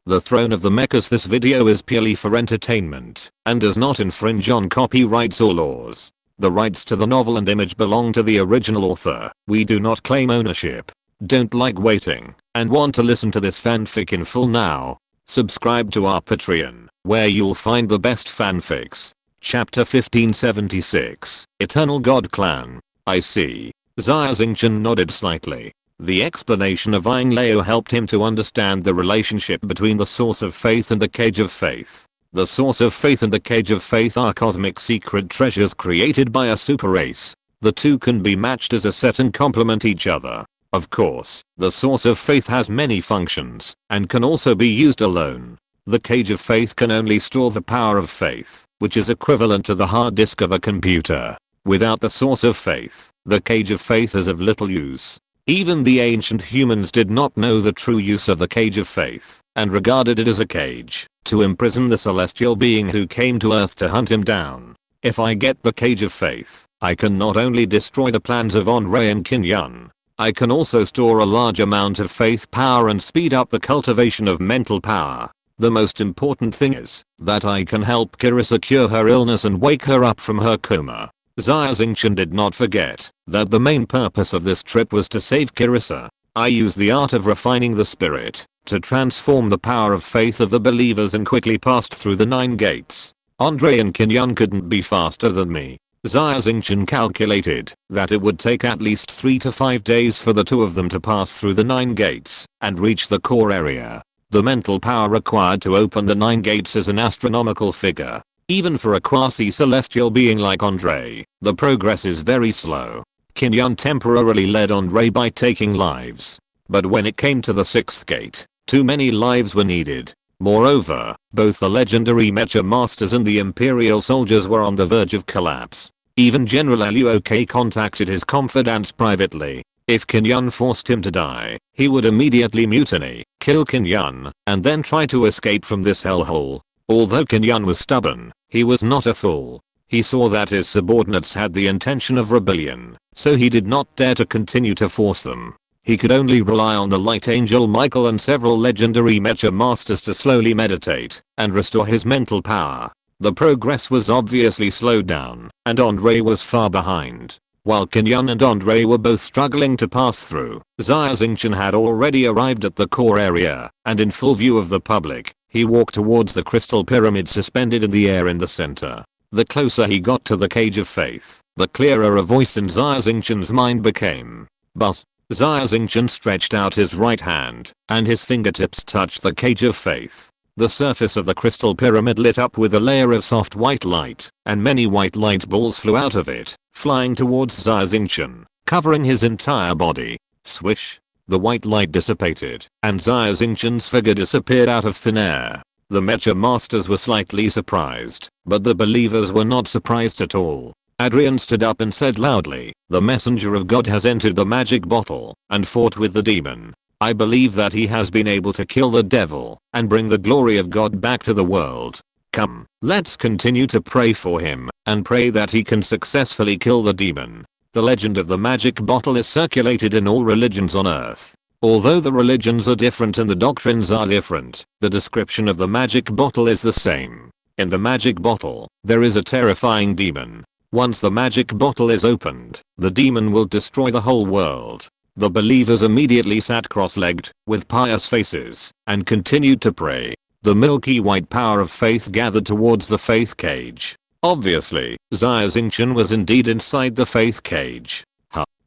The Throne of the Mechas. This video is purely for entertainment and does not infringe on copyrights or laws. The rights to the novel and image belong to the original author. We do not claim ownership. Don't like waiting and want to listen to this fanfic in full now? Subscribe to our Patreon, where you'll find the best fanfics. Chapter 1576, Eternal God Clan. I see. Xia Xingchen nodded slightly. The explanation of Ying Lao helped him to understand the relationship between the Source of Faith and the Cage of Faith. The Source of Faith and the Cage of Faith are cosmic secret treasures created by a super race. The two can be matched as a set and complement each other. Of course, the Source of Faith has many functions and can also be used alone. The Cage of Faith can only store the power of faith, which is equivalent to the hard disk of a computer. Without the Source of Faith, the Cage of Faith is of little use. Even the ancient humans did not know the true use of the Cage of Faith and regarded it as a cage to imprison the celestial being who came to Earth to hunt him down. If I get the Cage of Faith, I can not only destroy the plans of Andre and Qin, I can also store a large amount of faith power and speed up the cultivation of mental power. The most important thing is that I can help Carissa cure her illness and wake her up from her coma. Xia Xingchen did not forget that the main purpose of this trip was to save Carissa. I use the art of refining the spirit to transform the power of faith of the believers and quickly passed through the 9 gates. Andre and Qin couldn't be faster than me. Xia Xingchen calculated that it would take at least 3 to 5 days for the two of them to pass through the 9 gates and reach the core area. The mental power required to open the 9 gates is an astronomical figure. Even for a quasi-celestial being like Andre, the progress is very slow. Qin temporarily led Andre by taking lives. But when it came to the 6th gate, too many lives were needed. Moreover, both the legendary mecha masters and the imperial soldiers were on the verge of collapse. Even General Luok contacted his confidants privately. If Qin forced him to die, he would immediately mutiny, kill Qin, and then try to escape from this hellhole. Although Qin was stubborn, he was not a fool. He saw that his subordinates had the intention of rebellion, so he did not dare to continue to force them. He could only rely on the Light Angel Michael and several legendary mecha masters to slowly meditate and restore his mental power. The progress was obviously slowed down, and Andre was far behind. While Qin and Andre were both struggling to pass through, Xia Xingchen had already arrived at the core area, and in full view of the public, he walked towards the crystal pyramid suspended in the air in the center. The closer he got to the Cage of Faith, the clearer a voice in Xia Xingchen's mind became. But Xia Xingchen stretched out his right hand, and his fingertips touched the Cage of Faith. The surface of the crystal pyramid lit up with a layer of soft white light, and many white light balls flew out of it, flying towards Xia Xingchen, covering his entire body. Swish! The white light dissipated, and Xia Xingchen's figure disappeared out of thin air. The mecha masters were slightly surprised, but the believers were not surprised at all. Adrian stood up and said loudly, "The messenger of God has entered the magic bottle and fought with the demon. I believe that he has been able to kill the devil and bring the glory of God back to the world. Come, let's continue to pray for him and pray that he can successfully kill the demon." The legend of the magic bottle is circulated in all religions on Earth. Although the religions are different and the doctrines are different, the description of the magic bottle is the same. In the magic bottle, there is a terrifying demon. Once the magic bottle is opened, the demon will destroy the whole world. The believers immediately sat cross-legged, with pious faces, and continued to pray. The milky white power of faith gathered towards the faith cage. Obviously, Xia Xingchen was indeed inside the faith cage.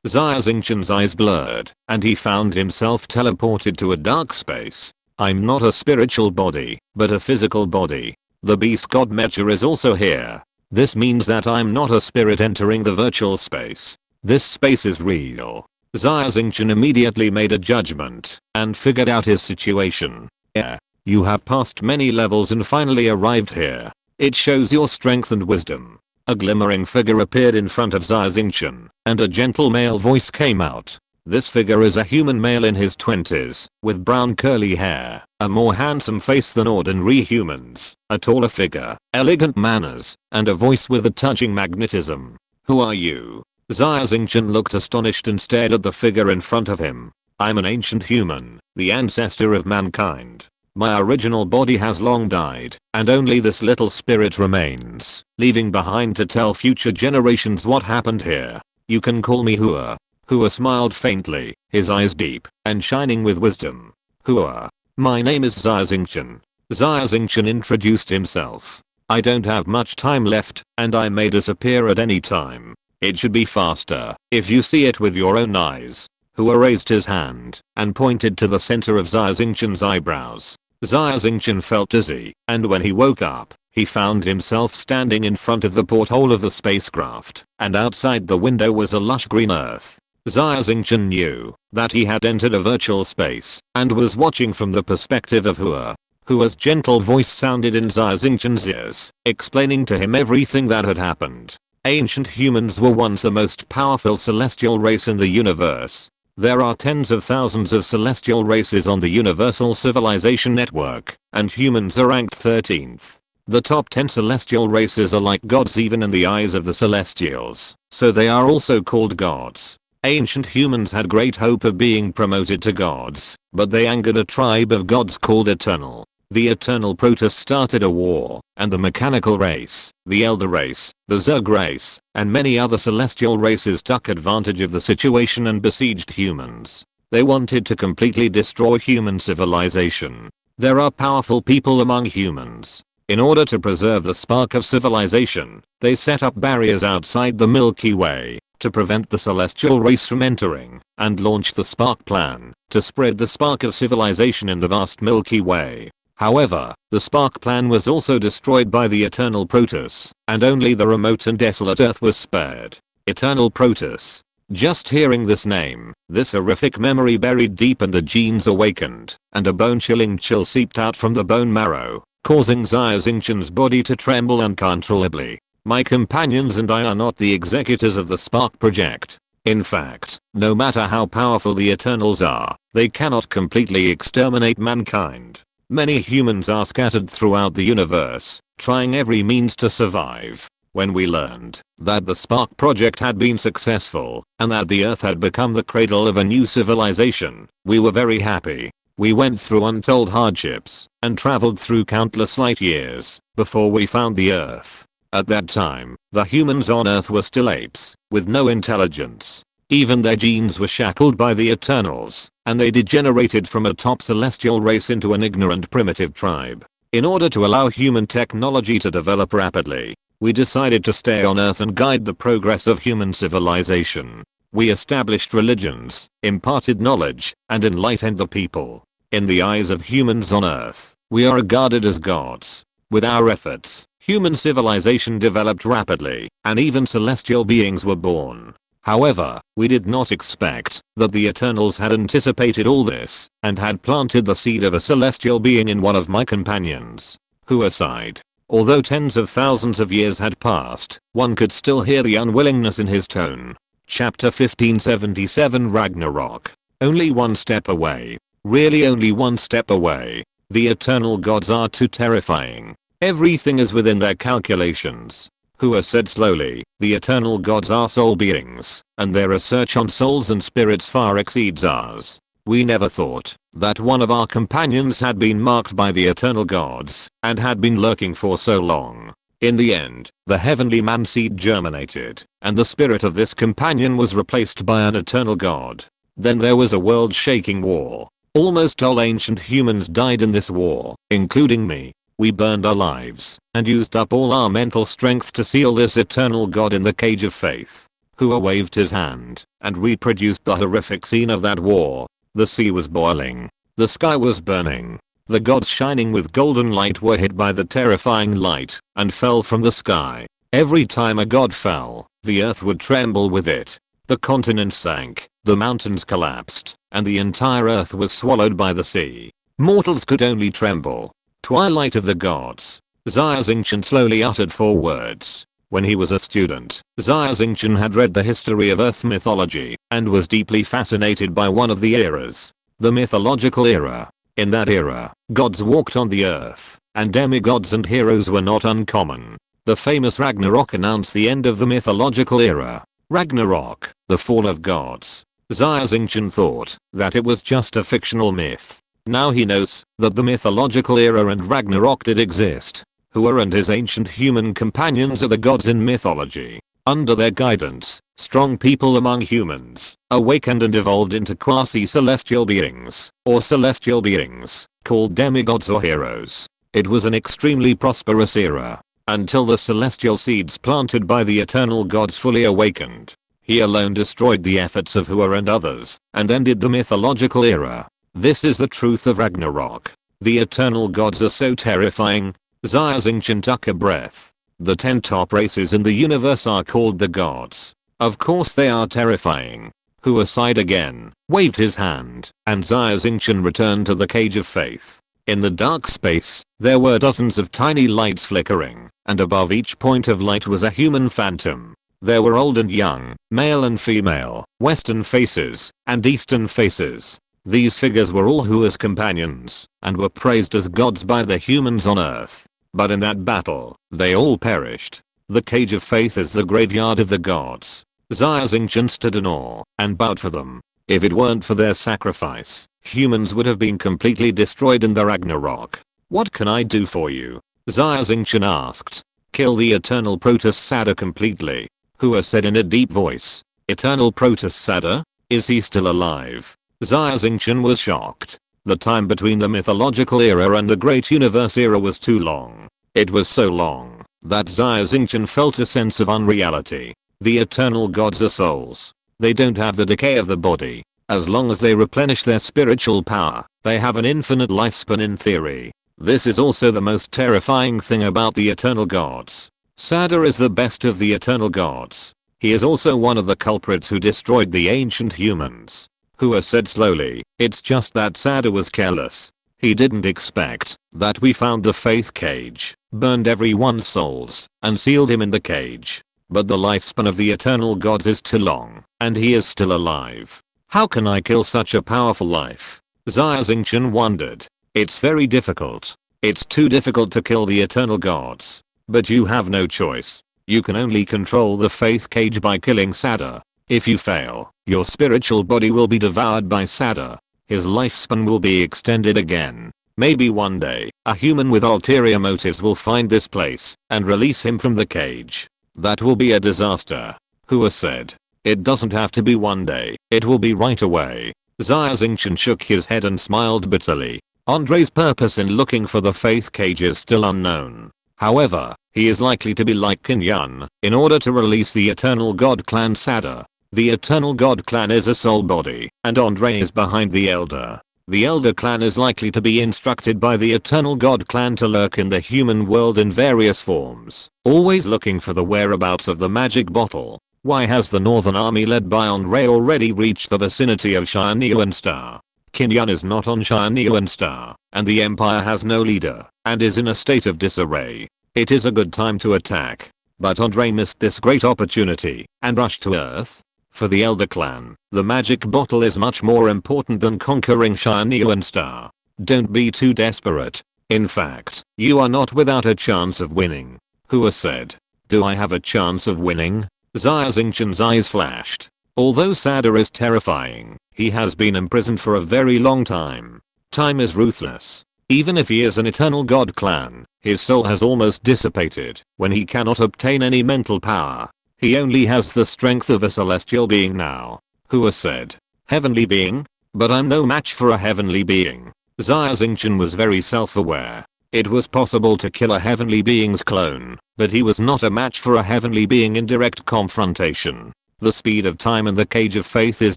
Xia Xingchen's eyes blurred, and he found himself teleported to a dark space. I'm not a spiritual body, but a physical body. The beast god mecha is also here. This means that I'm not a spirit entering the virtual space. This space is real. Xia Xingchen immediately made a judgment and figured out his situation. Yeah, you have passed many levels and finally arrived here. It shows your strength and wisdom. A glimmering figure appeared in front of Xia Xingchen, and a gentle male voice came out. This figure is a human male in his 20s, with brown curly hair, a more handsome face than ordinary humans, a taller figure, elegant manners, and a voice with a touching magnetism. Who are you? Xia Xingchen looked astonished and stared at the figure in front of him. I'm an ancient human, the ancestor of mankind. My original body has long died, and only this little spirit remains, leaving behind to tell future generations what happened here. You can call me Hua." Hua smiled faintly, his eyes deep and shining with wisdom. "Hua. My name is Xia Xingchen." Xia Xingchen introduced himself. "I don't have much time left, and I may disappear at any time. It should be faster if you see it with your own eyes." Hua raised his hand and pointed to the center of Xia Xingchen's eyebrows. Xia Xingchen felt dizzy, and when he woke up, he found himself standing in front of the porthole of the spacecraft, and outside the window was a lush green earth. Xia Xingchen knew that he had entered a virtual space and was watching from the perspective of Hua. Hua's gentle voice sounded in Xia Xingchen's ears, explaining to him everything that had happened. Ancient humans were once the most powerful celestial race in the universe. There are tens of thousands of celestial races on the Universal Civilization Network, and humans are ranked 13th. The top 10 celestial races are like gods even in the eyes of the celestials, so they are also called gods. Ancient humans had great hope of being promoted to gods, but they angered a tribe of gods called Eternal. The Eternal Protoss started a war, and the Mechanical race, the Elder race, the Zerg race, and many other celestial races took advantage of the situation and besieged humans. They wanted to completely destroy human civilization. There are powerful people among humans. In order to preserve the spark of civilization, they set up barriers outside the Milky Way to prevent the celestial race from entering, and launched the Spark Plan to spread the spark of civilization in the vast Milky Way. However, the Spark Plan was also destroyed by the Eternal Protoss, and only the remote and desolate Earth was spared. Eternal Protoss. Just hearing this name, this horrific memory buried deep in the genes awakened, and a bone-chilling chill seeped out from the bone marrow, causing Xia Xingchen's body to tremble uncontrollably. My companions and I are not the executors of the Spark Project. In fact, no matter how powerful the Eternals are, they cannot completely exterminate mankind. Many humans are scattered throughout the universe, trying every means to survive. When we learned that the Spark Project had been successful, and that the Earth had become the cradle of a new civilization, we were very happy. We went through untold hardships, and traveled through countless light years, before we found the Earth. At that time, the humans on Earth were still apes, with no intelligence. Even their genes were shackled by the Eternals, and they degenerated from a top celestial race into an ignorant primitive tribe. In order to allow human technology to develop rapidly, we decided to stay on Earth and guide the progress of human civilization. We established religions, imparted knowledge, and enlightened the people. In the eyes of humans on Earth, we are regarded as gods. With our efforts, human civilization developed rapidly, and even celestial beings were born. However, we did not expect that the Eternals had anticipated all this, and had planted the seed of a celestial being in one of my companions. Who sighed. Although tens of thousands of years had passed, one could still hear the unwillingness in his tone. Chapter 1577 Ragnarok. Only one step away. Really only one step away. The Eternal Gods are too terrifying. Everything is within their calculations. Hua said slowly, the Eternal Gods are soul beings, and their research on souls and spirits far exceeds ours. We never thought that one of our companions had been marked by the Eternal Gods, and had been lurking for so long. In the end, the heavenly man seed germinated, and the spirit of this companion was replaced by an Eternal God. Then there was a world-shaking war. Almost all ancient humans died in this war, including me. We burned our lives, and used up all our mental strength to seal this Eternal God in the cage of faith. Hua waved his hand, and reproduced the horrific scene of that war. The sea was boiling. The sky was burning. The gods shining with golden light were hit by the terrifying light, and fell from the sky. Every time a god fell, the earth would tremble with it. The continents sank, the mountains collapsed, and the entire earth was swallowed by the sea. Mortals could only tremble. Twilight of the Gods. Xia Xingchen slowly uttered 4 words. When he was a student, Xia Xingchen had read the history of Earth mythology, and was deeply fascinated by one of the eras. The mythological era. In that era, gods walked on the earth, and demigods and heroes were not uncommon. The famous Ragnarok announced the end of the mythological era. Ragnarok, the fall of gods. Xia Xingchen thought that it was just a fictional myth. Now he knows that the mythological era and Ragnarok did exist. Hua and his ancient human companions are the gods in mythology. Under their guidance, strong people among humans awakened and evolved into quasi-celestial beings, or celestial beings, called demigods or heroes. It was an extremely prosperous era, until the celestial seeds planted by the eternal gods fully awakened. He alone destroyed the efforts of Hua and others, and ended the mythological era. This is the truth of Ragnarok. The eternal gods are so terrifying. Xia Xingchen took a breath. The 10 top races in the universe are called the gods. Of course they are terrifying. Hua sighed again, waved his hand, and Xia Xingchen returned to the cage of faith. In the dark space, there were dozens of tiny lights flickering, and above each point of light was a human phantom. There were old and young, male and female, western faces, and eastern faces. These figures were all Hua's companions, and were praised as gods by the humans on earth. But in that battle, they all perished. The cage of faith is the graveyard of the gods. Xia Xingchen stood in awe, and bowed for them. If it weren't for their sacrifice, humans would have been completely destroyed in the Ragnarok. What can I do for you? Xia Xingchen asked. Kill the eternal Protus Sada completely. Hua said in a deep voice. Eternal Protus Sada? Is he still alive? Xia Xingchen was shocked. The time between the mythological era and the great universe era was too long. It was so long that Xia Xingchen felt a sense of unreality. The eternal gods are souls. They don't have the decay of the body. As long as they replenish their spiritual power, they have an infinite lifespan in theory. This is also the most terrifying thing about the eternal gods. Sada is the best of the eternal gods. He is also one of the culprits who destroyed the ancient humans. Hua said slowly, it's just that Sada was careless. He didn't expect that we found the faith cage, burned everyone's souls, and sealed him in the cage. But the lifespan of the eternal gods is too long, and he is still alive. How can I kill such a powerful life? Xia Xingchen wondered. It's very difficult. It's too difficult to kill the eternal gods. But you have no choice. You can only control the faith cage by killing Sada. If you fail, your spiritual body will be devoured by Sada. His lifespan will be extended again. Maybe one day, a human with ulterior motives will find this place and release him from the cage. That will be a disaster. Hua said. It doesn't have to be one day, it will be right away. Xia Xingchen shook his head and smiled bitterly. Andre's purpose in looking for the faith cage is still unknown. However, he is likely to be like Qin Yun in order to release the eternal god clan Sada. The eternal god clan is a soul body, and Andre is behind the elder. The elder clan is likely to be instructed by the eternal god clan to lurk in the human world in various forms, always looking for the whereabouts of the magic bottle. Why has the northern army led by Andre already reached the vicinity of Xia Xingchen Star? Qin Yun is not on Xia Xingchen Star, and the empire has no leader, and is in a state of disarray. It is a good time to attack. But Andre missed this great opportunity, and rushed to Earth. For the Elder Clan, the magic bottle is much more important than conquering Xia Xingchen Star. Don't be too desperate. In fact, you are not without a chance of winning. Hua said. Do I have a chance of winning? Xia Xingchen's eyes flashed. Although Sada is terrifying, he has been imprisoned for a very long time. Time is ruthless. Even if he is an eternal god clan, his soul has almost dissipated when he cannot obtain any mental power. He only has the strength of a celestial being now. Hua said. Heavenly being? But I'm no match for a heavenly being. Xia Xingchen was very self-aware. It was possible to kill a heavenly being's clone, but he was not a match for a heavenly being in direct confrontation. The speed of time in the cage of faith is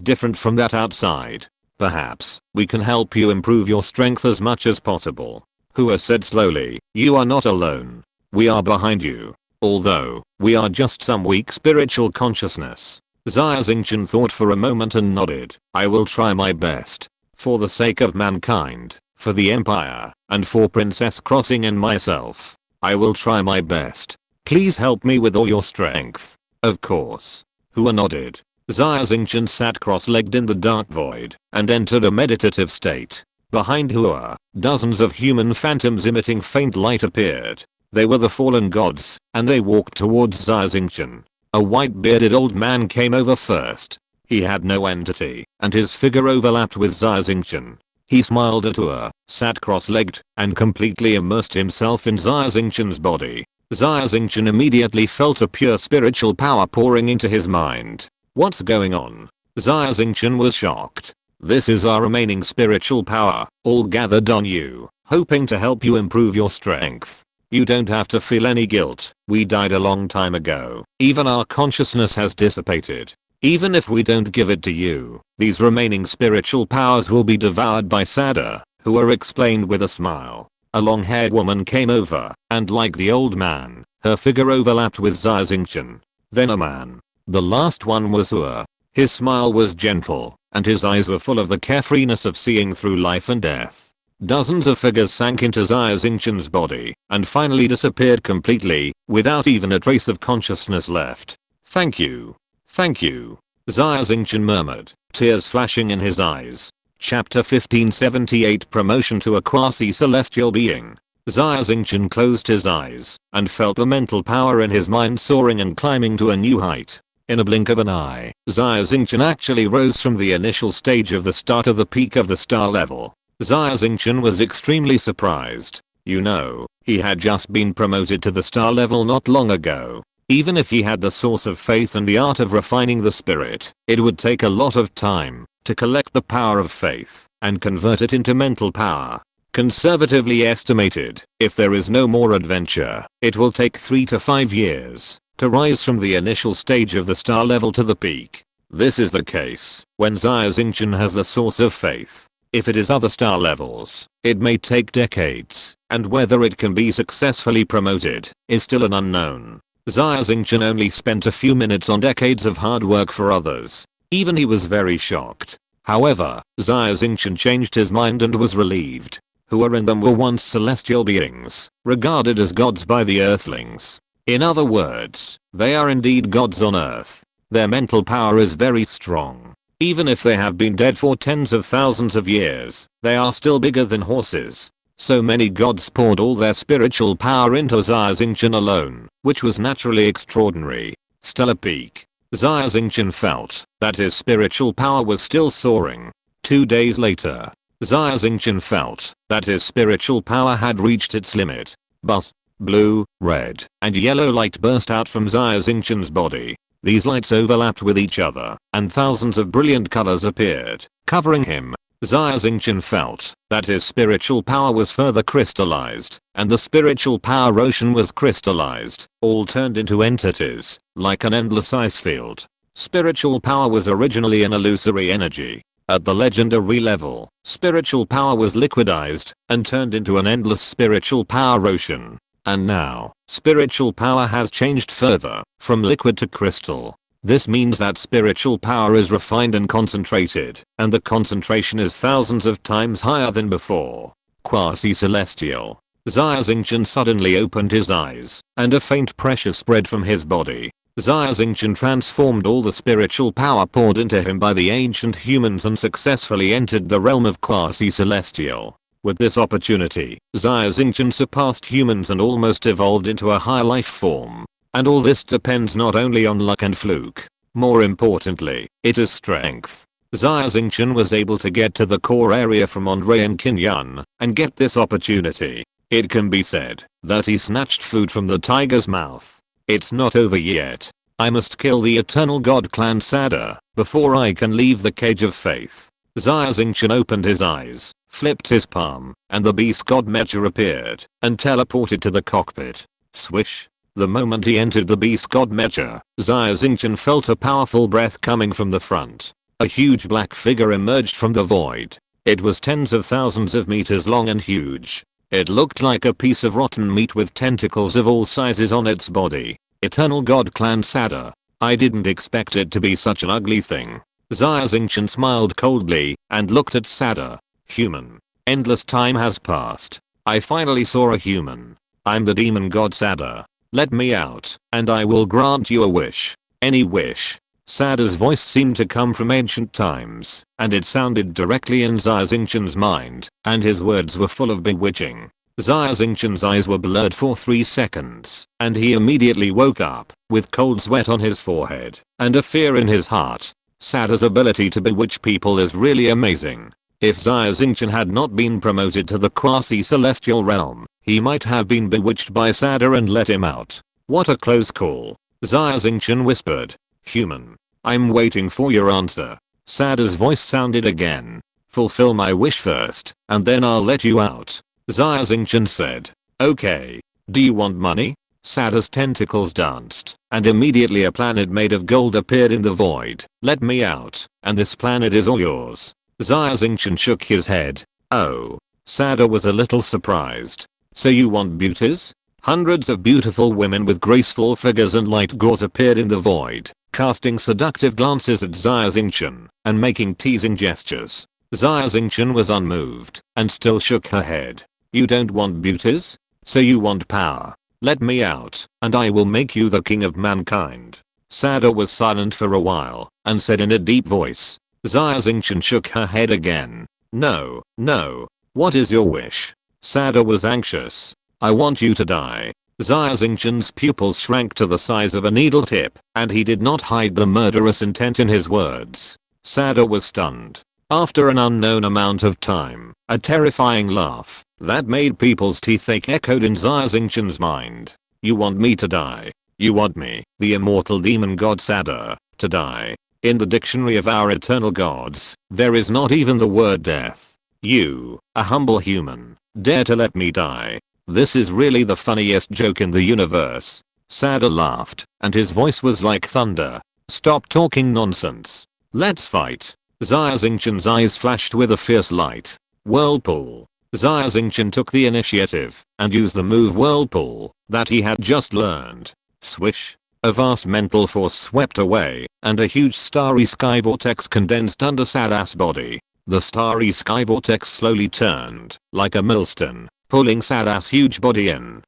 different from that outside. Perhaps we can help you improve your strength as much as possible. Hua said slowly. You are not alone. We are behind you. Although, we are just some weak spiritual consciousness. Xia Xingchen thought for a moment and nodded. I will try my best. For the sake of mankind, for the empire, and for Princess Crossing and myself. I will try my best. Please help me with all your strength. Of course. Hua nodded. Xia Xingchen sat cross-legged in the dark void, and entered a meditative state. Behind Hua, dozens of human phantoms emitting faint light appeared. They were the fallen gods, and they walked towards Xia Xingchen. A white-bearded old man came over first. He had no entity, and his figure overlapped with Xia Xingchen. He smiled at her, sat cross-legged, and completely immersed himself in Xia Xingchen's body. Xia Xingchen immediately felt a pure spiritual power pouring into his mind. What's going on? Xia Xingchen was shocked. This is our remaining spiritual power, all gathered on you, hoping to help you improve your strength. You don't have to feel any guilt. We died a long time ago. Even our consciousness has dissipated. Even if we don't give it to you, these remaining spiritual powers will be devoured by Sada, who explained with a smile. A long-haired woman came over, and like the old man, her figure overlapped with Xia Xingchen. Then a man. The last one was Hua. His smile was gentle, and his eyes were full of the carefreeness of seeing through life and death. Dozens of figures sank into Xia Xingchen's body, and finally disappeared completely, without even a trace of consciousness left. Thank you. Thank you. Xia Xingchen murmured, tears flashing in his eyes. Chapter 1578 Promotion to a Quasi-Celestial Being. Xia Xingchen closed his eyes, and felt the mental power in his mind soaring and climbing to a new height. In a blink of an eye, Xia Xingchen actually rose from the initial stage of the star to the peak of the star level. Xia Xingchen was extremely surprised. You know, he had just been promoted to the star level not long ago. Even if he had the source of faith and the art of refining the spirit, it would take a lot of time to collect the power of faith and convert it into mental power. Conservatively estimated, if there is no more adventure, it will take 3 to 5 years to rise from the initial stage of the star level to the peak. This is the case when Xia Xingchen has the source of faith. If it is other star levels, it may take decades, and whether it can be successfully promoted is still an unknown. Xia Xingchen only spent a few minutes on decades of hard work for others. Even he was very shocked. However, Xia Xingchen changed his mind and was relieved. Who in them were once celestial beings, regarded as gods by the earthlings. In other words, they are indeed gods on earth. Their mental power is very strong. Even if they have been dead for tens of thousands of years, they are still bigger than horses. So many gods poured all their spiritual power into Xia Xingchen alone, which was naturally extraordinary. Stellar peak. Xia Xingchen felt that his spiritual power was still soaring. 2 days later, Xia Xingchen felt that his spiritual power had reached its limit. But blue, red, and yellow light burst out from Xia Xingchen's body. These lights overlapped with each other, and thousands of brilliant colors appeared, covering him. Xia Xingchen felt that his spiritual power was further crystallized, and the spiritual power ocean was crystallized, all turned into entities, like an endless ice field. Spiritual power was originally an illusory energy. At the legendary level, spiritual power was liquidized and turned into an endless spiritual power ocean. And now, spiritual power has changed further, from liquid to crystal. This means that spiritual power is refined and concentrated, and the concentration is thousands of times higher than before. Quasi-celestial. Xia Xingchen suddenly opened his eyes, and a faint pressure spread from his body. Xia Xingchen transformed all the spiritual power poured into him by the ancient humans and successfully entered the realm of quasi-celestial. With this opportunity, Xia Xingchen surpassed humans and almost evolved into a higher life form. And all this depends not only on luck and fluke. More importantly, it is strength. Xia Xingchen was able to get to the core area from Andre and Qinyan, and get this opportunity. It can be said that he snatched food from the tiger's mouth. It's not over yet. I must kill the eternal god clan Sada before I can leave the cage of faith. Xia Xingchen opened his eyes, flipped his palm, and the beast god mecha appeared, and teleported to the cockpit. Swish. The moment he entered the beast god mecha, Xia Xingchen felt a powerful breath coming from the front. A huge black figure emerged from the void. It was tens of thousands of meters long and huge. It looked like a piece of rotten meat with tentacles of all sizes on its body. Eternal god clan Sada. I didn't expect it to be such an ugly thing. Xia Xingchen smiled coldly and looked at Sada. Human. Endless time has passed. I finally saw a human. I'm the demon god Sada. Let me out, and I will grant you a wish. Any wish. Sada's voice seemed to come from ancient times, and it sounded directly in Xia Xingchen's mind, and his words were full of bewitching. Xia Xingchen's eyes were blurred for 3 seconds, and he immediately woke up, with cold sweat on his forehead, and a fear in his heart. Sada's ability to bewitch people is really amazing. If Xia Xingchen had not been promoted to the quasi-celestial realm, he might have been bewitched by Sada and let him out. What a close call. Xia Xingchen whispered. Human. I'm waiting for your answer. Sada's voice sounded again. Fulfill my wish first, and then I'll let you out. Xia Xingchen said. Okay. Do you want money? Sada's tentacles danced, and immediately a planet made of gold appeared in the void. Let me out, and this planet is all yours. Xia Xingchen shook his head. Oh. Sada was a little surprised. So you want beauties? Hundreds of beautiful women with graceful figures and light gauze appeared in the void, casting seductive glances at Xia Xingchen, and making teasing gestures. Xia Xingchen was unmoved, and still shook her head. You don't want beauties? So you want power. Let me out, and I will make you the king of mankind. Sada was silent for a while, and said in a deep voice. Xia Xingchen shook her head again. No, no. What is your wish? Sada was anxious. I want you to die. Xia Xingchen's pupils shrank to the size of a needle tip, and he did not hide the murderous intent in his words. Sada was stunned. After an unknown amount of time, a terrifying laugh that made people's teeth ache echoed in Xia Xingchen's mind. You want me to die? You want me, the immortal demon god Sada, to die? In the dictionary of our eternal gods, there is not even the word death. You, a humble human, dare to let me die? This is really the funniest joke in the universe. Sada laughed, and his voice was like thunder. Stop talking nonsense. Let's fight. Xia Xingchen's eyes flashed with a fierce light. Whirlpool. Xia Xingchen took the initiative, and used the move Whirlpool, that he had just learned. Swish. A vast mental force swept away, and a huge starry sky vortex condensed under Sada's body. The starry sky vortex slowly turned, like a millstone, pulling Sada's huge body in.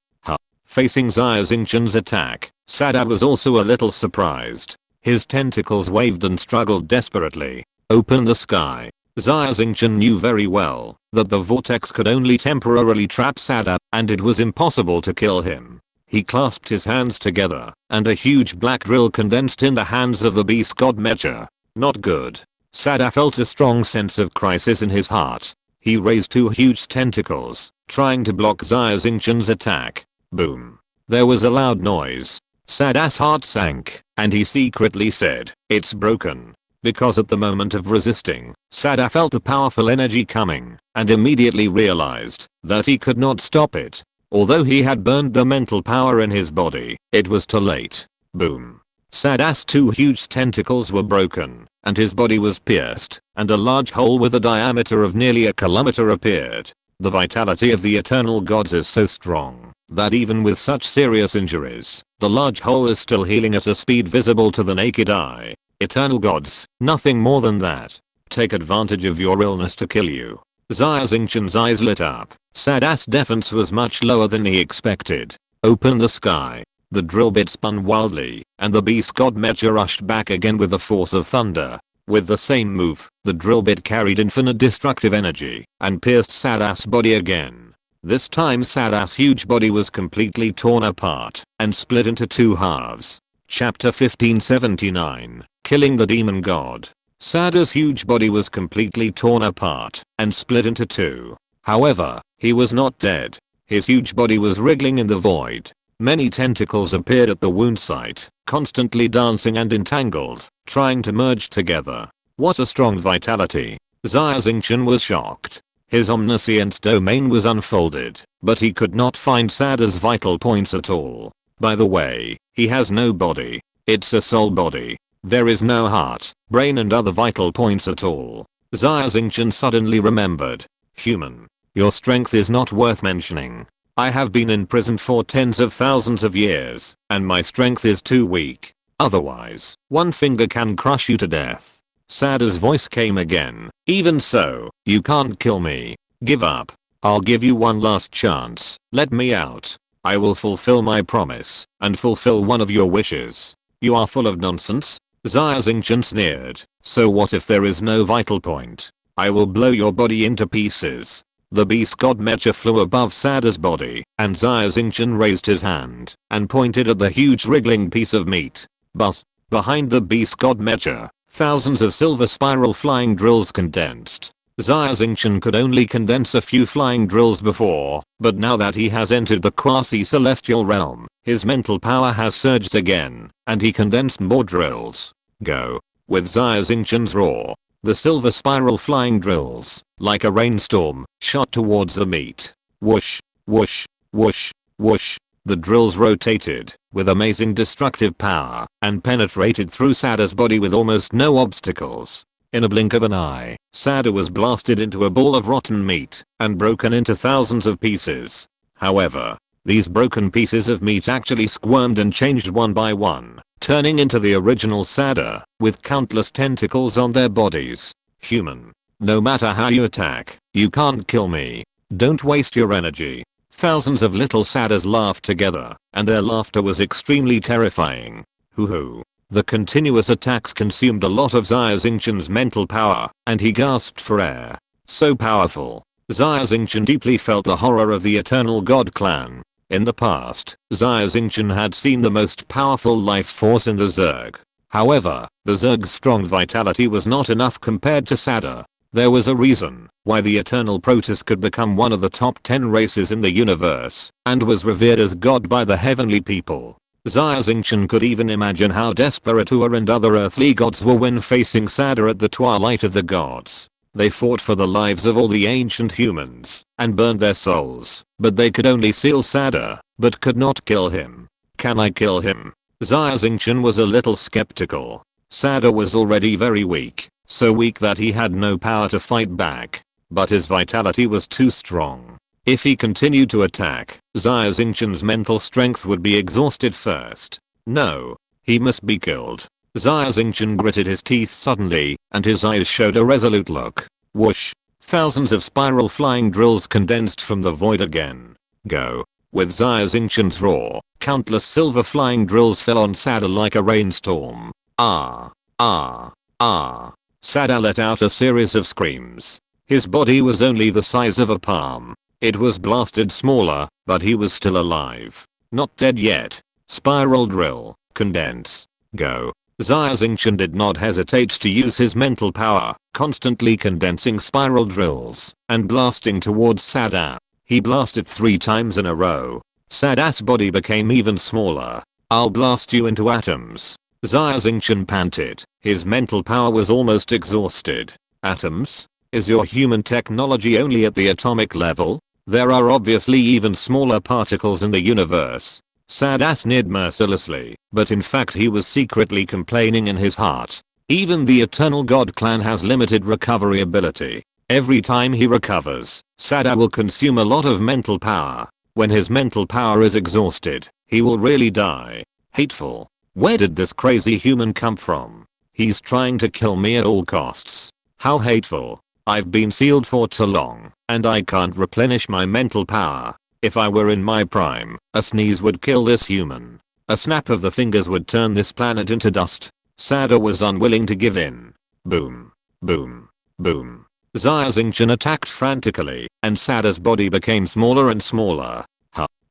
Facing Xia Xingchen's attack, Sada was also a little surprised. His tentacles waved and struggled desperately. Open the sky. Xia Xingchen knew very well that the vortex could only temporarily trap Sada, and it was impossible to kill him. He clasped his hands together, and a huge black drill condensed in the hands of the beast god Mecha. Not good. Sada felt a strong sense of crisis in his heart. He raised two huge tentacles, trying to block Xia Xingchen's attack. Boom. There was a loud noise. Sada's heart sank, and he secretly said, "It's broken." Because at the moment of resisting, Sada felt a powerful energy coming, and immediately realized that he could not stop it. Although he had burned the mental power in his body, it was too late. Boom. Sada's two huge tentacles were broken, and his body was pierced, and a large hole with a diameter of nearly a kilometer appeared. The vitality of the eternal gods is so strong that even with such serious injuries, the large hole is still healing at a speed visible to the naked eye. Eternal gods, nothing more than that. Take advantage of your illness to kill you. Xia Xingchen's eyes lit up. Sada's defense was much lower than he expected. Open the sky. The drill bit spun wildly, and the beast god Mecha rushed back again with the force of thunder. With the same move, the drill bit carried infinite destructive energy, and pierced Sada's body again. This time Sada's huge body was completely torn apart, and split into two halves. Chapter 1579, Killing the Demon God. Sada's huge body was completely torn apart, and split into two. However, he was not dead. His huge body was wriggling in the void. Many tentacles appeared at the wound site, constantly dancing and entangled, trying to merge together. What a strong vitality. Xia Xingchen was shocked. His omniscience domain was unfolded, but he could not find Sada's vital points at all. By the way, he has no body. It's a soul body. There is no heart, brain and other vital points at all. Xia Xingchen suddenly remembered. Human. Your strength is not worth mentioning. I have been imprisoned for tens of thousands of years, and my strength is too weak. Otherwise, one finger can crush you to death. Sada's voice came again. Even so, you can't kill me. Give up. I'll give you one last chance. Let me out. I will fulfill my promise, and fulfill one of your wishes. You are full of nonsense. Xia Xingchen sneered. So what if there is no vital point? I will blow your body into pieces. The beast god Mecha flew above Sada's body, and Xia Xingchen raised his hand, and pointed at the huge wriggling piece of meat. But, behind the beast god Mecha, thousands of silver spiral flying drills condensed. Xia Xingchen could only condense a few flying drills before, but now that he has entered the quasi-celestial realm, his mental power has surged again, and he condensed more drills. Go. With Xia Xingchen's roar, the silver spiral flying drills, like a rainstorm, shot towards the meat. Whoosh, whoosh, whoosh, whoosh. The drills rotated, with amazing destructive power, and penetrated through Sada's body with almost no obstacles. In a blink of an eye, Sada was blasted into a ball of rotten meat, and broken into thousands of pieces. However, these broken pieces of meat actually squirmed and changed one by one, turning into the original Sada, with countless tentacles on their bodies. Human. No matter how you attack, you can't kill me. Don't waste your energy. Thousands of little Sadas laughed together, and their laughter was extremely terrifying. Hoo-hoo. The continuous attacks consumed a lot of Xia Xingchen's mental power, and he gasped for air. So powerful. Xia Xingchen deeply felt the horror of the Eternal God clan. In the past, Xia Xingchen had seen the most powerful life force in the Zerg. However, the Zerg's strong vitality was not enough compared to Sada. There was a reason why the Eternal Protoss could become one of the top 10 races in the universe, and was revered as God by the heavenly people. Xia Xingchen could even imagine how desperate Ua and other earthly gods were when facing Sada at the twilight of the gods. They fought for the lives of all the ancient humans, and burned their souls, but they could only seal Sada, but could not kill him. Can I kill him? Xia Xingchen was a little skeptical. Sada was already very weak, so weak that he had no power to fight back. But his vitality was too strong. If he continued to attack, Xia Xingchen's mental strength would be exhausted first. No. He must be killed. Xia Xingchen gritted his teeth suddenly, and his eyes showed a resolute look. Whoosh. Thousands of spiral flying drills condensed from the void again. Go. With Xia Xingchen's roar, countless silver flying drills fell on Sada like a rainstorm. Ah. Ah. Ah. Sada let out a series of screams. His body was only the size of a palm. It was blasted smaller, but he was still alive. Not dead yet. Spiral drill. Condense. Go. Xia Xingchen did not hesitate to use his mental power, constantly condensing spiral drills, and blasting towards Sada. He blasted 3 times in a row. Sada's body became even smaller. I'll blast you into atoms. Xia Xingchen panted. His mental power was almost exhausted. Atoms? Is your human technology only at the atomic level? There are obviously even smaller particles in the universe. Sada sneered mercilessly, but in fact he was secretly complaining in his heart. Even the Eternal God clan has limited recovery ability. Every time he recovers, Sada will consume a lot of mental power. When his mental power is exhausted, he will really die. Hateful. Where did this crazy human come from? He's trying to kill me at all costs. How hateful. I've been sealed for too long, and I can't replenish my mental power. If I were in my prime, a sneeze would kill this human. A snap of the fingers would turn this planet into dust. Sada was unwilling to give in. Boom. Boom. Boom. Xia Xingchen attacked frantically, and Sada's body became smaller and smaller.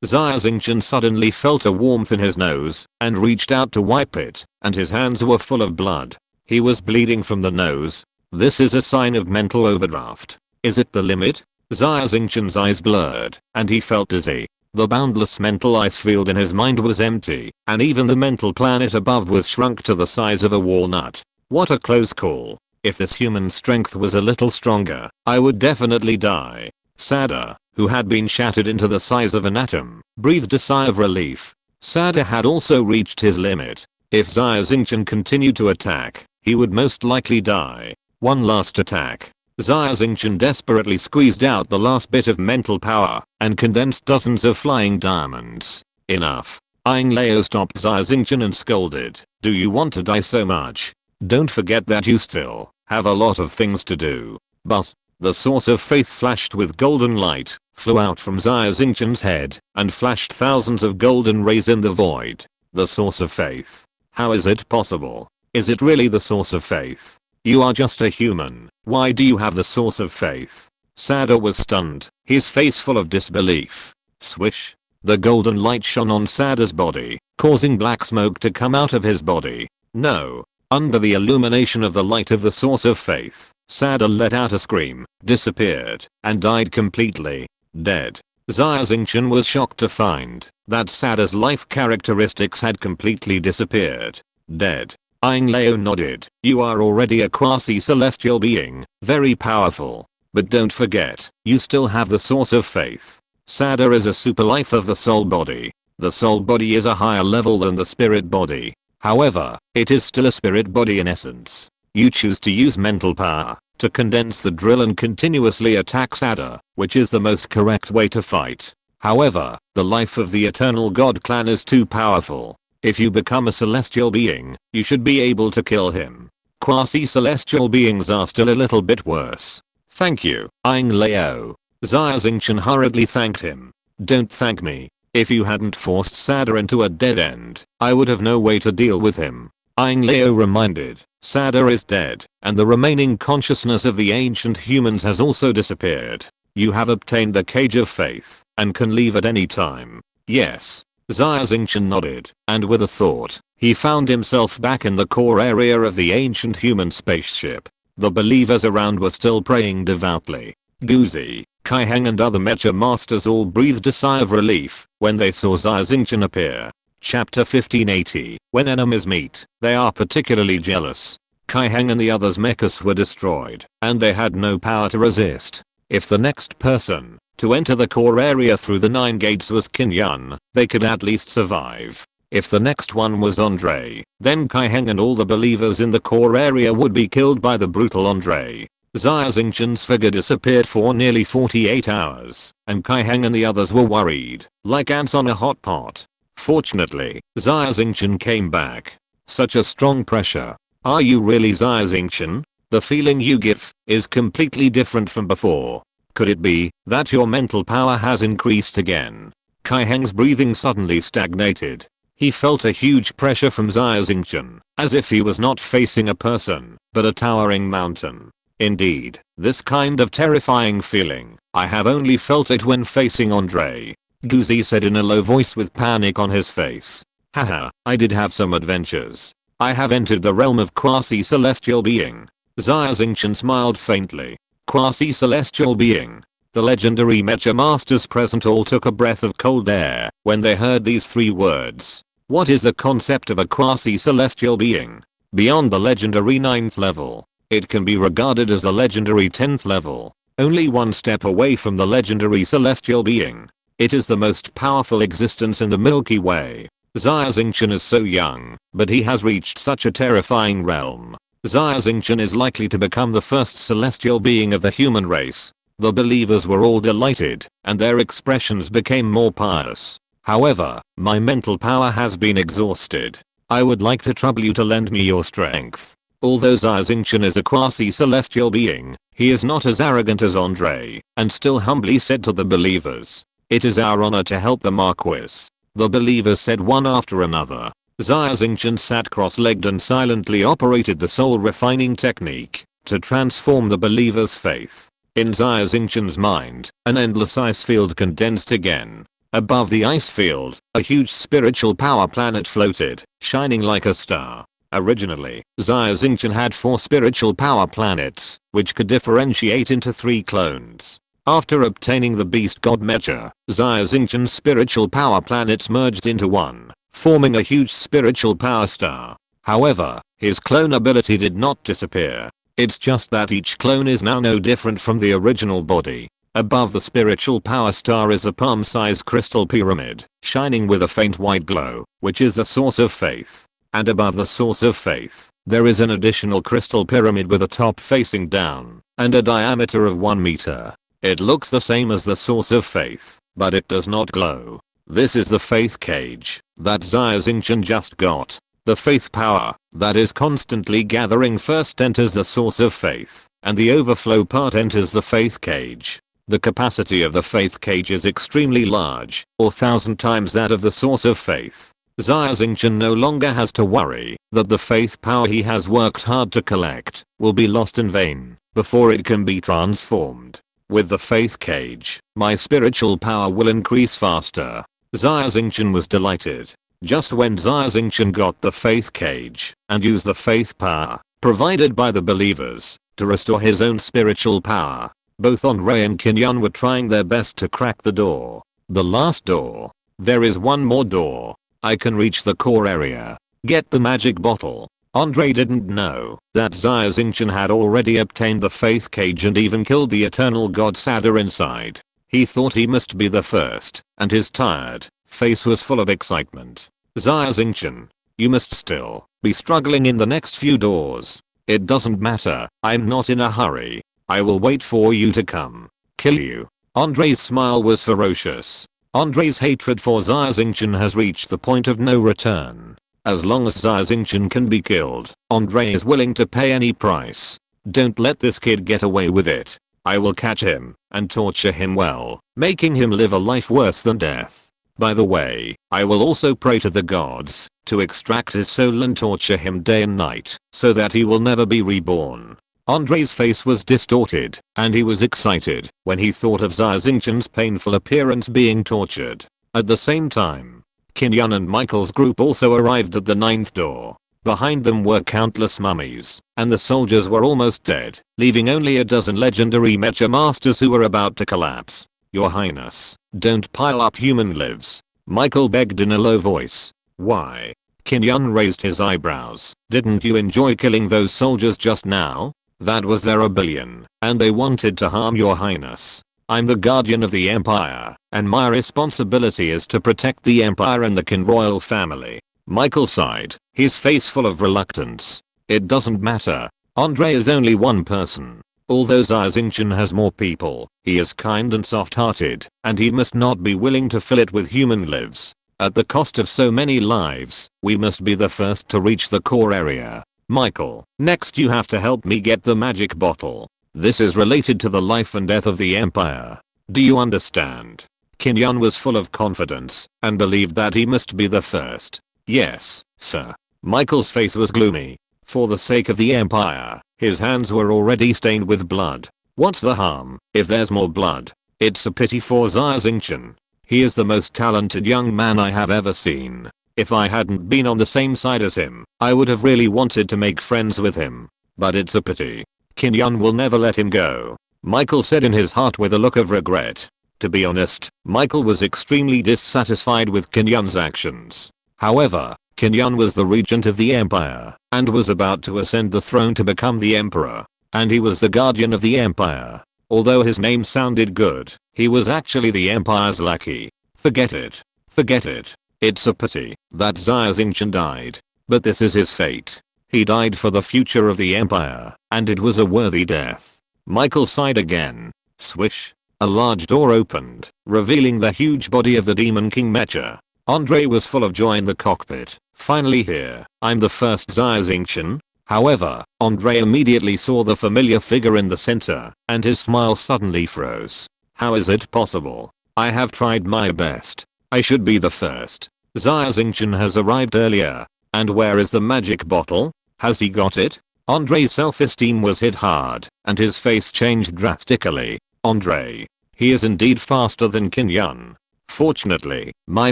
Xia Xingchen suddenly felt a warmth in his nose, and reached out to wipe it, and his hands were full of blood. He was bleeding from the nose. This is a sign of mental overdraft. Is it the limit? Xia Xingchen's eyes blurred, and he felt dizzy. The boundless mental ice field in his mind was empty, and even the mental planet above was shrunk to the size of a walnut. What a close call. If this human strength was a little stronger, I would definitely die. Sada, who had been shattered into the size of an atom, breathed a sigh of relief. Sada had also reached his limit. If Xia Xingchen continued to attack, he would most likely die. One last attack. Xia Xingchen desperately squeezed out the last bit of mental power, and condensed dozens of flying diamonds. Enough. Aang Leo stopped Xia Xingchen and scolded. Do you want to die so much? Don't forget that you still have a lot of things to do. But the source of faith flashed with golden light, flew out from Xia Xingchen's head, and flashed thousands of golden rays in the void. The source of faith. How is it possible? Is it really the source of faith? You are just a human. Why do you have the source of faith? Sada was stunned, his face full of disbelief. Swish. The golden light shone on Sada's body, causing black smoke to come out of his body. No. Under the illumination of the light of the source of faith, Sada let out a scream, disappeared, and died completely. Dead. Xia Xingchen was shocked to find that Sada's life characteristics had completely disappeared. Dead. Ying Leo nodded. You are already a quasi-celestial being, very powerful. But don't forget, you still have the source of faith. Sada is a super life of the soul body. The soul body is a higher level than the spirit body. However, it is still a spirit body in essence. You choose to use mental power to condense the drill and continuously attack Sada, which is the most correct way to fight. However, the life of the eternal god clan is too powerful. If you become a celestial being, you should be able to kill him. Quasi-celestial beings are still a little bit worse. Thank you, Ying Leo. Xia Xingchen hurriedly thanked him. Don't thank me. If you hadn't forced Sada into a dead end, I would have no way to deal with him. Ying Leo reminded. Sada is dead, and the remaining consciousness of the ancient humans has also disappeared. You have obtained the cage of faith, and can leave at any time. Yes. Xia Xingchen nodded, and with a thought, he found himself back in the core area of the ancient human spaceship. The believers around were still praying devoutly. Guzi, Kaiheng and other mecha masters all breathed a sigh of relief when they saw Xia Xingchen appear. Chapter 1580. When enemies meet, they are particularly jealous. Kaiheng and the others' mechas were destroyed, and they had no power to resist. If the next person to enter the core area through the 9 gates was Qin Yun, they could at least survive. If the next one was Andre, then Kaiheng and all the believers in the core area would be killed by the brutal Andre. Xia Xingchen's figure disappeared for nearly 48 hours, and Kaiheng and the others were worried, like ants on a hot pot. Fortunately, Xia Xingchen came back. Such a strong pressure. Are you really Xia Xingchen? The feeling you give is completely different from before. Could it be that your mental power has increased again? Kaiheng's breathing suddenly stagnated. He felt a huge pressure from Xia Xingchen, as if he was not facing a person, but a towering mountain. Indeed, this kind of terrifying feeling, I have only felt it when facing Andre. Guzi said in a low voice with panic on his face. Haha, I did have some adventures. I have entered the realm of quasi-celestial being. Xia Xingchen smiled faintly. Quasi-celestial being. The legendary mecha masters present all took a breath of cold air when they heard these 3 words. What is the concept of a quasi-celestial being? Beyond the legendary 9th level, it can be regarded as a legendary 10th level, only one step away from the legendary celestial being. It is the most powerful existence in the Milky Way. Xia Xingchen is so young, but he has reached such a terrifying realm. Xia Xingchen is likely to become the first celestial being of the human race. The believers were all delighted, and their expressions became more pious. However, my mental power has been exhausted. I would like to trouble you to lend me your strength. Although Xia Xingchen is a quasi-celestial being, he is not as arrogant as Andre, and still humbly said to the believers, "It is our honor to help the Marquis." The believers said one after another. Xia Xingchen sat cross-legged and silently operated the soul refining technique to transform the believers' faith. In Xia Xingchen's mind, an endless ice field condensed again. Above the ice field, a huge spiritual power planet floated, shining like a star. Originally, Xia Xingchen had 4 spiritual power planets, which could differentiate into 3 clones. After obtaining the beast god mecha, Xia Xingchen's spiritual power planets merged into one, forming a huge spiritual power star. However, his clone ability did not disappear. It's just that each clone is now no different from the original body. Above the spiritual power star is a palm-sized crystal pyramid, shining with a faint white glow, which is the source of faith. And above the source of faith, there is an additional crystal pyramid with a top facing down, and a diameter of 1 meter. It looks the same as the source of faith, but it does not glow. This is the faith cage that Xia Xingchen just got. The faith power that is constantly gathering first enters the source of faith, and the overflow part enters the faith cage. The capacity of the faith cage is extremely large, or 1,000 times that of the source of faith. Xia Xingchen no longer has to worry that the faith power he has worked hard to collect will be lost in vain before it can be transformed. With the faith cage, my spiritual power will increase faster. Xia Xingchen was delighted. Just when Xia Xingchen got the faith cage and used the faith power provided by the believers, to restore his own spiritual power. Both Andre and Kinyan were trying their best to crack the door. The last door. There is one more door. I can reach the core area. Get the magic bottle. Andre didn't know that Xia Xingchen had already obtained the faith cage and even killed the eternal god Sadder inside. He thought he must be the first, and his tired face was full of excitement. Xia Xingchen, you must still be struggling in the next few doors. It doesn't matter, I'm not in a hurry. I will wait for you to come. Kill you. Andre's smile was ferocious. Andre's hatred for Xia Xingchen has reached the point of no return. As long as Xia Xingchen can be killed, Andre is willing to pay any price. Don't let this kid get away with it. I will catch him and torture him well, making him live a life worse than death. By the way, I will also pray to the gods to extract his soul and torture him day and night so that he will never be reborn. Andre's face was distorted and he was excited when he thought of Xia Xingchen's painful appearance being tortured. At the same time, Kinyan and Michael's group also arrived at the 9th door. Behind them were countless mummies, and the soldiers were almost dead, leaving only a dozen legendary mecha masters who were about to collapse. Your Highness, don't pile up human lives. Michael begged in a low voice. Why? Kinyan raised his eyebrows. Didn't you enjoy killing those soldiers just now? That was their rebellion, and they wanted to harm your Highness. I'm the guardian of the Empire, and my responsibility is to protect the Empire and the Qin royal family. Michael sighed, his face full of reluctance. It doesn't matter. Andre is only one person. Although Xia Xingchen has more people, he is kind and soft-hearted, and he must not be willing to fill it with human lives. At the cost of so many lives, we must be the first to reach the core area. Michael, next you have to help me get the magic bottle. This is related to the life and death of the Empire. Do you understand? Kinyan was full of confidence and believed that he must be the first. Yes, sir. Michael's face was gloomy. For the sake of the Empire, his hands were already stained with blood. What's the harm if there's more blood? It's a pity for Xia Xingchen. He is the most talented young man I have ever seen. If I hadn't been on the same side as him, I would have really wanted to make friends with him. But it's a pity. Kinyan will never let him go. Michael said in his heart with a look of regret. To be honest, Michael was extremely dissatisfied with Kinyan's actions. However, Kinyan was the regent of the Empire and was about to ascend the throne to become the emperor. And he was the guardian of the Empire. Although his name sounded good, he was actually the Empire's lackey. Forget it. Forget it. It's a pity that Xia Xingchen died. But this is his fate. He died for the future of the Empire, and it was a worthy death. Michael sighed again. Swish. A large door opened, revealing the huge body of the Demon King Mecha. Andre was full of joy in the cockpit. Finally here, I'm the first Xia Xingchen. However, Andre immediately saw the familiar figure in the center, and his smile suddenly froze. How is it possible? I have tried my best. I should be the first. Xia Xingchen has arrived earlier. And where is the magic bottle? Has he got it? Andre's self-esteem was hit hard, and his face changed drastically. Andre. He is indeed faster than Kinyan. Fortunately, my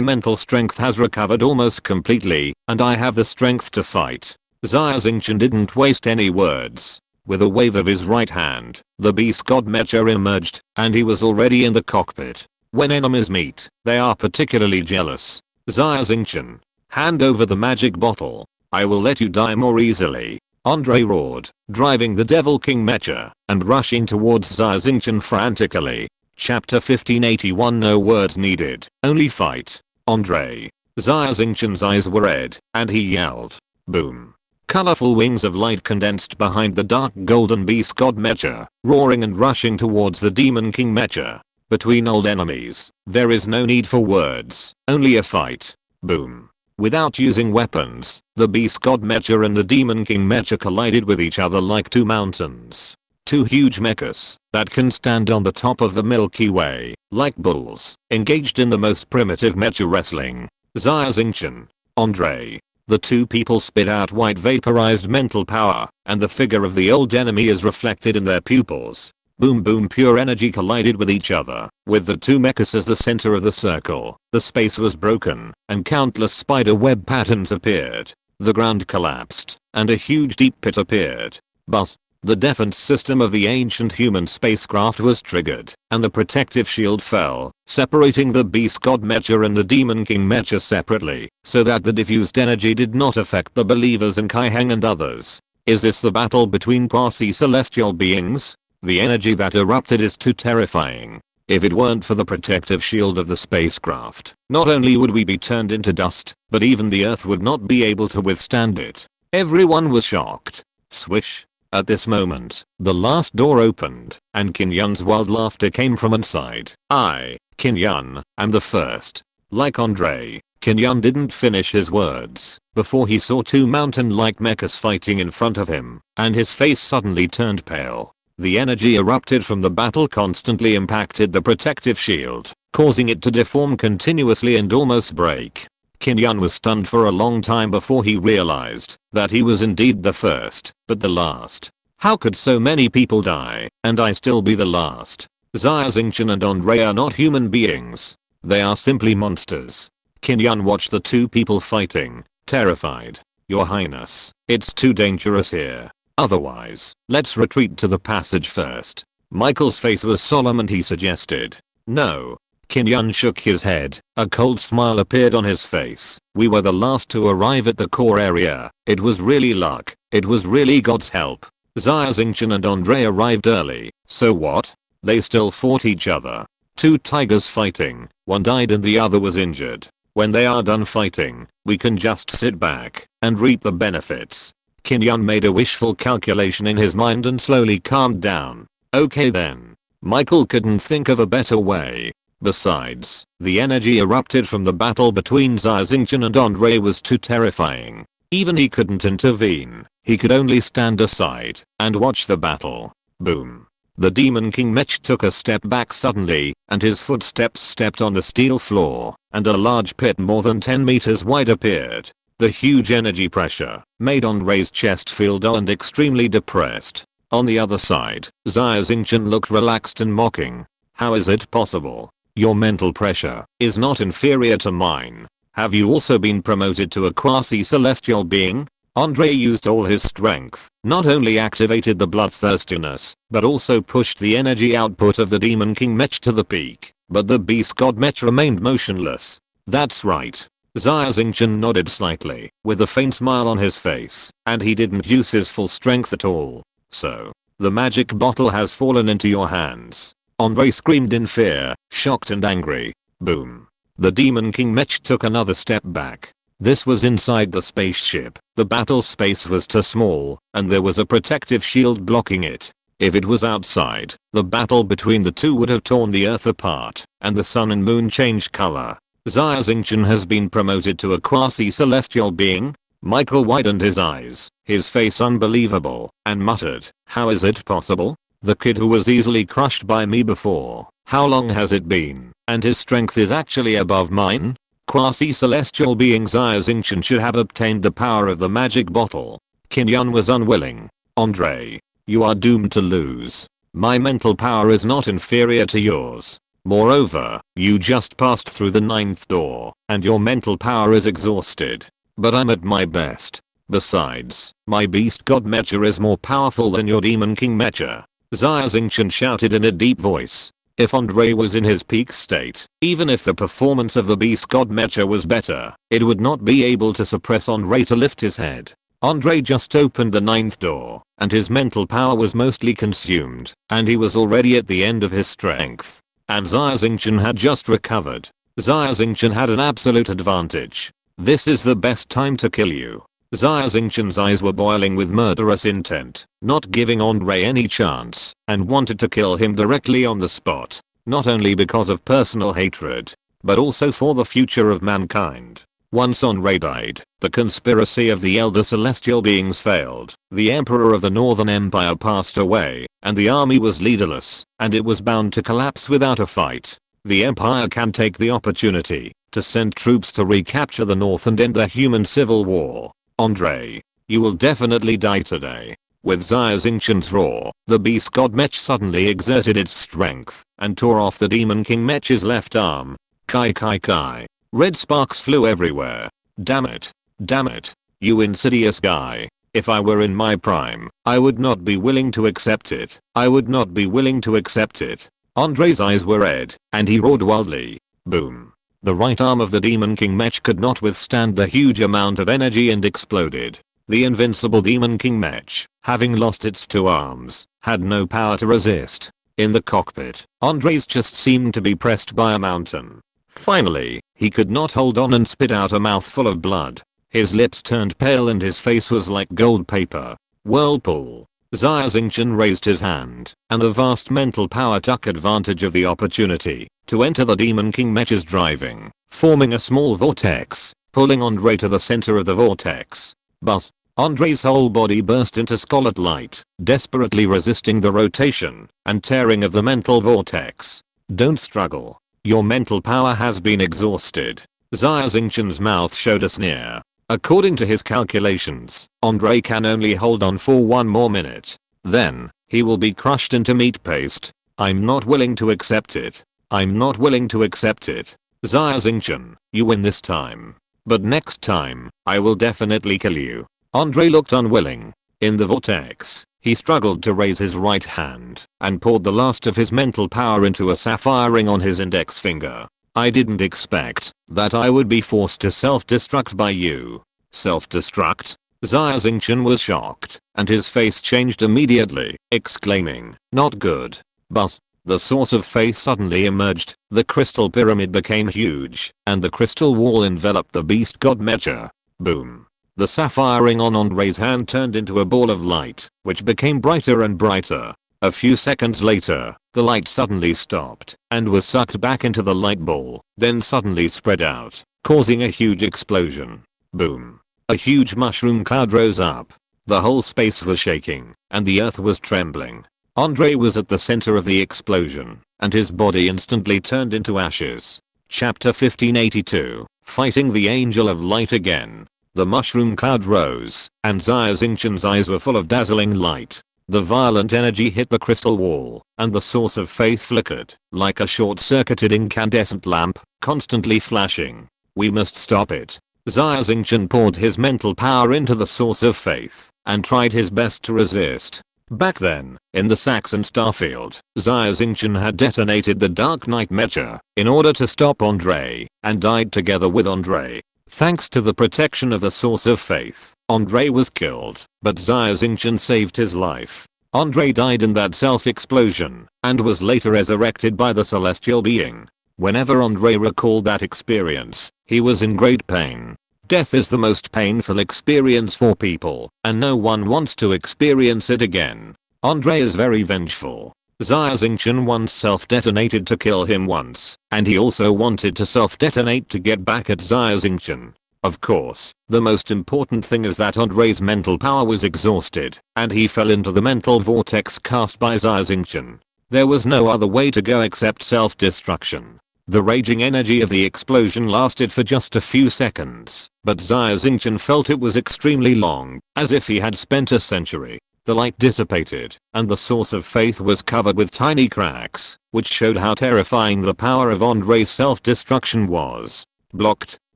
mental strength has recovered almost completely, and I have the strength to fight. Xia Xingchen didn't waste any words. With a wave of his right hand, the beast god Mecha emerged, and he was already in the cockpit. When enemies meet, they are particularly jealous. Xia Xingchen, hand over the magic bottle. I will let you die more easily. Andre roared, driving the Devil King Mecha and rushing towards Xia Xingchen frantically. Chapter 1581. No words needed, only fight. Andre. Xia Xingchen's eyes were red, and he yelled. Boom. Colorful wings of light condensed behind the dark golden beast god Mecha, roaring and rushing towards the Demon King Mecha. Between old enemies, there is no need for words, only a fight. Boom. Without using weapons, the beast god Mecha and the Demon King Mecha collided with each other like two mountains. Two huge mechas that can stand on the top of the Milky Way, like bulls, engaged in the most primitive mecha wrestling. Xia Xingchen. Andre. The two people spit out white vaporized mental power, and the figure of the old enemy is reflected in their pupils. Boom boom, pure energy collided with each other. With the two mechas as the center of the circle, the space was broken, and countless spider web patterns appeared. The ground collapsed, and a huge deep pit appeared. Buzz. The defense system of the ancient human spacecraft was triggered, and the protective shield fell, separating the beast god mecha and the demon king mecha separately, so that the diffused energy did not affect the believers in Kaiheng and others. Is this the battle between quasi-celestial beings? The energy that erupted is too terrifying. If it weren't for the protective shield of the spacecraft, not only would we be turned into dust, but even the Earth would not be able to withstand it. Everyone was shocked. Swish. At this moment, the last door opened, and Qin Yun's wild laughter came from inside. I, Qin Yun, am the first. Like Andre, Qin Yun didn't finish his words before he saw two mountain-like mechas fighting in front of him, and his face suddenly turned pale. The energy erupted from the battle constantly impacted the protective shield, causing it to deform continuously and almost break. Qin Yun was stunned for a long time before he realized that he was indeed the first, but the last. How could so many people die, and I still be the last? Xia Xingchen and Andre are not human beings. They are simply monsters. Qin Yun watched the two people fighting, terrified. Your Highness, it's too dangerous here. Otherwise, let's retreat to the passage first. Michael's face was solemn and he suggested. No. Qin Yun shook his head. A cold smile appeared on his face. We were the last to arrive at the core area. It was really luck. It was really God's help. Xia Xingchen and Andre arrived early. So what? They still fought each other. Two tigers fighting. One died and the other was injured. When they are done fighting, we can just sit back and reap the benefits. Qin Yun made a wishful calculation in his mind and slowly calmed down. Okay then. Michael couldn't think of a better way. Besides, the energy erupted from the battle between Xia Xingchen and Andre was too terrifying. Even he couldn't intervene. He could only stand aside and watch the battle. Boom. The Demon King Mech took a step back suddenly, and his footsteps stepped on the steel floor, and a large pit more than 10 meters wide appeared. The huge energy pressure made Andre's chest feel dull and extremely depressed. On the other side, Xia Xingchen looked relaxed and mocking. How is it possible? Your mental pressure is not inferior to mine. Have you also been promoted to a quasi-celestial being? Andre used all his strength, not only activated the bloodthirstiness, but also pushed the energy output of the Demon King Mech to the peak. But the Beast God Mech remained motionless. That's right. Xia Xingchen nodded slightly, with a faint smile on his face, and he didn't use his full strength at all. So, the magic bottle has fallen into your hands. Andre screamed in fear, shocked and angry. Boom. The Demon King Mech took another step back. This was inside the spaceship. The battle space was too small, and there was a protective shield blocking it. If it was outside, the battle between the two would have torn the Earth apart, and the sun and moon changed color. Xia Xingchen has been promoted to a quasi-celestial being? Michael widened his eyes, his face unbelievable, and muttered, how is it possible? The kid who was easily crushed by me before, how long has it been, and his strength is actually above mine? Quasi-celestial being Xia Xingchen should have obtained the power of the magic bottle. Qin Yun was unwilling. Andre, you are doomed to lose. My mental power is not inferior to yours. Moreover, you just passed through the 9th door, and your mental power is exhausted. But I'm at my best. Besides, my beast god mecha is more powerful than your demon king mecha. Xia Xingchen shouted in a deep voice. If Andre was in his peak state, even if the performance of the beast god mecha was better, it would not be able to suppress Andre to lift his head. Andre just opened the 9th door, and his mental power was mostly consumed, and he was already at the end of his strength. And Xia Xingchen had just recovered. Xia Xingchen had an absolute advantage. This is the best time to kill you. Xia Xingchen's eyes were boiling with murderous intent, not giving Andre any chance, and wanted to kill him directly on the spot, not only because of personal hatred, but also for the future of mankind. Once Andre died, the conspiracy of the elder celestial beings failed, the emperor of the Northern Empire passed away, and the army was leaderless, and it was bound to collapse without a fight. The empire can take the opportunity to send troops to recapture the north and end the human civil war. Andre, you will definitely die today. With Xia Xingchen's roar, the beast god mech suddenly exerted its strength and tore off the demon king mech's left arm. Kai kai kai. Red sparks flew everywhere. Damn it. Damn it. You insidious guy. If I were in my prime, I would not be willing to accept it. I would not be willing to accept it. Andre's eyes were red, and he roared wildly. Boom. The right arm of the Demon King Mech could not withstand the huge amount of energy and exploded. The invincible Demon King Mech, having lost its two arms, had no power to resist. In the cockpit, Andre's chest seemed to be pressed by a mountain. Finally, he could not hold on and spit out a mouthful of blood. His lips turned pale and his face was like gold paper. Whirlpool. Xia Xingchen raised his hand, and a vast mental power took advantage of the opportunity to enter the Demon King Mech's driving, forming a small vortex, pulling Andre to the center of the vortex. But Andre's whole body burst into scarlet light, desperately resisting the rotation and tearing of the mental vortex. Don't struggle. Your mental power has been exhausted. Xia Xingchen's mouth showed a sneer. According to his calculations, Andre can only hold on for one more minute. Then, he will be crushed into meat paste. I'm not willing to accept it. I'm not willing to accept it. Xia Xingchen, you win this time. But next time, I will definitely kill you. Andre looked unwilling. In the vortex, he struggled to raise his right hand and poured the last of his mental power into a sapphire ring on his index finger. I didn't expect that I would be forced to self-destruct by you. Self-destruct? Xia Xingchen was shocked, and his face changed immediately, exclaiming, not good. But the source of faith suddenly emerged, the crystal pyramid became huge, and the crystal wall enveloped the beast god Mecha. Boom. The sapphire ring on Andre's hand turned into a ball of light, which became brighter and brighter. A few seconds later, the light suddenly stopped and was sucked back into the light ball, then suddenly spread out, causing a huge explosion. Boom. A huge mushroom cloud rose up. The whole space was shaking, and the earth was trembling. Andre was at the center of the explosion, and his body instantly turned into ashes. Chapter 1582, Fighting the Angel of Light Again. The mushroom cloud rose, and Xia Xingchen's eyes were full of dazzling light. The violent energy hit the crystal wall, and the source of faith flickered, like a short-circuited incandescent lamp, constantly flashing. We must stop it. Xia Xingchen poured his mental power into the source of faith, and tried his best to resist. Back then, in the Saxon starfield, Xia Xingchen had detonated the Dark Knight Mecha, in order to stop Andre, and died together with Andre. Thanks to the protection of the source of faith, Andre was killed, but Xia Xingchen saved his life. Andre died in that self-explosion, and was later resurrected by the celestial being. Whenever Andre recalled that experience, he was in great pain. Death is the most painful experience for people, and no one wants to experience it again. Andre is very vengeful. Xia Xingchen once self-detonated to kill him once, and he also wanted to self-detonate to get back at Xia Xingchen. Of course, the most important thing is that Andre's mental power was exhausted, and he fell into the mental vortex cast by Xia Xingchen. There was no other way to go except self-destruction. The raging energy of the explosion lasted for just a few seconds, but Xia Xingchen felt it was extremely long, as if he had spent a century. The light dissipated, and the source of faith was covered with tiny cracks, which showed how terrifying the power of Andre's self-destruction was. Blocked.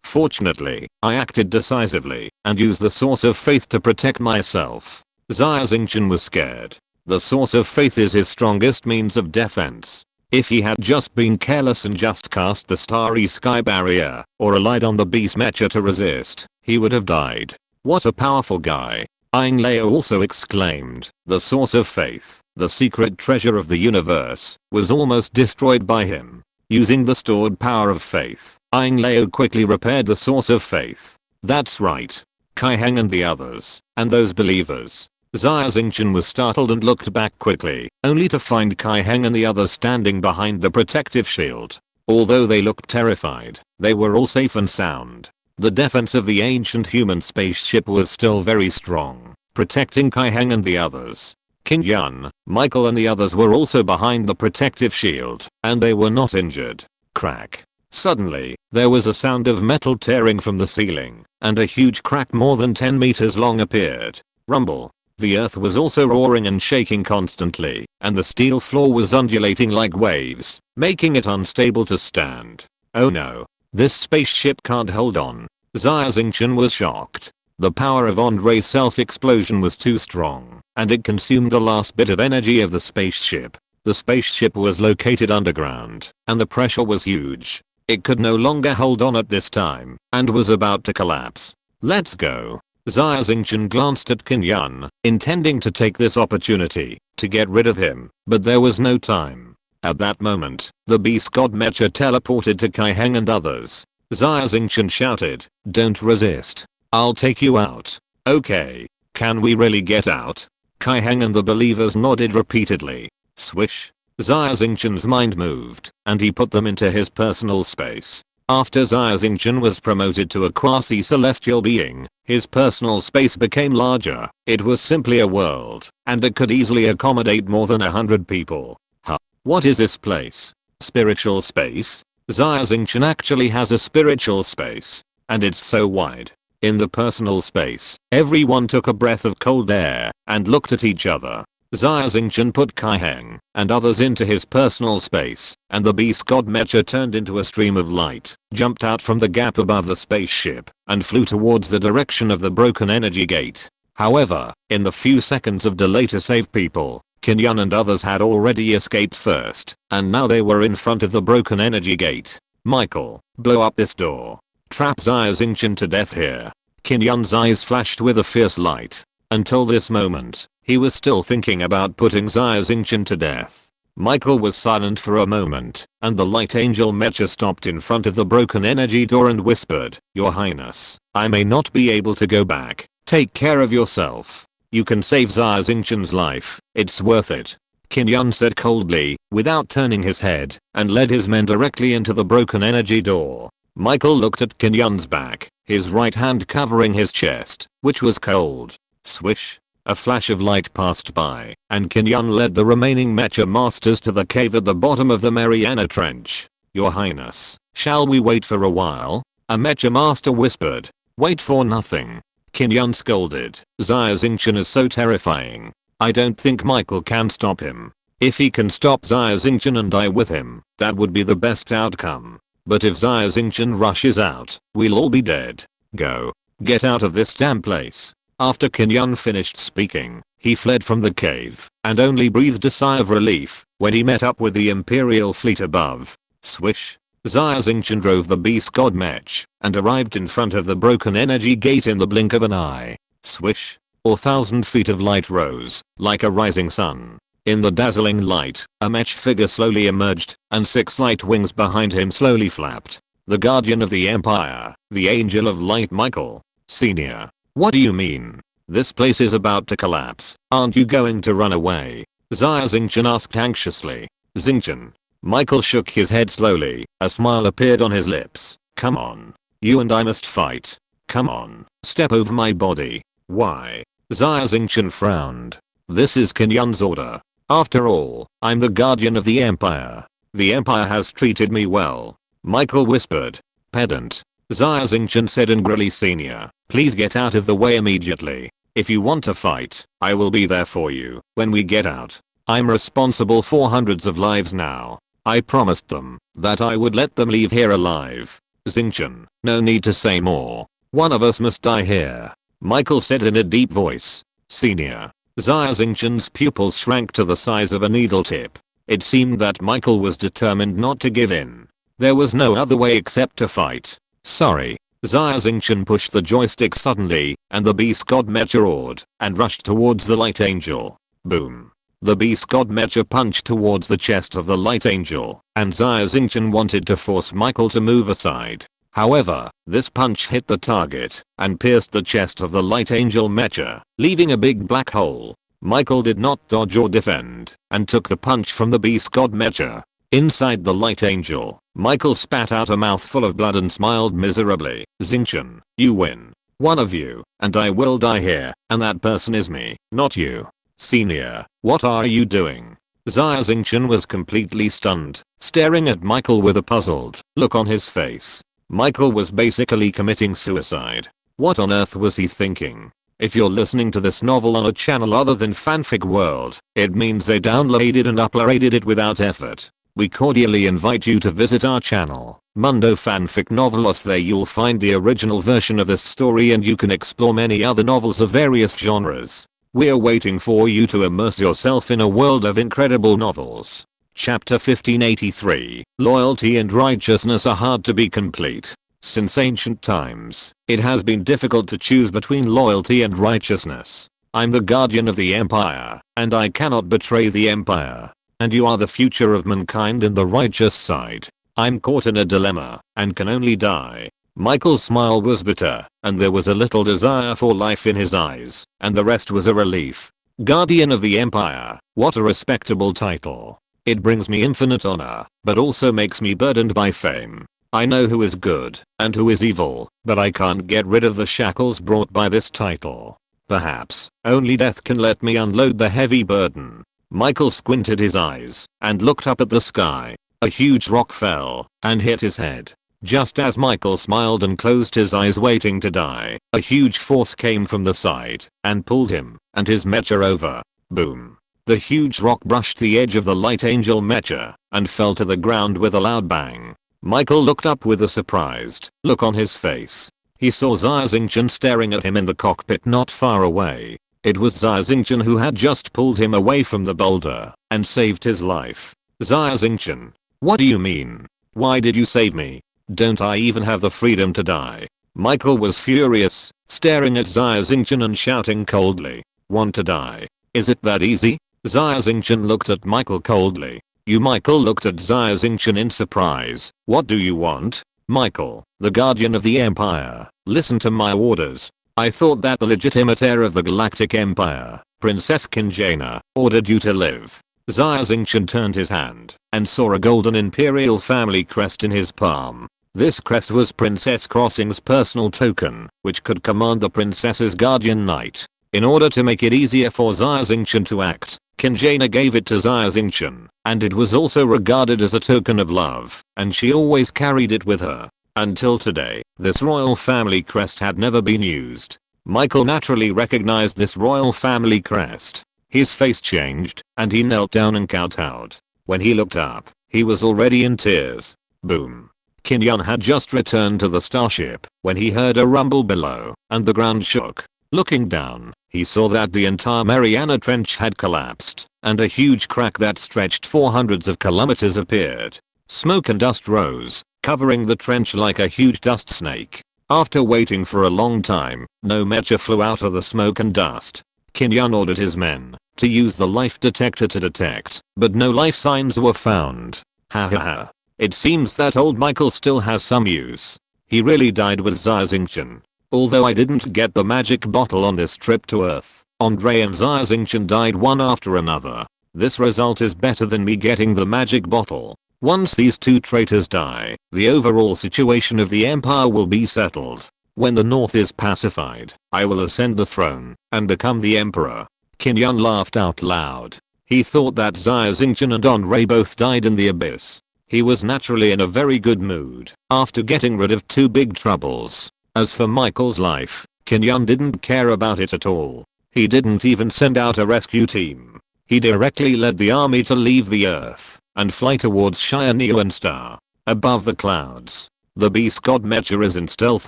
Fortunately, I acted decisively, and used the source of faith to protect myself. Xia Xingchen was scared. The source of faith is his strongest means of defense. If he had just been careless and just cast the starry sky barrier, or relied on the beast Mecha to resist, he would have died. What a powerful guy. Leo also exclaimed, the source of faith, the secret treasure of the universe, was almost destroyed by him. Using the stored power of faith, Leo quickly repaired the source of faith. That's right. Kai Heng and the others, and those believers. Xia Xingchen was startled and looked back quickly, only to find Kai Heng and the others standing behind the protective shield. Although they looked terrified, they were all safe and sound. The defense of the ancient human spaceship was still very strong, protecting Kai Heng and the others. Qin Yun, Michael and the others were also behind the protective shield, and they were not injured. Crack. Suddenly, there was a sound of metal tearing from the ceiling, and a huge crack more than 10 meters long appeared. Rumble. The earth was also roaring and shaking constantly, and the steel floor was undulating like waves, making it unstable to stand. Oh no. This spaceship can't hold on. Xia Xingchen was shocked. The power of Andre's self-explosion was too strong, and it consumed the last bit of energy of the spaceship. The spaceship was located underground, and the pressure was huge. It could no longer hold on at this time, and was about to collapse. Let's go. Xia Xingchen glanced at Qin Yan, intending to take this opportunity to get rid of him, but there was no time. At that moment, the beast god mecha teleported to Kai Heng and others. Xia Xingchen shouted, "Don't resist. I'll take you out." "Okay. Can we really get out?" Kai Heng and the believers nodded repeatedly. Swish. Xia Xingchen's mind moved, and he put them into his personal space. After Xia Xingchen was promoted to a quasi-celestial being, his personal space became larger. It was simply a world, and it could easily accommodate more than 100 people. Huh. What is this place? Spiritual space? Xia Xingchen actually has a spiritual space, and it's so wide. In the personal space, everyone took a breath of cold air and looked at each other. Xia Xingchen put Kai Heng and others into his personal space, and the beast god mecha turned into a stream of light, jumped out from the gap above the spaceship, and flew towards the direction of the broken energy gate. However, in the few seconds of delay to save people, Qin Yan and others had already escaped first, and now they were in front of the broken energy gate. "Michael, blow up this door. Trap Xia Xingchen to death here." Qin Yan's eyes flashed with a fierce light. Until this moment, he was still thinking about putting Xia Xingchen to death. Michael was silent for a moment, and the light angel mecha stopped in front of the broken energy door and whispered, "Your Highness, I may not be able to go back. Take care of yourself. You can save Xia Xingchen's life. It's worth it." Qin Yan said coldly, without turning his head, and led his men directly into the broken energy door. Michael looked at Qin Yan's back, his right hand covering his chest, which was cold. Swish. A flash of light passed by, and Qin Yan led the remaining mecha masters to the cave at the bottom of the Mariana Trench. "Your Highness, shall we wait for a while?" a mecha master whispered. "Wait for nothing." Qin Yan scolded. "Xia Xingchen is so terrifying. I don't think Michael can stop him. If he can stop Xia Xingchen and die with him, that would be the best outcome. But if Xia Xingchen rushes out, we'll all be dead. Go. Get out of this damn place." After Qin Yan finished speaking, he fled from the cave, and only breathed a sigh of relief when he met up with the Imperial fleet above. Swish. Xia Xingchen drove the beast god mech, and arrived in front of the broken energy gate in the blink of an eye. Swish. 1,000 feet of light rose, like a rising sun. In the dazzling light, a mech figure slowly emerged, and 6 light wings behind him slowly flapped. The guardian of the Empire, the angel of light Michael. Senior. "What do you mean? This place is about to collapse. Aren't you going to run away?" Xia Xingchen asked anxiously. "Xingchen." Michael shook his head slowly, a smile appeared on his lips. "Come on. You and I must fight. Come on, step over my body." "Why?" Xia Xingchen frowned. "This is Qin Yan's order. After all, I'm the guardian of the Empire. The Empire has treated me well." Michael whispered. "Pedant." Xia Xingchen said angrily. "Senior, please get out of the way immediately. If you want to fight, I will be there for you when we get out. I'm responsible for hundreds of lives now. I promised them that I would let them leave here alive." "Xingchen, no need to say more. One of us must die here," Michael said in a deep voice. "Senior." Xia Xingchen's pupils shrank to the size of a needle tip. It seemed that Michael was determined not to give in. There was no other way except to fight. "Sorry." Xia Xingchen pushed the joystick suddenly, and the beast god mecha roared and rushed towards the light angel. Boom. The beast god mecha punched towards the chest of the light angel, and Xia Xingchen wanted to force Michael to move aside. However, this punch hit the target and pierced the chest of the light angel mecha, leaving a big black hole. Michael did not dodge or defend, and took the punch from the beast god mecha. Inside the light angel, Michael spat out a mouthful of blood and smiled miserably. "Xingchen, you win. One of you, and I will die here, and that person is me, not you." "Senior, what are you doing?" Xia Xingchen was completely stunned, staring at Michael with a puzzled look on his face. Michael was basically committing suicide. What on earth was he thinking? If you're listening to this novel on a channel other than Fanfic World, it means they downloaded and uploaded it without effort. We cordially invite you to visit our channel. Mundo Fanfic Novelos. There you'll find the original version of this story and you can explore many other novels of various genres. We're waiting for you to immerse yourself in a world of incredible novels. Chapter 1583, Loyalty and Righteousness are hard to be complete. Since ancient times, it has been difficult to choose between loyalty and righteousness. I'm the guardian of the Empire, and I cannot betray the Empire. And you are the future of mankind in the righteous side. I'm caught in a dilemma, and can only die. Michael's smile was bitter, and there was a little desire for life in his eyes, and the rest was a relief. Guardian of the Empire, what a respectable title. It brings me infinite honor, but also makes me burdened by fame. I know who is good, and who is evil, but I can't get rid of the shackles brought by this title. Perhaps, only death can let me unload the heavy burden. Michael squinted his eyes, and looked up at the sky. A huge rock fell, and hit his head. Just as Michael smiled and closed his eyes waiting to die, a huge force came from the side, and pulled him, and his mecha over. Boom. The huge rock brushed the edge of the light angel mecha, and fell to the ground with a loud bang. Michael looked up with a surprised look on his face. He saw Xia Xingchen staring at him in the cockpit not far away. It was Xia Xingchen who had just pulled him away from the boulder, and saved his life. Xia Xingchen. What do you mean? Why did you save me? Don't I even have the freedom to die? Michael was furious, staring at Xia Xingchen and shouting coldly. Want to die? Is it that easy? Xia Xingchen looked at Michael coldly. Michael looked at Xia Xingchen in surprise. What do you want? Michael, the guardian of the Empire, listen to my orders. I thought that the legitimate heir of the Galactic Empire, Princess Xingchen, ordered you to live. Xia Xingchen turned his hand, and saw a golden imperial family crest in his palm. This crest was Princess Crossing's personal token, which could command the princess's guardian knight. In order to make it easier for Xia Xingchen to act, Xingchen gave it to Xia Xingchen, and it was also regarded as a token of love, and she always carried it with her. Until today, this royal family crest had never been used. Michael naturally recognized this royal family crest. His face changed, and he knelt down and kowtowed. When he looked up, he was already in tears. Boom. Xingchen had just returned to the starship when he heard a rumble below, and the ground shook. Looking down, he saw that the entire Mariana Trench had collapsed, and a huge crack that stretched for hundreds of kilometers appeared. Smoke and dust rose, covering the trench like a huge dust snake. After waiting for a long time, no mecha flew out of the smoke and dust. Xingchen ordered his men to use the life detector to detect, but no life signs were found. Ha ha ha. It seems that old Michael still has some use. He really died with Xia Xingchen. Although I didn't get the magic bottle on this trip to Earth, Andre and Xia Xingchen died one after another. This result is better than me getting the magic bottle. Once these two traitors die, the overall situation of the Empire will be settled. When the North is pacified, I will ascend the throne and become the Emperor. Xingchen laughed out loud. He thought that Xia Xingchen and Andre both died in the abyss. He was naturally in a very good mood after getting rid of two big troubles. As for Michael's life, Xingchen didn't care about it at all. He didn't even send out a rescue team. He directly led the army to leave the Earth and fly towards Xia Xingchen. Above the clouds, the beast god mecha is in stealth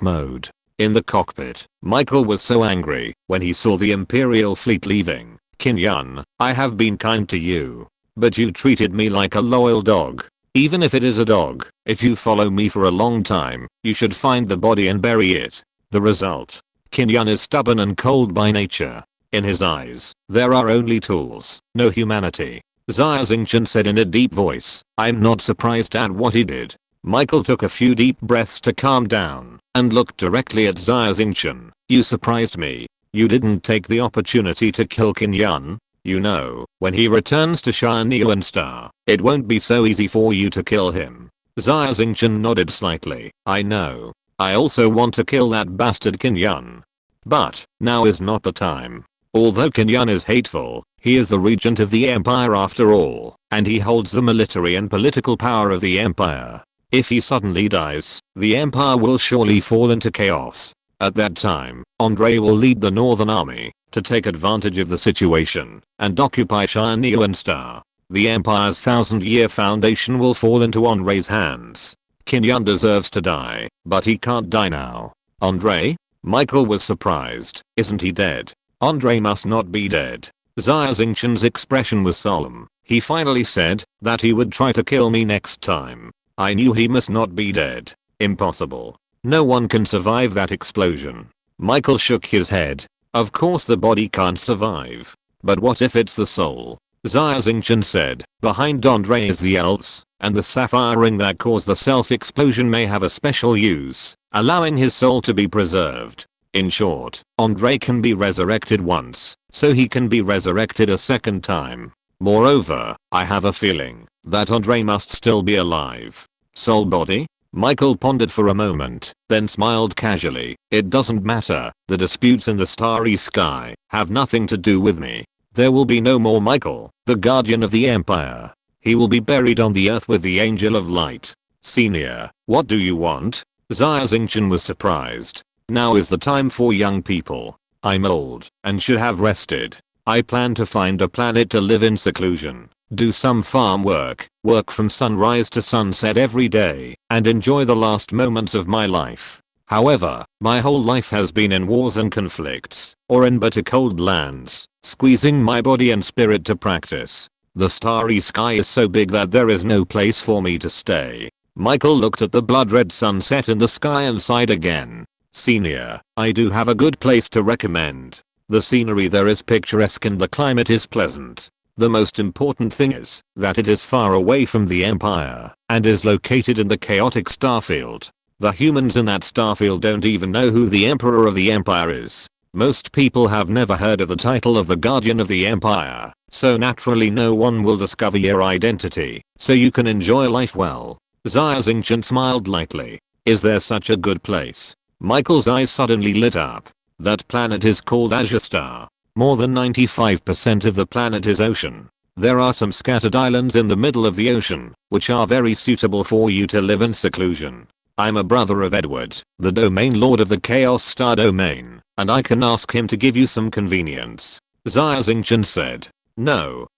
mode. In the cockpit, Michael was so angry when he saw the Imperial fleet leaving. Xingchen, I have been kind to you, but you treated me like a loyal dog. Even if it is a dog, if you follow me for a long time, you should find the body and bury it. The result. Xingchen is stubborn and cold by nature. In his eyes, there are only tools, no humanity. Xia Xingchen said in a deep voice, I'm not surprised at what he did. Michael took a few deep breaths to calm down, and looked directly at Xia Xingchen. You surprised me. You didn't take the opportunity to kill Xingchen. You know, when he returns to Xia Xingchen, it won't be so easy for you to kill him. Xia Xingchen nodded slightly. I know. I also want to kill that bastard Xingchen. But, now is not the time. Although Xingchen is hateful, he is the regent of the Empire after all, and he holds the military and political power of the Empire. If he suddenly dies, the Empire will surely fall into chaos. At that time, Andre will lead the Northern Army to take advantage of the situation and occupy Xia Xingchen. The Empire's 1000-year foundation will fall into Andre's hands. Qin Yun deserves to die, but he can't die now. Andre? Michael was surprised. Isn't he dead? Andre must not be dead. Xia Xingchen's expression was solemn. He finally said that he would try to kill me next time. I knew he must not be dead. Impossible. No one can survive that explosion. Michael shook his head. Of course the body can't survive. But what if it's the soul? Xia Xingchen said, behind Andre is the elves, and the sapphire ring that caused the self-explosion may have a special use, allowing his soul to be preserved. In short, Andre can be resurrected once, so he can be resurrected a second time. Moreover, I have a feeling that Andre must still be alive. Soul body? Michael pondered for a moment, then smiled casually. It doesn't matter, the disputes in the starry sky have nothing to do with me. There will be no more Michael, the guardian of the empire. He will be buried on the earth with the angel of light. Senior, what do you want? Xia Xingchen was surprised. Now is the time for young people. I'm old and should have rested. I plan to find a planet to live in seclusion, do some farm work from sunrise to sunset every day, and enjoy the last moments of my life. However, my whole life has been in wars and conflicts, or in bitter cold lands, squeezing my body and spirit to practice. The starry sky is so big that there is no place for me to stay. Michael looked at the blood-red sunset in the sky and sighed again. Senior, I do have a good place to recommend. The scenery there is picturesque and the climate is pleasant. The most important thing is that it is far away from the Empire and is located in the chaotic starfield. The humans in that starfield don't even know who the Emperor of the Empire is. Most people have never heard of the title of the Guardian of the Empire, so naturally no one will discover your identity, so you can enjoy life well. Xia Xingchen smiled lightly. Is there such a good place? Michael's eyes suddenly lit up. That planet is called Azure Star. More than 95% of the planet is ocean. There are some scattered islands in the middle of the ocean, which are very suitable for you to live in seclusion. I'm a brother of Edward, the domain lord of the Chaos Star domain, and I can ask him to give you some convenience. Xia Xingchen said. No,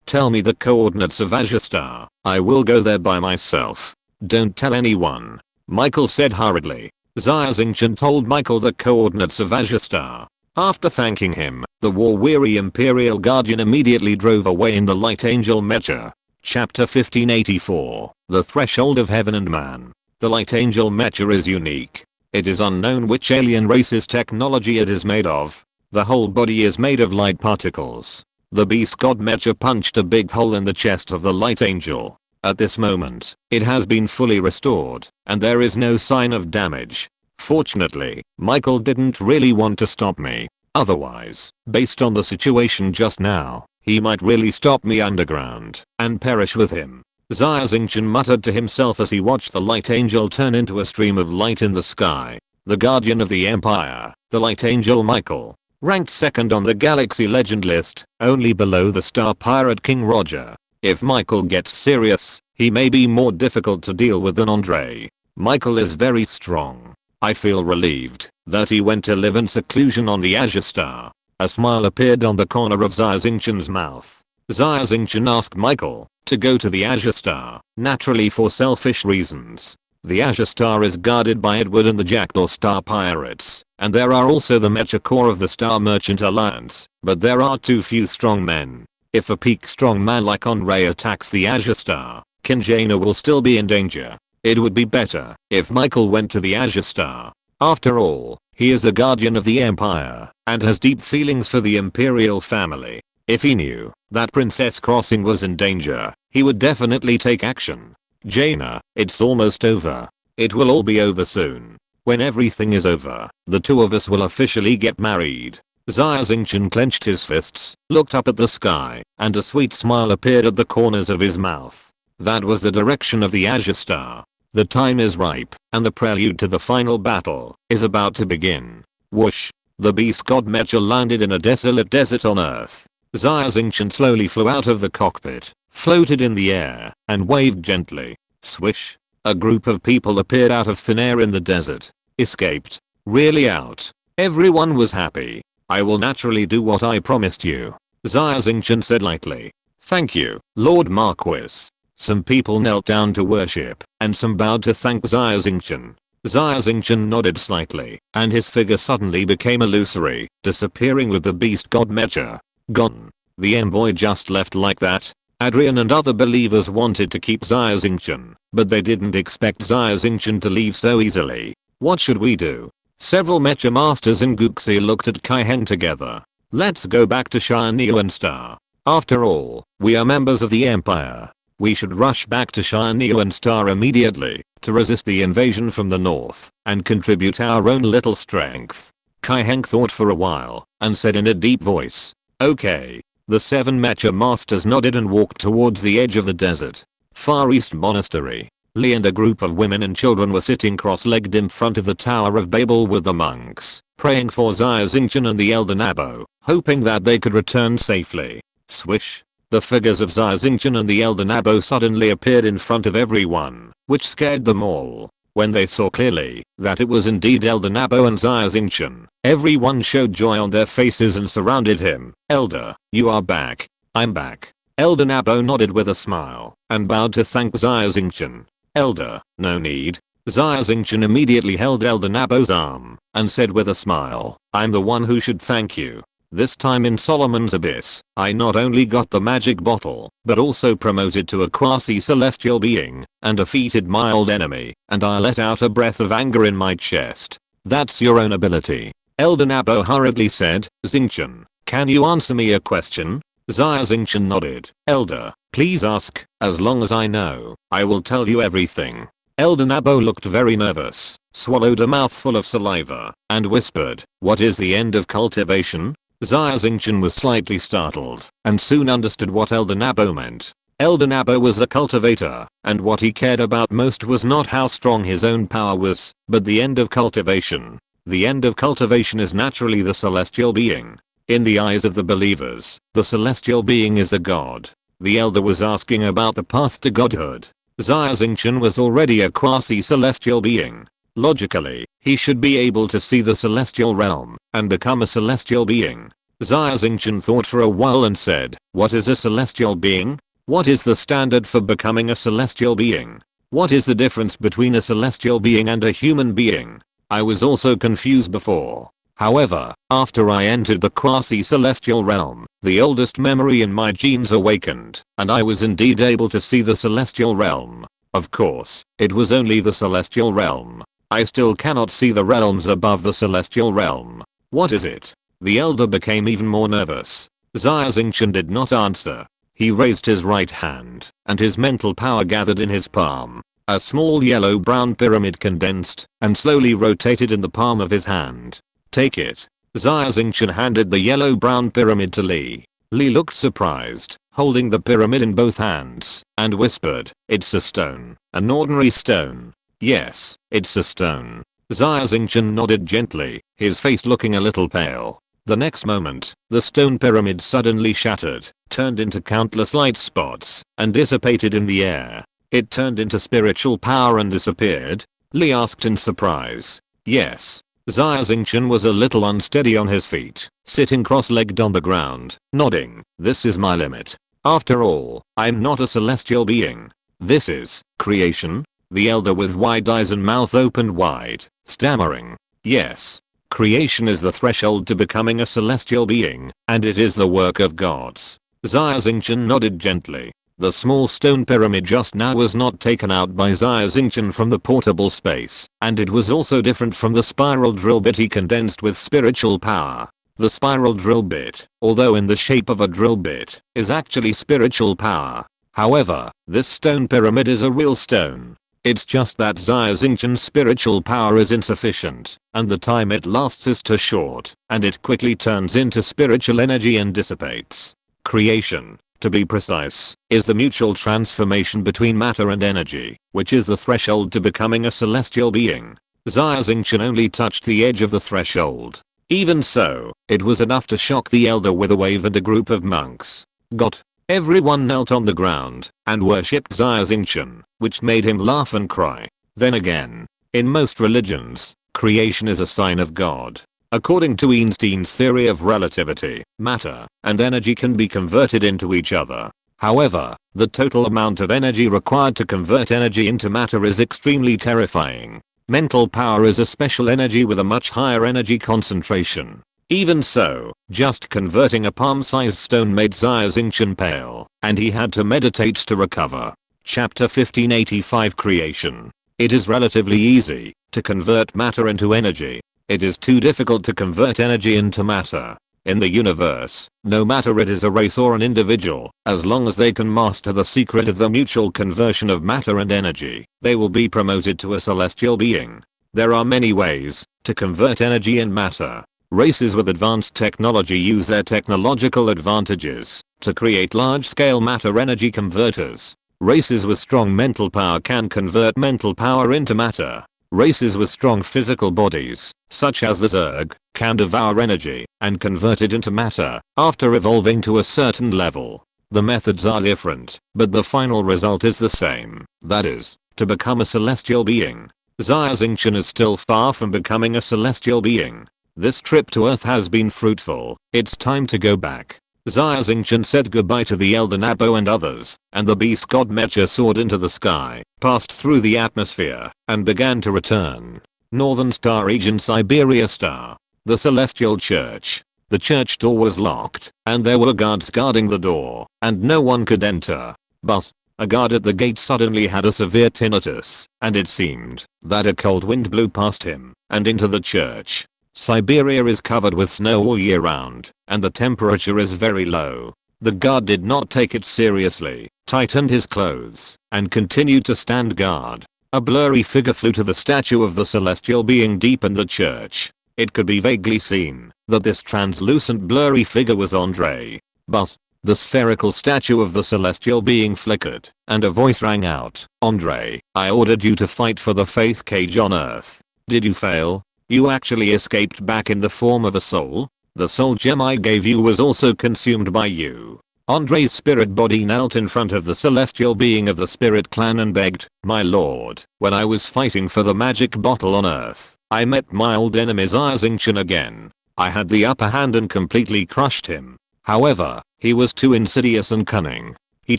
tell me the coordinates of Azure Star. I will go there by myself. Don't tell anyone. Michael said hurriedly. Xia Xingchen told Michael the coordinates of Azure Star. After thanking him, the war-weary Imperial Guardian immediately drove away in the Light Angel Mecha. Chapter 1584. The Threshold of Heaven and Man. The Light Angel Mecha is unique. It is unknown which alien race's technology it is made of. The whole body is made of light particles. The Beast God Mecha punched a big hole in the chest of the Light Angel. At this moment, it has been fully restored, and there is no sign of damage. Fortunately, Michael didn't really want to stop me. Otherwise, based on the situation just now, he might really stop me underground and perish with him. Xia Xingchen muttered to himself as he watched the Light Angel turn into a stream of light in the sky. The Guardian of the Empire, the Light Angel Michael, ranked second on the Galaxy Legend list, only below the Star Pirate King Roger. If Michael gets serious, he may be more difficult to deal with than Andre. Michael is very strong. I feel relieved that he went to live in seclusion on the Azure Star. A smile appeared on the corner of Xia Xingchen's mouth. Xia Xingchen asked Michael to go to the Azure Star, naturally for selfish reasons. The Azure Star is guarded by Edward and the Jackdaw Star Pirates, and there are also the Mecha Corps of the Star Merchant Alliance, but there are too few strong men. If a peak strong man like Andre attacks the Azure Star, Kinjana will still be in danger. It would be better if Michael went to the Azure Star. After all, he is a guardian of the Empire and has deep feelings for the Imperial family. If he knew that Princess Crossing was in danger, he would definitely take action. Jaina, it's almost over. It will all be over soon. When everything is over, the two of us will officially get married. Xia Xingchen clenched his fists, looked up at the sky, and a sweet smile appeared at the corners of his mouth. That was the direction of the Azure Star. The time is ripe, and the prelude to the final battle is about to begin. Whoosh! The Beast God Mecha landed in a desolate desert on Earth. Xia Xingchen slowly flew out of the cockpit, floated in the air, and waved gently. Swish! A group of people appeared out of thin air in the desert. Escaped. Really out. Everyone was happy. I will naturally do what I promised you. Xia Xingchen said lightly. Thank you, Lord Marquis. Some people knelt down to worship, and some bowed to thank Xia Xingchen. Xia Xingchen nodded slightly, and his figure suddenly became illusory, disappearing with the beast god Mecha. Gone. The envoy just left like that. Adrian and other believers wanted to keep Xia Xingchen, but they didn't expect Xia Xingchen to leave so easily. What should we do? Several mecha masters in Guxi looked at Kai Heng together. Let's go back to Xianyuan Star. After all, we are members of the Empire. We should rush back to Xianyuan Star immediately to resist the invasion from the north and contribute our own little strength. Kai Heng thought for a while and said in a deep voice, "Okay." The 7 mecha masters nodded and walked towards the edge of the desert. Far East Monastery. Li and a group of women and children were sitting cross-legged in front of the Tower of Babel with the monks, praying for Xia Xingchen and the Elder Nabo, hoping that they could return safely. Swish. The figures of Xia Xingchen and the Elder Nabo suddenly appeared in front of everyone, which scared them all. When they saw clearly that it was indeed Elder Nabo and Xia Xingchen, everyone showed joy on their faces and surrounded him. "Elder, you are back." "I'm back." Elder Nabo nodded with a smile and bowed to thank Xia Xingchen. "Elder, no need." Xia Xingchen immediately held Elder Nabo's arm and said with a smile, "I'm the one who should thank you. This time in Solomon's Abyss, I not only got the magic bottle, but also promoted to a quasi-celestial being, and defeated my old enemy, and I let out a breath of anger in my chest. That's your own ability." Elder Nabo hurriedly said, "Xingchen, can you answer me a question?" Xia Xingchen nodded. "Elder, please ask. As long as I know, I will tell you everything." Elder Nabo looked very nervous, swallowed a mouthful of saliva, and whispered, "What is the end of cultivation?" Xia Xingchen was slightly startled, and soon understood what Elder Nabo meant. Elder Nabo was a cultivator, and what he cared about most was not how strong his own power was, but the end of cultivation. The end of cultivation is naturally the celestial being. In the eyes of the believers, the celestial being is a god. The elder was asking about the path to godhood. Xia Xingchen was already a quasi-celestial being. Logically, he should be able to see the celestial realm and become a celestial being. Xia Xingchen thought for a while and said, "What is a celestial being? What is the standard for becoming a celestial being? What is the difference between a celestial being and a human being?" I was also confused before. However, after I entered the quasi-celestial realm, the oldest memory in my genes awakened, and I was indeed able to see the celestial realm. Of course, it was only the celestial realm. I still cannot see the realms above the celestial realm. What is it? The elder became even more nervous. Xia Xingchen did not answer. He raised his right hand, and his mental power gathered in his palm. A small yellow-brown pyramid condensed and slowly rotated in the palm of his hand. "Take it." Xia Xingchen handed the yellow-brown pyramid to Li. Li looked surprised, holding the pyramid in both hands, and whispered, "It's a stone. An ordinary stone." "Yes, it's a stone." Xia Xingchen nodded gently, his face looking a little pale. The next moment, the stone pyramid suddenly shattered, turned into countless light spots, and dissipated in the air. It turned into spiritual power and disappeared. Li asked in surprise. "Yes." Xia Xingchen was a little unsteady on his feet, sitting cross-legged on the ground, nodding. "This is my limit. After all, I'm not a celestial being. This is creation." The elder with wide eyes and mouth opened wide, stammering. "Yes. Creation is the threshold to becoming a celestial being, and it is the work of gods." Xia Xingchen nodded gently. The small stone pyramid just now was not taken out by Xia Xingchen from the portable space, and it was also different from the spiral drill bit he condensed with spiritual power. The spiral drill bit, although in the shape of a drill bit, is actually spiritual power. However, this stone pyramid is a real stone. It's just that Xia Xingchen's spiritual power is insufficient, and the time it lasts is too short, and it quickly turns into spiritual energy and dissipates. Creation, to be precise, is the mutual transformation between matter and energy, which is the threshold to becoming a celestial being. Xia Xingchen only touched the edge of the threshold. Even so, it was enough to shock the elder with a wave and a group of monks. Got. Everyone knelt on the ground and worshipped Xia Xingchen, which made him laugh and cry. Then again, in most religions, creation is a sign of God. According to Einstein's theory of relativity, matter and energy can be converted into each other. However, the total amount of energy required to convert energy into matter is extremely terrifying. Mental power is a special energy with a much higher energy concentration. Even so, just converting a palm-sized stone made Xia Xingchen pale, and he had to meditate to recover. Chapter 1585 Creation. It is relatively easy to convert matter into energy. It is too difficult to convert energy into matter. In the universe, no matter it is a race or an individual, as long as they can master the secret of the mutual conversion of matter and energy, they will be promoted to a celestial being. There are many ways to convert energy and matter. Races with advanced technology use their technological advantages to create large-scale matter-energy converters. Races with strong mental power can convert mental power into matter. Races with strong physical bodies, such as the Zerg, can devour energy and convert it into matter after evolving to a certain level. The methods are different, but the final result is the same, that is, to become a celestial being. Xia Xingchen is still far from becoming a celestial being. This trip to Earth has been fruitful, it's time to go back. Xia Xingchen said goodbye to the Elder Nabo and others, and the beast god Mecha soared into the sky, passed through the atmosphere, and began to return. Northern Star Region Siberia Star. The Celestial Church. The church door was locked, and there were guards guarding the door, and no one could enter. But a guard at the gate suddenly had a severe tinnitus, and it seemed that a cold wind blew past him and into the church. Siberia is covered with snow all year round, and the temperature is very low. The guard did not take it seriously, tightened his clothes, and continued to stand guard. A blurry figure flew to the statue of the celestial being deep in the church. It could be vaguely seen that this translucent blurry figure was Andre. But the spherical statue of the celestial being flickered, and a voice rang out, "Andre, I ordered you to fight for the faith cage on Earth. Did you fail? You actually escaped back in the form of a soul? The soul gem I gave you was also consumed by you." Andre's spirit body knelt in front of the celestial being of the spirit clan and begged, "My lord, when I was fighting for the magic bottle on Earth, I met my old enemy Xia Xingchen again. I had the upper hand and completely crushed him. However, he was too insidious and cunning. He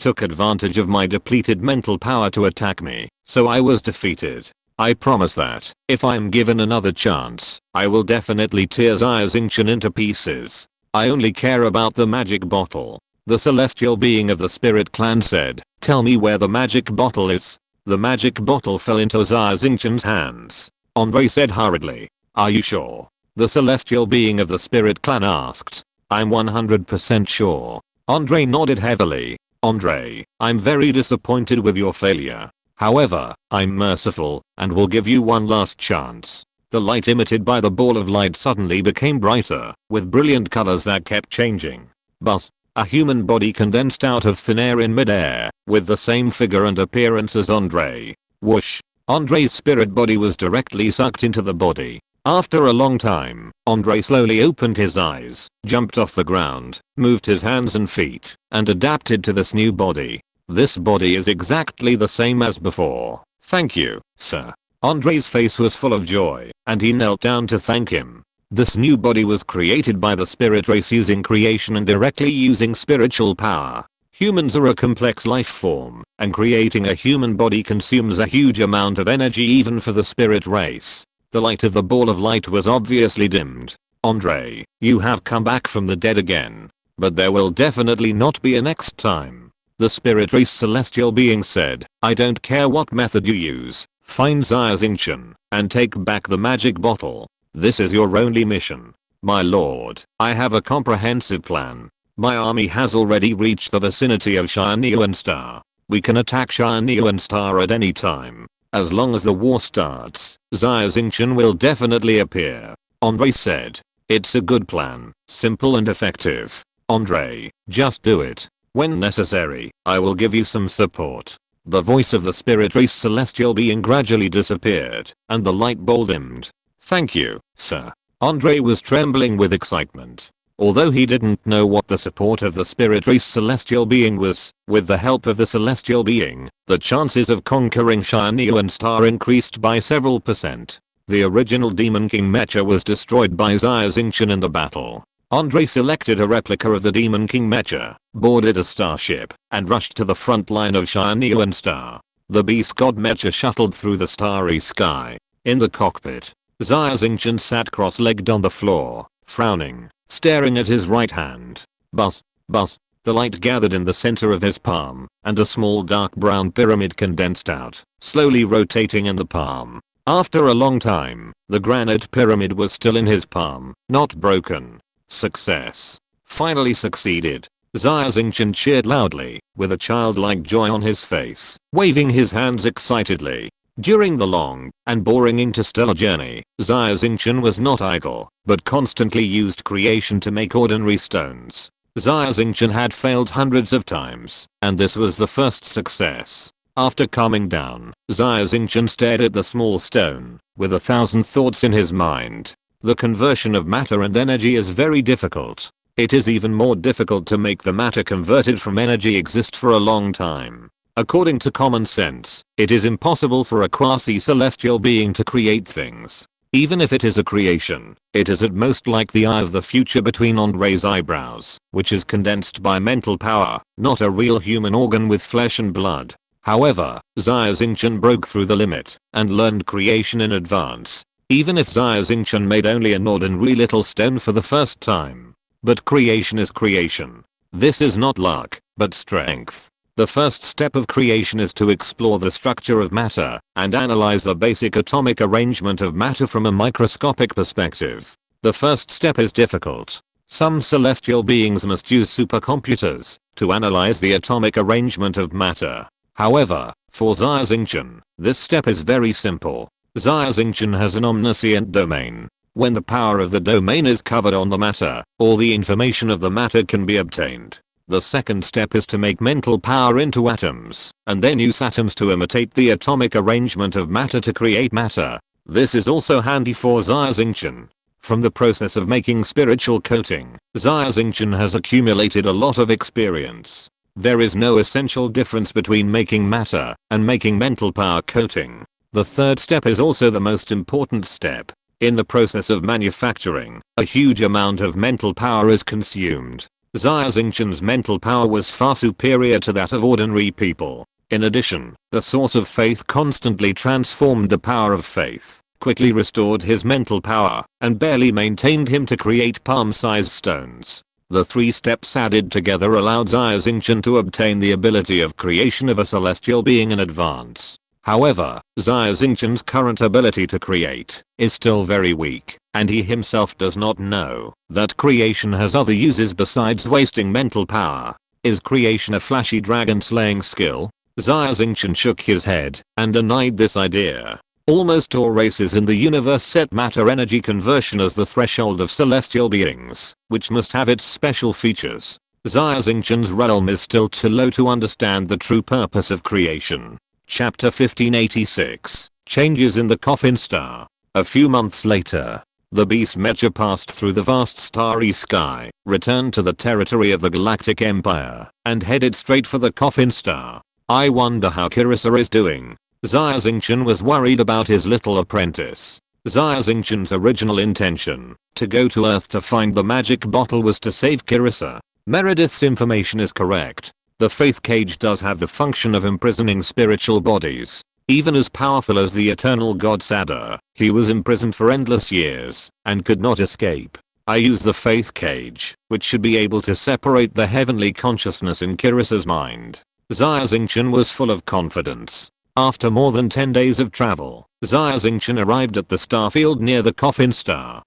took advantage of my depleted mental power to attack me, so I was defeated. I promise that, if I am given another chance, I will definitely tear Xia Xingchen into pieces. I only care about the magic bottle." The celestial being of the spirit clan said, "Tell me where the magic bottle is." The magic bottle fell into Xia Xingchen's hands. Andre said hurriedly, "Are you sure?" The celestial being of the spirit clan asked. "I'm 100% sure." Andre nodded heavily. "Andre, I'm very disappointed with your failure. However, I'm merciful, and will give you one last chance." The light emitted by the ball of light suddenly became brighter, with brilliant colors that kept changing. But a human body condensed out of thin air in midair, with the same figure and appearance as Andre. Whoosh! Andre's spirit body was directly sucked into the body. After a long time, Andre slowly opened his eyes, jumped off the ground, moved his hands and feet, and adapted to this new body. This body is exactly the same as before. "Thank you, sir." Andre's face was full of joy, and he knelt down to thank him. This new body was created by the spirit race using creation and directly using spiritual power. Humans are a complex life form, and creating a human body consumes a huge amount of energy even for the spirit race. The light of the ball of light was obviously dimmed. "Andre, you have come back from the dead again. But there will definitely not be a next time." The spirit race celestial being said, "I don't care what method you use. Find Xia Xingchen and take back the magic bottle. This is your only mission." "My lord, I have a comprehensive plan. My army has already reached the vicinity of Xia Star. We can attack Xia Star at any time. As long as the war starts, Xia Xingchen will definitely appear." Andre said, "It's a good plan, simple and effective. Andre, just do it. When necessary, I will give you some support." The voice of the spirit race celestial being gradually disappeared, and the light bulb dimmed. "Thank you, sir." Andre was trembling with excitement. Although he didn't know what the support of the spirit race celestial being was, with the help of the celestial being, the chances of conquering Xia Star increased by several percent. The original Demon King Mecha was destroyed by Xia Xingchen in the battle. Andre selected a replica of the Demon King Mecha boarded a starship, and rushed to the front line of Xia Xingchen star. The beast god mecha shuttled through the starry sky. In the cockpit, Xia Xingchen sat cross-legged on the floor, frowning, staring at his right hand. Buzz, buzz. The light gathered in the center of his palm, and a small dark brown pyramid condensed out, slowly rotating in the palm. After a long time, the granite pyramid was still in his palm, not broken. Success. Finally succeeded. Xia Xingchen cheered loudly, with a childlike joy on his face, waving his hands excitedly. During the long and boring interstellar journey, Xia Xingchen was not idle, but constantly used creation to make ordinary stones. Xia Xingchen had failed hundreds of times, and this was the first success. After calming down, Xia Xingchen stared at the small stone, with 1,000 thoughts in his mind. The conversion of matter and energy is very difficult. It is even more difficult to make the matter converted from energy exist for a long time. According to common sense, it is impossible for a quasi-celestial being to create things. Even if it is a creation, it is at most like the eye of the future between Andre's eyebrows, which is condensed by mental power, not a real human organ with flesh and blood. However, Xia Xingchen broke through the limit, and learned creation in advance. Even if Xia Xingchen made only an ordinary little stone for the first time. But creation is creation. This is not luck, but strength. The first step of creation is to explore the structure of matter, and analyze the basic atomic arrangement of matter from a microscopic perspective. The first step is difficult. Some celestial beings must use supercomputers to analyze the atomic arrangement of matter. However, for Xia Xingchen, this step is very simple. Xia Xingchen has an omniscient domain. When the power of the domain is covered on the matter, all the information of the matter can be obtained. The second step is to make mental power into atoms, and then use atoms to imitate the atomic arrangement of matter to create matter. This is also handy for Xia Xingchen. From the process of making spiritual coating, Xia Xingchen has accumulated a lot of experience. There is no essential difference between making matter and making mental power coating. The third step is also the most important step. In the process of manufacturing, a huge amount of mental power is consumed. Xia Xingchen's mental power was far superior to that of ordinary people. In addition, the source of faith constantly transformed the power of faith, quickly restored his mental power, and barely maintained him to create palm-sized stones. The three steps added together allowed Xia Xingchen to obtain the ability of creation of a celestial being in advance. However, Xia Xingchen's current ability to create is still very weak, and he himself does not know that creation has other uses besides wasting mental power. Is creation a flashy dragon slaying skill? Xia Xingchen shook his head and denied this idea. Almost all races in the universe set matter-energy conversion as the threshold of celestial beings, which must have its special features. Xia Xingchen's realm is still too low to understand the true purpose of creation. Chapter 1586, Changes in the Coffin Star. A few months later, the beast mecha passed through the vast starry sky, returned to the territory of the Galactic Empire, and headed straight for the Coffin Star. I wonder how Kirissa is doing. Xia Xingchen was worried about his little apprentice. Xia Xingchen's original intention, to go to Earth to find the magic bottle, was to save Kirissa. Meredith's information is correct. The faith cage does have the function of imprisoning spiritual bodies. Even as powerful as the eternal god Sadr, he was imprisoned for endless years, and could not escape. I use the faith cage, which should be able to separate the heavenly consciousness in Kirissa's mind. Xia Xingchen was full of confidence. After more than 10 days of travel, Xia Xingchen arrived at the starfield near the Coffin Star.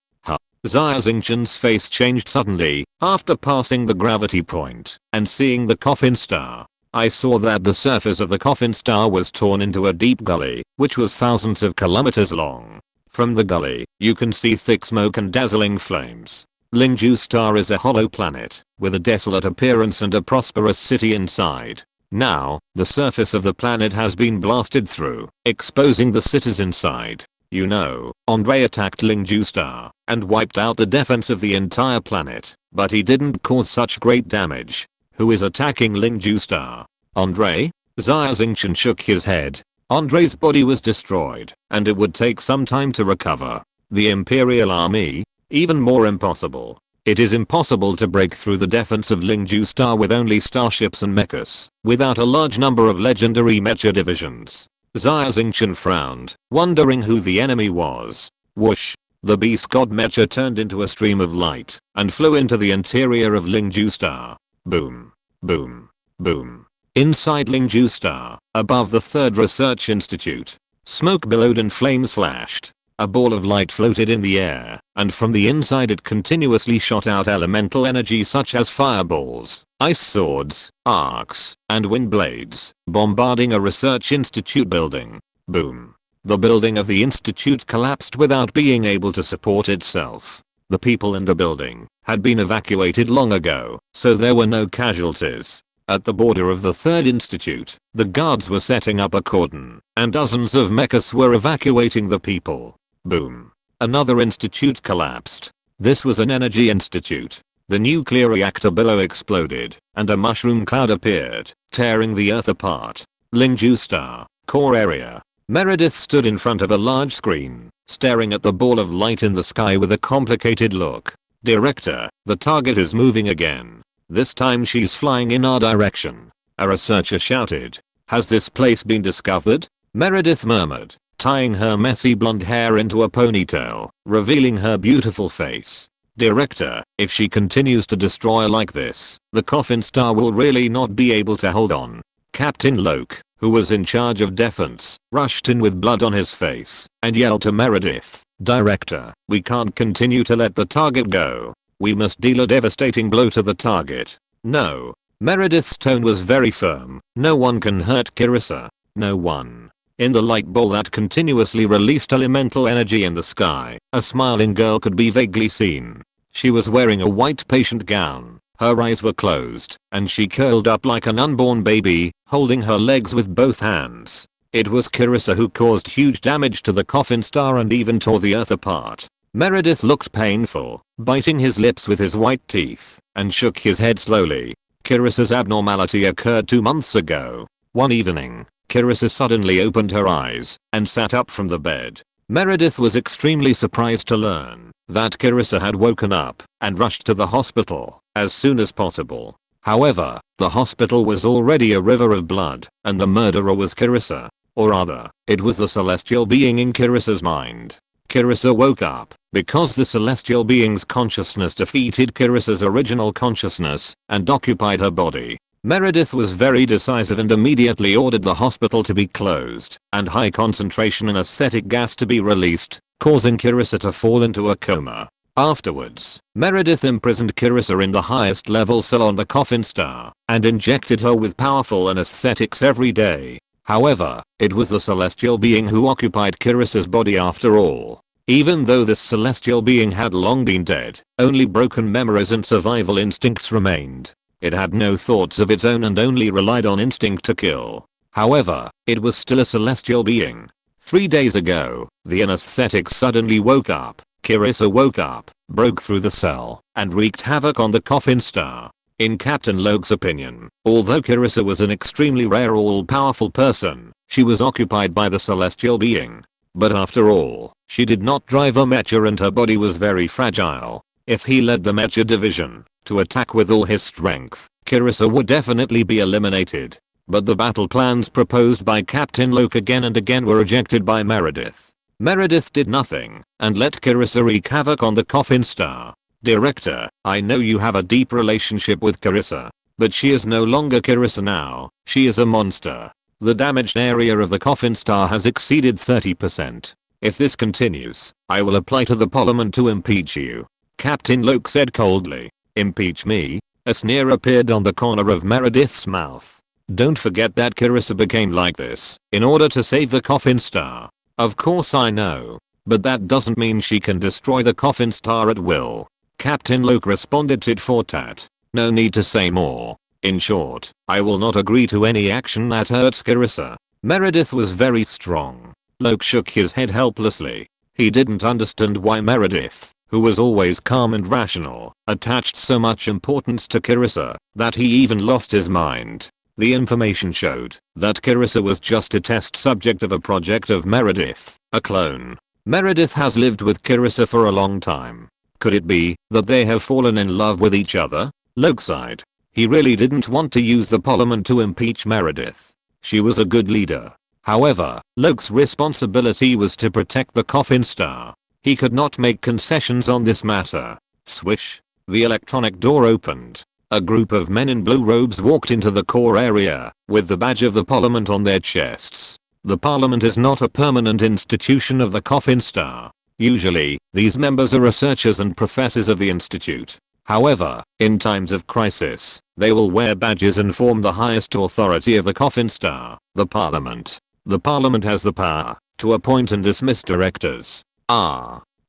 Xia Xingchen's face changed suddenly after passing the gravity point and seeing the Coffin Star. I saw that the surface of the Coffin Star was torn into a deep gully, which was thousands of kilometers long. From the gully, you can see thick smoke and dazzling flames. Lingju Star is a hollow planet, with a desolate appearance and a prosperous city inside. Now, the surface of the planet has been blasted through, exposing the cities inside. You know, Andre attacked Lingju Star and wiped out the defense of the entire planet, but he didn't cause such great damage. Who is attacking Lingju Star? Andre? Xia Xingchen shook his head. Andre's body was destroyed, and it would take some time to recover. The Imperial Army? Even more impossible. It is impossible to break through the defense of Lingju Star with only starships and mechas, without a large number of legendary mecha divisions. Xia Xingchen frowned, wondering who the enemy was. Whoosh! The beast god mecha turned into a stream of light and flew into the interior of Lingju Star. Boom. Boom. Boom. Inside Lingju Star, above the third research institute, smoke billowed and flames flashed. A ball of light floated in the air, and from the inside it continuously shot out elemental energy such as fireballs, ice swords, arcs, and wind blades, bombarding a research institute building. Boom. The building of the institute collapsed without being able to support itself. The people in the building had been evacuated long ago, so there were no casualties. At the border of the third institute, the guards were setting up a cordon, and dozens of mechas were evacuating the people. Boom. Another institute collapsed. This was an energy institute. The nuclear reactor below exploded, and a mushroom cloud appeared, tearing the earth apart. Lingju Star, core area. Meredith stood in front of a large screen, staring at the ball of light in the sky with a complicated look. Director, the target is moving again. This time she's flying in our direction. A researcher shouted. Has this place been discovered? Meredith murmured, tying her messy blonde hair into a ponytail, revealing her beautiful face. Director, if she continues to destroy like this, the coffin star will really not be able to hold on. Captain Locke, who was in charge of defense, rushed in with blood on his face and yelled to Meredith, Director, we can't continue to let the target go. We must deal a devastating blow to the target. No. Meredith's tone was very firm. No one can hurt Kirissa. No one. In the light ball that continuously released elemental energy in the sky, a smiling girl could be vaguely seen. She was wearing a white patient gown. Her eyes were closed, and she curled up like an unborn baby, holding her legs with both hands. It was Kirissa who caused huge damage to the coffin star and even tore the earth apart. Meredith looked painful, biting his lips with his white teeth, and shook his head slowly. Kirissa's abnormality occurred 2 months ago. One evening, Kirissa suddenly opened her eyes and sat up from the bed. Meredith was extremely surprised to learn that Kirissa had woken up and rushed to the hospital as soon as possible. However, the hospital was already a river of blood, and the murderer was Kirissa. Or rather, it was the celestial being in Kirissa's mind. Kirissa woke up because the celestial being's consciousness defeated Kirissa's original consciousness and occupied her body. Meredith was very decisive and immediately ordered the hospital to be closed and high concentration anesthetic gas to be released, causing Kirissa to fall into a coma. Afterwards, Meredith imprisoned Kirissa in the highest level cell on the coffin star and injected her with powerful anesthetics every day. However, it was the celestial being who occupied Kirissa's body after all. Even though this celestial being had long been dead, only broken memories and survival instincts remained. It had no thoughts of its own and only relied on instinct to kill. However, it was still a celestial being. 3 days ago, the anesthetic suddenly woke up. Kirissa woke up, broke through the cell, and wreaked havoc on the coffin star. In Captain Locke's opinion, although Kirissa was an extremely rare all-powerful person, she was occupied by the celestial being. But after all, she did not drive a mecha and her body was very fragile. If he led the mecha division to attack with all his strength, Kirissa would definitely be eliminated. But the battle plans proposed by Captain Locke again and again were rejected by Meredith. Meredith did nothing and let Kirissa wreak havoc on the coffin star. Director, I know you have a deep relationship with Kirissa, but she is no longer Kirissa now. She is a monster. The damaged area of the coffin star has exceeded 30%. If this continues, I will apply to the parliament to impeach you. Captain Locke said coldly. Impeach me? A sneer appeared on the corner of Meredith's mouth. Don't forget that Kirissa became like this in order to save the coffin star. Of course I know. But that doesn't mean she can destroy the coffin star at will. Captain Locke responded tit for tat. No need to say more. In short, I will not agree to any action that hurts Kirissa. Meredith was very strong. Locke shook his head helplessly. He didn't understand why Meredith, who was always calm and rational, attached so much importance to Kirissa that he even lost his mind. The information showed that Kirissa was just a test subject of a project of Meredith, a clone. Meredith has lived with Kirissa for a long time. Could it be that they have fallen in love with each other? Luke sighed. He really didn't want to use the parliament to impeach Meredith. She was a good leader. However, Luke's responsibility was to protect the coffin star. He could not make concessions on this matter. Swish. The electronic door opened. A group of men in blue robes walked into the core area, with the badge of the parliament on their chests. The parliament is not a permanent institution of the coffin star. Usually, these members are researchers and professors of the institute. However, in times of crisis, they will wear badges and form the highest authority of the coffin star, the parliament. The parliament has the power to appoint and dismiss directors.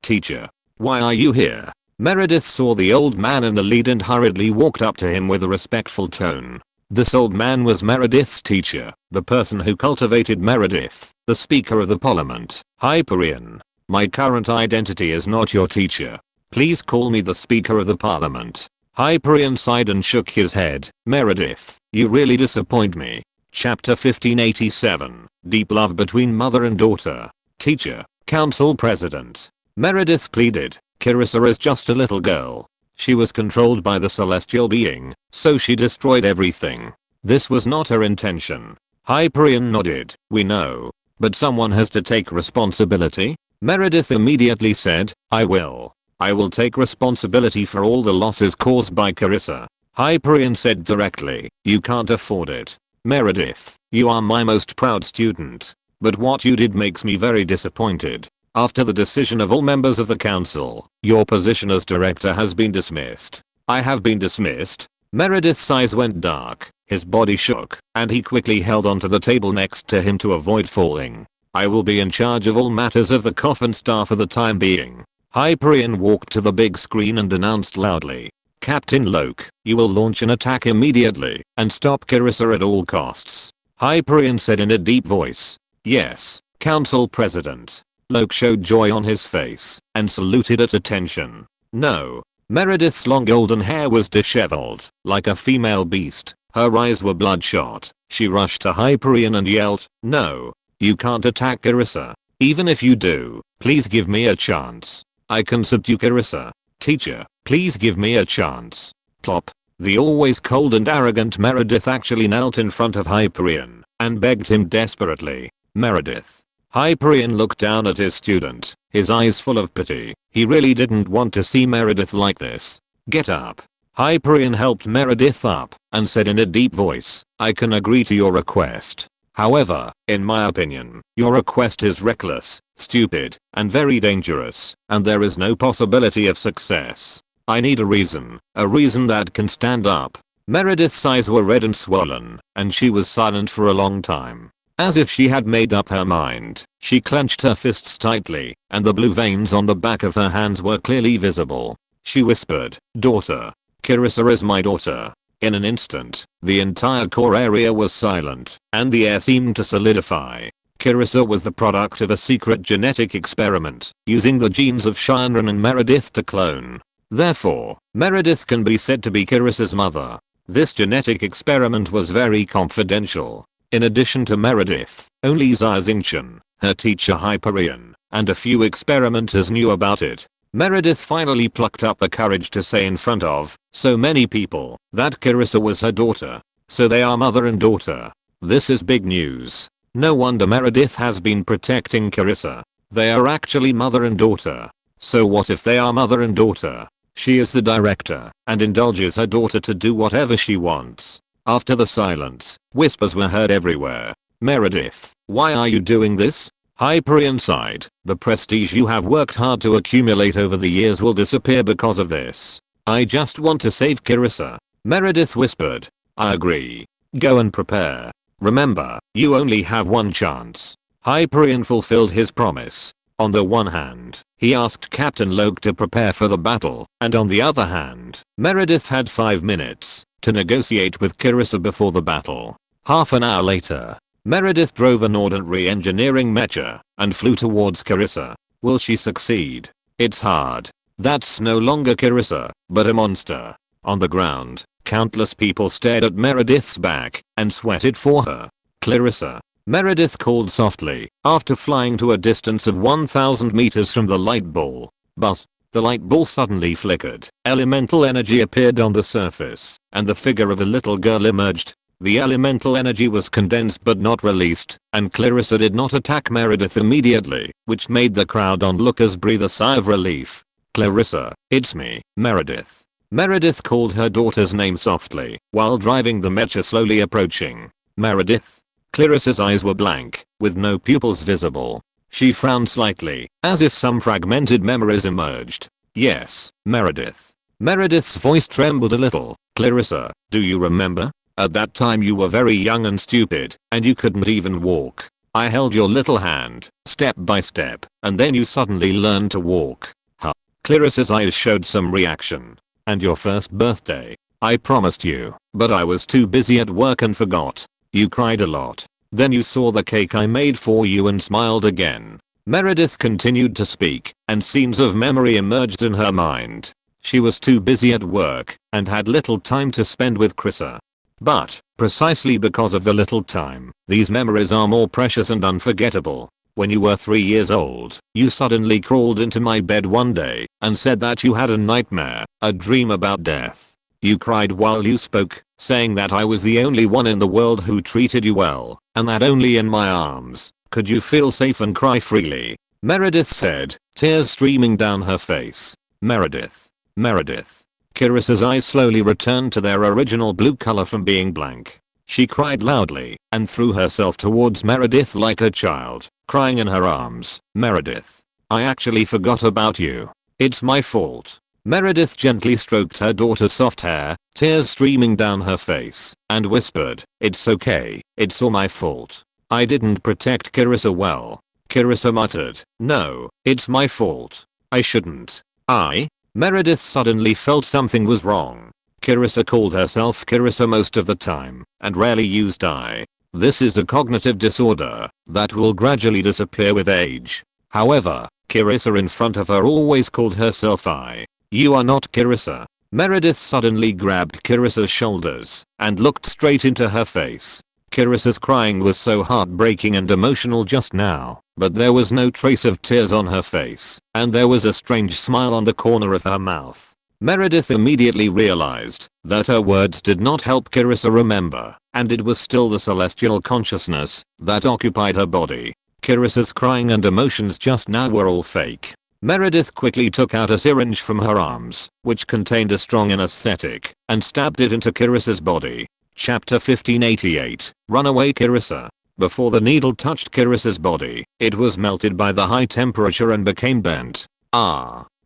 Teacher. Why are you here? Meredith saw the old man in the lead and hurriedly walked up to him with a respectful tone. This old man was Meredith's teacher, the person who cultivated Meredith, the Speaker of the Parliament, Hyperion. My current identity is not your teacher. Please call me the Speaker of the Parliament. Hyperion sighed and shook his head. Meredith, you really disappoint me. Chapter 1587. Deep love between mother and daughter. Teacher, Council President. Meredith pleaded. Carissa is just a little girl. She was controlled by the celestial being, so she destroyed everything. This was not her intention. Hyperion nodded. We know. But someone has to take responsibility. Meredith immediately said, I will. I will take responsibility for all the losses caused by Carissa. Hyperion said directly, you can't afford it. Meredith, you are my most proud student. But what you did makes me very disappointed. After the decision of all members of the council, your position as director has been dismissed. I have been dismissed? Meredith's eyes went dark, his body shook, and he quickly held onto the table next to him to avoid falling. I will be in charge of all matters of the coffin star for the time being. Hyperion walked to the big screen and announced loudly. Captain Loke, you will launch an attack immediately and stop Carissa at all costs. Hyperion said in a deep voice. Yes, Council President. Loke showed joy on his face and saluted at attention. No. Meredith's long golden hair was disheveled, like a female beast. Her eyes were bloodshot. She rushed to Hyperion and yelled, no. You can't attack Carissa. Even if you do, please give me a chance. I can subdue Carissa. Teacher, please give me a chance. Plop. The always cold and arrogant Meredith actually knelt in front of Hyperion and begged him desperately. Meredith. Hyperion looked down at his student, his eyes full of pity. He really didn't want to see Meredith like this. Get up. Hyperion helped Meredith up and said in a deep voice, I can agree to your request. However, in my opinion, your request is reckless, stupid, and very dangerous, and there is no possibility of success. I need a reason that can stand up. Meredith's eyes were red and swollen, and she was silent for a long time. As if she had made up her mind, she clenched her fists tightly, and the blue veins on the back of her hands were clearly visible. She whispered, daughter. Carissa is my daughter. In an instant, the entire core area was silent, and the air seemed to solidify. Carissa was the product of a secret genetic experiment, using the genes of Shinran and Meredith to clone. Therefore, Meredith can be said to be Carissa's mother. This genetic experiment was very confidential. In addition to Meredith, only Xia Xingchen, her teacher Hyperion, and a few experimenters knew about it. Meredith finally plucked up the courage to say in front of so many people that Carissa was her daughter. So they are mother and daughter. This is big news. No wonder Meredith has been protecting Carissa. They are actually mother and daughter. So what if they are mother and daughter? She is the director and indulges her daughter to do whatever she wants. After the silence, whispers were heard everywhere. Meredith, why are you doing this? Hyperion sighed. The prestige you have worked hard to accumulate over the years will disappear because of this. I just want to save Carissa. Meredith whispered. I agree. Go and prepare. Remember, you only have one chance. Hyperion fulfilled his promise. On the one hand, he asked Captain Loke to prepare for the battle, and on the other hand, Meredith had 5 minutes to negotiate with Carissa before the battle. Half an hour later, Meredith drove an ordinary engineering mecha and flew towards Carissa. Will she succeed? It's hard. That's no longer Carissa, but a monster. On the ground, countless people stared at Meredith's back and sweated for her. Clarissa. Meredith called softly after flying to a distance of 1,000 meters from the light ball. Buzz. The light ball suddenly flickered, elemental energy appeared on the surface, and the figure of a little girl emerged. The elemental energy was condensed but not released, and Clarissa did not attack Meredith immediately, which made the crowd onlookers breathe a sigh of relief. "Clarissa, it's me, Meredith." Meredith called her daughter's name softly, while driving the mecha slowly approaching. "Meredith?" Clarissa's eyes were blank, with no pupils visible. She frowned slightly, as if some fragmented memories emerged. "Yes, Meredith." Meredith's voice trembled a little. "Clarissa, do you remember? At that time you were very young and stupid, and you couldn't even walk. I held your little hand, step by step, and then you suddenly learned to walk." Huh. Clarissa's eyes showed some reaction. "And your first birthday? I promised you, but I was too busy at work and forgot. You cried a lot. Then you saw the cake I made for you and smiled again." Meredith continued to speak, and scenes of memory emerged in her mind. She was too busy at work, and had little time to spend with Clarissa. But, precisely because of the little time, these memories are more precious and unforgettable. When you were 3 years old, you suddenly crawled into my bed one day, and said that you had a nightmare, a dream about death. You cried while you spoke, saying that I was the only one in the world who treated you well, and that only in my arms could you feel safe and cry freely. Meredith said, tears streaming down her face. "Meredith. Meredith." Clarissa's eyes slowly returned to their original blue color from being blank. She cried loudly, and threw herself towards Meredith like a child, crying in her arms. "Meredith. I actually forgot about you. It's my fault." Meredith gently stroked her daughter's soft hair, tears streaming down her face, and whispered, "It's okay, it's all my fault. I didn't protect Clarissa well." Clarissa muttered, "No, it's my fault. I shouldn't. Meredith suddenly felt something was wrong. Clarissa called herself Clarissa most of the time, and rarely used I. This is a cognitive disorder that will gradually disappear with age. However, Clarissa in front of her always called herself I. "You are not Clarissa." Meredith suddenly grabbed Clarissa's shoulders and looked straight into her face. Clarissa's crying was so heartbreaking and emotional just now, but there was no trace of tears on her face, and there was a strange smile on the corner of her mouth. Meredith immediately realized that her words did not help Clarissa remember, and it was still the celestial consciousness that occupied her body. Clarissa's crying and emotions just now were all fake. Meredith quickly took out a syringe from her arms, which contained a strong anesthetic, and stabbed it into Clarissa's body. Chapter 1588, Runaway Clarissa. Before the needle touched Clarissa's body, it was melted by the high temperature and became bent.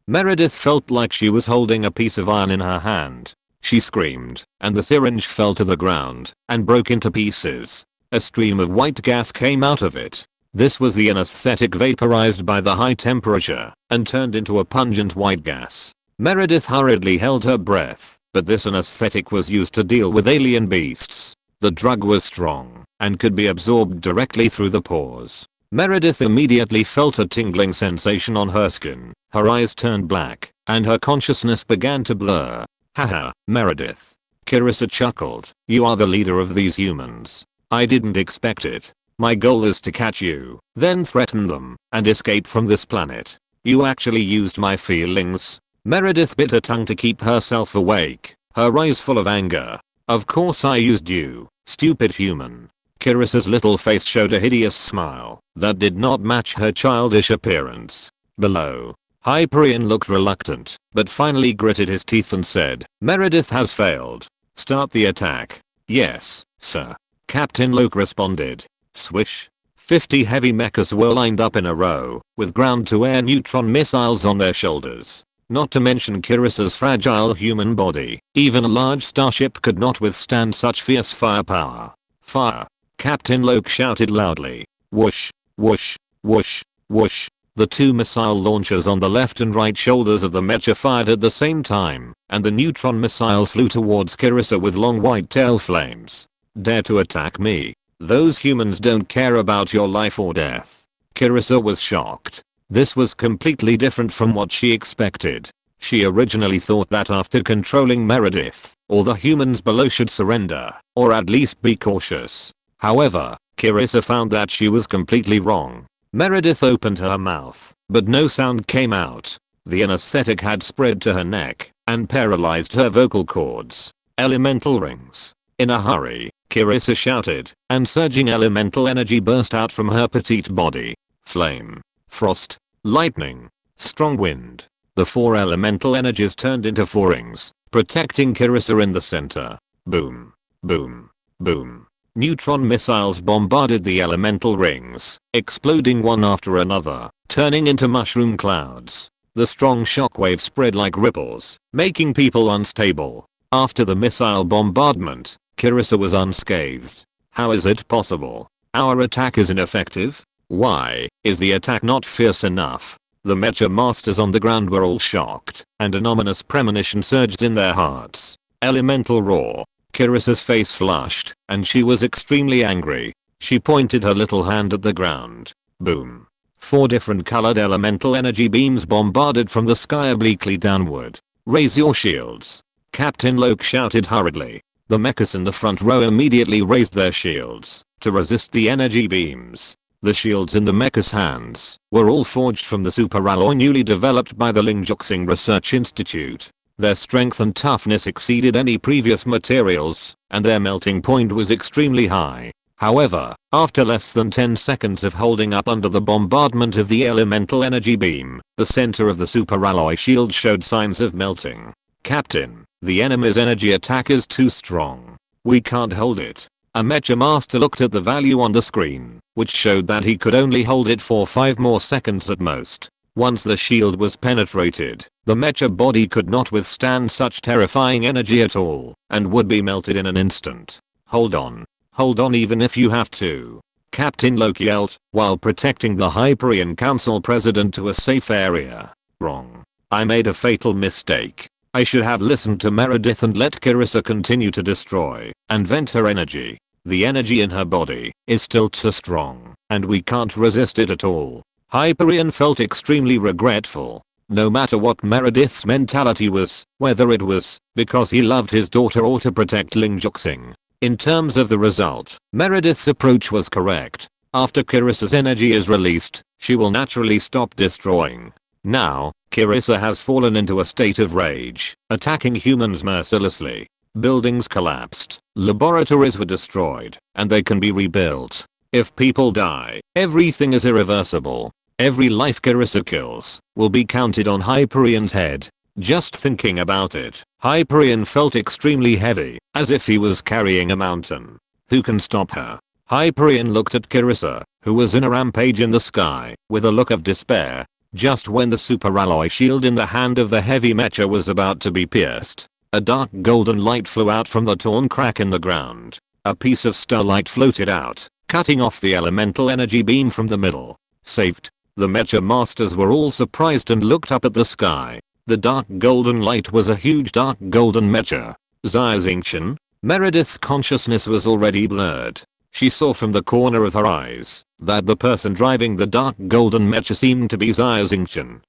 Meredith felt like she was holding a piece of iron in her hand. She screamed, and the syringe fell to the ground, and broke into pieces. A stream of white gas came out of it. This was the anesthetic vaporized by the high temperature, and turned into a pungent white gas. Meredith hurriedly held her breath, but this anesthetic was used to deal with alien beasts. The drug was strong, and could be absorbed directly through the pores. Meredith immediately felt a tingling sensation on her skin, her eyes turned black, and her consciousness began to blur. "Haha, Meredith." Clarissa chuckled. "You are the leader of these humans. I didn't expect it. My goal is to catch you, then threaten them, and escape from this planet. You actually used my feelings." Meredith bit her tongue to keep herself awake, her eyes full of anger. "Of course I used you, stupid human." Clarissa's little face showed a hideous smile that did not match her childish appearance. Below, Hyperion looked reluctant, but finally gritted his teeth and said, "Meredith has failed. Start the attack." "Yes, sir." Captain Luke responded. Swish. 50 heavy mechas were lined up in a row, with ground-to-air neutron missiles on their shoulders. Not to mention Clarissa's fragile human body, even a large starship could not withstand such fierce firepower. "Fire!" Captain Luke shouted loudly. Whoosh, whoosh, whoosh, whoosh. The two missile launchers on the left and right shoulders of the mecha fired at the same time, and the neutron missiles flew towards Clarissa with long white tail flames. "Dare to attack me? Those humans don't care about your life or death." Clarissa was shocked. This was completely different from what she expected. She originally thought that after controlling Meredith, all the humans below should surrender, or at least be cautious. However, Clarissa found that she was completely wrong. Meredith opened her mouth, but no sound came out. The anesthetic had spread to her neck and paralyzed her vocal cords. Elemental rings. In a hurry, Kirissa shouted, and surging elemental energy burst out from her petite body. Flame, frost, lightning, strong wind. The 4 elemental energies turned into 4 rings, protecting Kirissa in the center. Boom, boom, boom. Neutron missiles bombarded the elemental rings, exploding one after another, turning into mushroom clouds. The strong shockwave spread like ripples, making people unstable. After the missile bombardment, Kirissa was unscathed. How is it possible? Our attack is ineffective? Why is the attack not fierce enough? The Mecha masters on the ground were all shocked, and an ominous premonition surged in their hearts. Elemental roar. Kirissa's face flushed, and she was extremely angry. She pointed her little hand at the ground. Boom. 4 different colored elemental energy beams bombarded from the sky obliquely downward. Raise your shields. Captain Loke shouted hurriedly. The mechas in the front row immediately raised their shields to resist the energy beams. The shields in the mechas' hands were all forged from the superalloy newly developed by the Lingjioxing Research Institute. Their strength and toughness exceeded any previous materials, and their melting point was extremely high. However, after less than 10 seconds of holding up under the bombardment of the elemental energy beam, the center of the superalloy shield showed signs of melting. Captain, the enemy's energy attack is too strong. We can't hold it. A Mecha Master looked at the value on the screen, which showed that he could only hold it for 5 more seconds at most. Once the shield was penetrated, the Mecha body could not withstand such terrifying energy at all, and would be melted in an instant. Hold on even if you have to. Captain Loki yelled, while protecting the Hyperion Council President to a safe area. Wrong. I made a fatal mistake. I should have listened to Meredith and let Kirissa continue to destroy and vent her energy. The energy in her body is still too strong, and we can't resist it at all. Hyperion felt extremely regretful. No matter what Meredith's mentality was, whether it was because he loved his daughter or to protect Lingjioxing. In terms of the result, Meredith's approach was correct. After Kirissa's energy is released, she will naturally stop destroying. Now, Kirissa has fallen into a state of rage, attacking humans mercilessly. Buildings collapsed, laboratories were destroyed, and they can be rebuilt. If people die, everything is irreversible. Every life Kirissa kills will be counted on Hyperion's head. Just thinking about it, Hyperion felt extremely heavy, as if he was carrying a mountain. Who can stop her? Hyperion looked at Kirissa, who was in a rampage in the sky, with a look of despair. Just when the superalloy shield in the hand of the heavy mecha was about to be pierced, a dark golden light flew out from the torn crack in the ground. A piece of starlight floated out, cutting off the elemental energy beam from the middle. Saved. The mecha masters were all surprised and looked up at the sky. The dark golden light was a huge dark golden mecha. Xia Xingchen. Meredith's consciousness was already blurred. She saw from the corner of her eyes that the person driving the dark golden mecha seemed to be Xia Xingchen.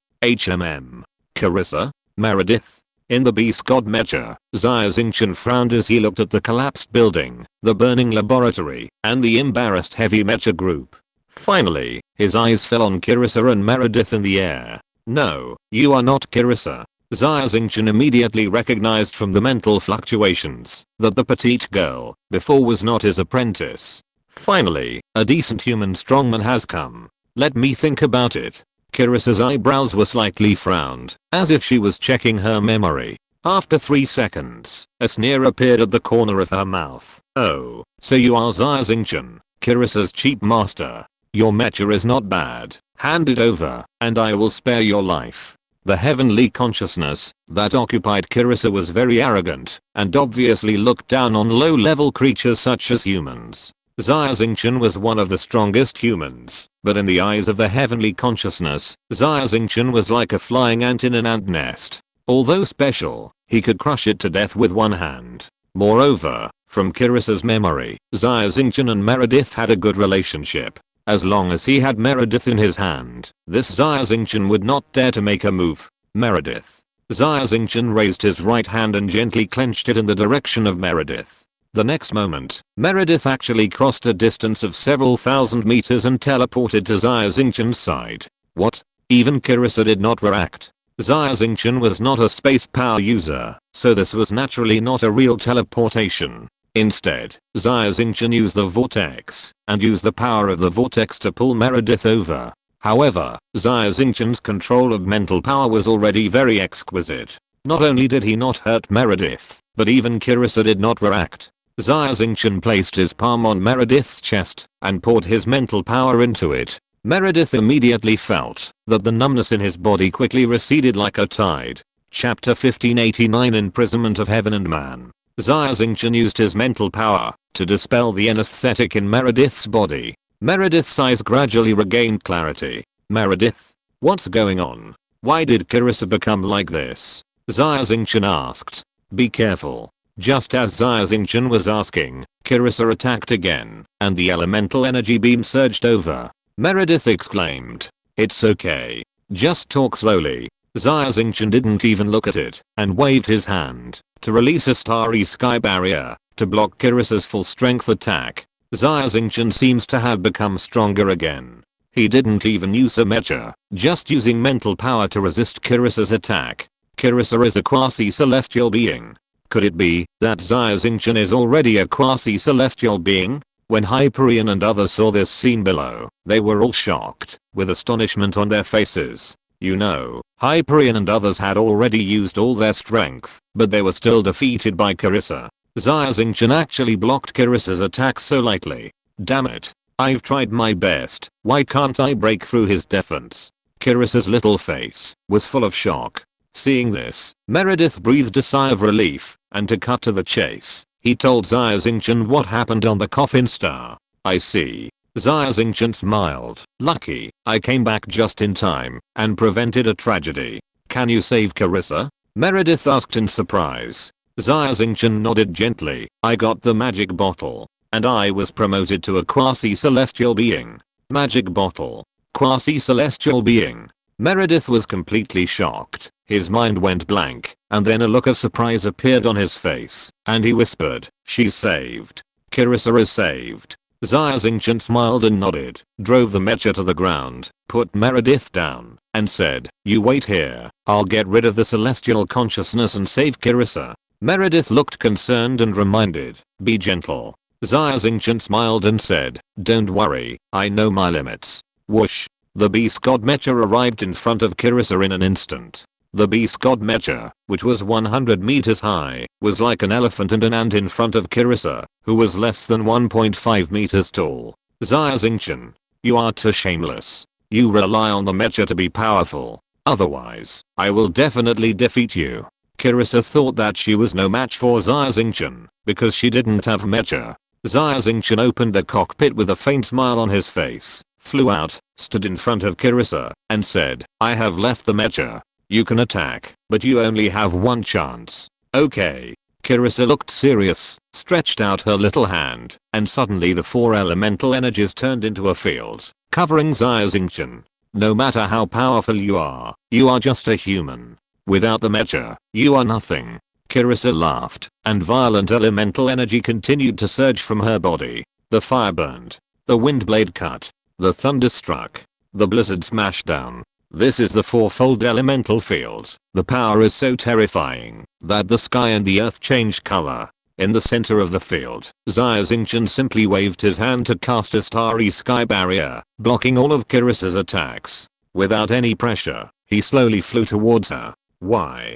Kirissa? Meredith? In the beast god mecha, Xia Xingchen frowned as he looked at the collapsed building, the burning laboratory, and the embarrassed heavy mecha group. Finally, his eyes fell on Kirissa and Meredith in the air. No, you are not Kirissa. Xia Xingchen immediately recognized from the mental fluctuations that the petite girl before was not his apprentice. Finally, a decent human strongman has come. Let me think about it. Kirissa's eyebrows were slightly frowned, as if she was checking her memory. After 3 seconds, a sneer appeared at the corner of her mouth. Oh, so you are Xia Xingchen, Kirissa's cheap master. Your mecha is not bad. Hand it over, and I will spare your life. The heavenly consciousness that occupied Kirissa was very arrogant, and obviously looked down on low-level creatures such as humans. Xia Xingchen was one of the strongest humans, but in the eyes of the heavenly consciousness, Xia Xingchen was like a flying ant in an ant nest. Although special, he could crush it to death with one hand. Moreover, from Kirissa's memory, Xia Xingchen and Meredith had a good relationship. As long as he had Meredith in his hand, this Xia Xingchen would not dare to make a move. Meredith. Xia Xingchen raised his right hand and gently clenched it in the direction of Meredith. The next moment, Meredith actually crossed a distance of several thousand meters and teleported to Xia Xingchen's side. What? Even Kirissa did not react. Xia Xingchen was not a space power user, so this was naturally not a real teleportation. Instead, Xia Xingchen used the vortex, and used the power of the vortex to pull Meredith over. However, Xia Xingchen's control of mental power was already very exquisite. Not only did he not hurt Meredith, but even Kirissa did not react. Xia Xingchen placed his palm on Meredith's chest, and poured his mental power into it. Meredith immediately felt that the numbness in his body quickly receded like a tide. Chapter 1589 Imprisonment of Heaven and Man. Xia Xingchen used his mental power to dispel the anesthetic in Meredith's body. Meredith's eyes gradually regained clarity. Meredith? What's going on? Why did Kirissa become like this? Xia Xingchen asked. Be careful. Just as Xia Xingchen was asking, Kirissa attacked again, and the elemental energy beam surged over. Meredith exclaimed. It's okay. Just talk slowly. Xia Xingchen didn't even look at it, and waved his hand to release a starry sky barrier to block Kirissa's full strength attack. Xia Xingchen seems to have become stronger again. He didn't even use a mecha, just using mental power to resist Kirissa's attack. Kirissa is a quasi-celestial being. Could it be that Xia Xingchen is already a quasi-celestial being? When Hyperion and others saw this scene below, they were all shocked, with astonishment on their faces. You know, Hyperion and others had already used all their strength, but they were still defeated by Kirissa. Xia Xingchen actually blocked Kirissa's attack so lightly. Damn it. I've tried my best, why can't I break through his defense? Kirissa's little face was full of shock. Seeing this, Meredith breathed a sigh of relief, and to cut to the chase, he told Xia Xingchen what happened on the coffin star. I see. Xia Xingchen smiled. Lucky, I came back just in time, and prevented a tragedy. Can you save Kirissa? Meredith asked in surprise. Xia Xingchen nodded gently. I got the magic bottle, and I was promoted to a quasi-celestial being. Magic bottle. Quasi-celestial being. Meredith was completely shocked. His mind went blank, and then a look of surprise appeared on his face, and he whispered, she's saved. Kirissa is saved. Xia Xingchen smiled and nodded, drove the mecha to the ground, put Meredith down, and said, you wait here, I'll get rid of the celestial consciousness and save Kirissa. Meredith looked concerned and reminded, be gentle. Xia Xingchen smiled and said, don't worry, I know my limits. Whoosh. The beast god mecha arrived in front of Kirissa in an instant. The beast god mecha, which was 100 meters high, was like an elephant and an ant in front of Kirissa, who was less than 1.5 meters tall. Xia Xingchen, you are too shameless. You rely on the mecha to be powerful. Otherwise, I will definitely defeat you. Kirissa thought that she was no match for Xia Xingchen, because she didn't have mecha. Xia Xingchen opened the cockpit with a faint smile on his face, flew out, stood in front of Kirissa, and said, I have left the mecha. You can attack, but you only have one chance. Okay. Kirissa looked serious, stretched out her little hand, and suddenly the 4 elemental energies turned into a field, covering Xia Xingchen. No matter how powerful you are just a human. Without the mecha, you are nothing. Kirissa laughed, and violent elemental energy continued to surge from her body. The fire burned. The wind blade cut. The thunder struck. The blizzard smashed down. This is the 4-fold elemental field. The power is so terrifying that the sky and the earth changed color. In the center of the field, Xia Xingchen simply waved his hand to cast a starry sky barrier, blocking all of Kirissa's attacks. Without any pressure, he slowly flew towards her. Why?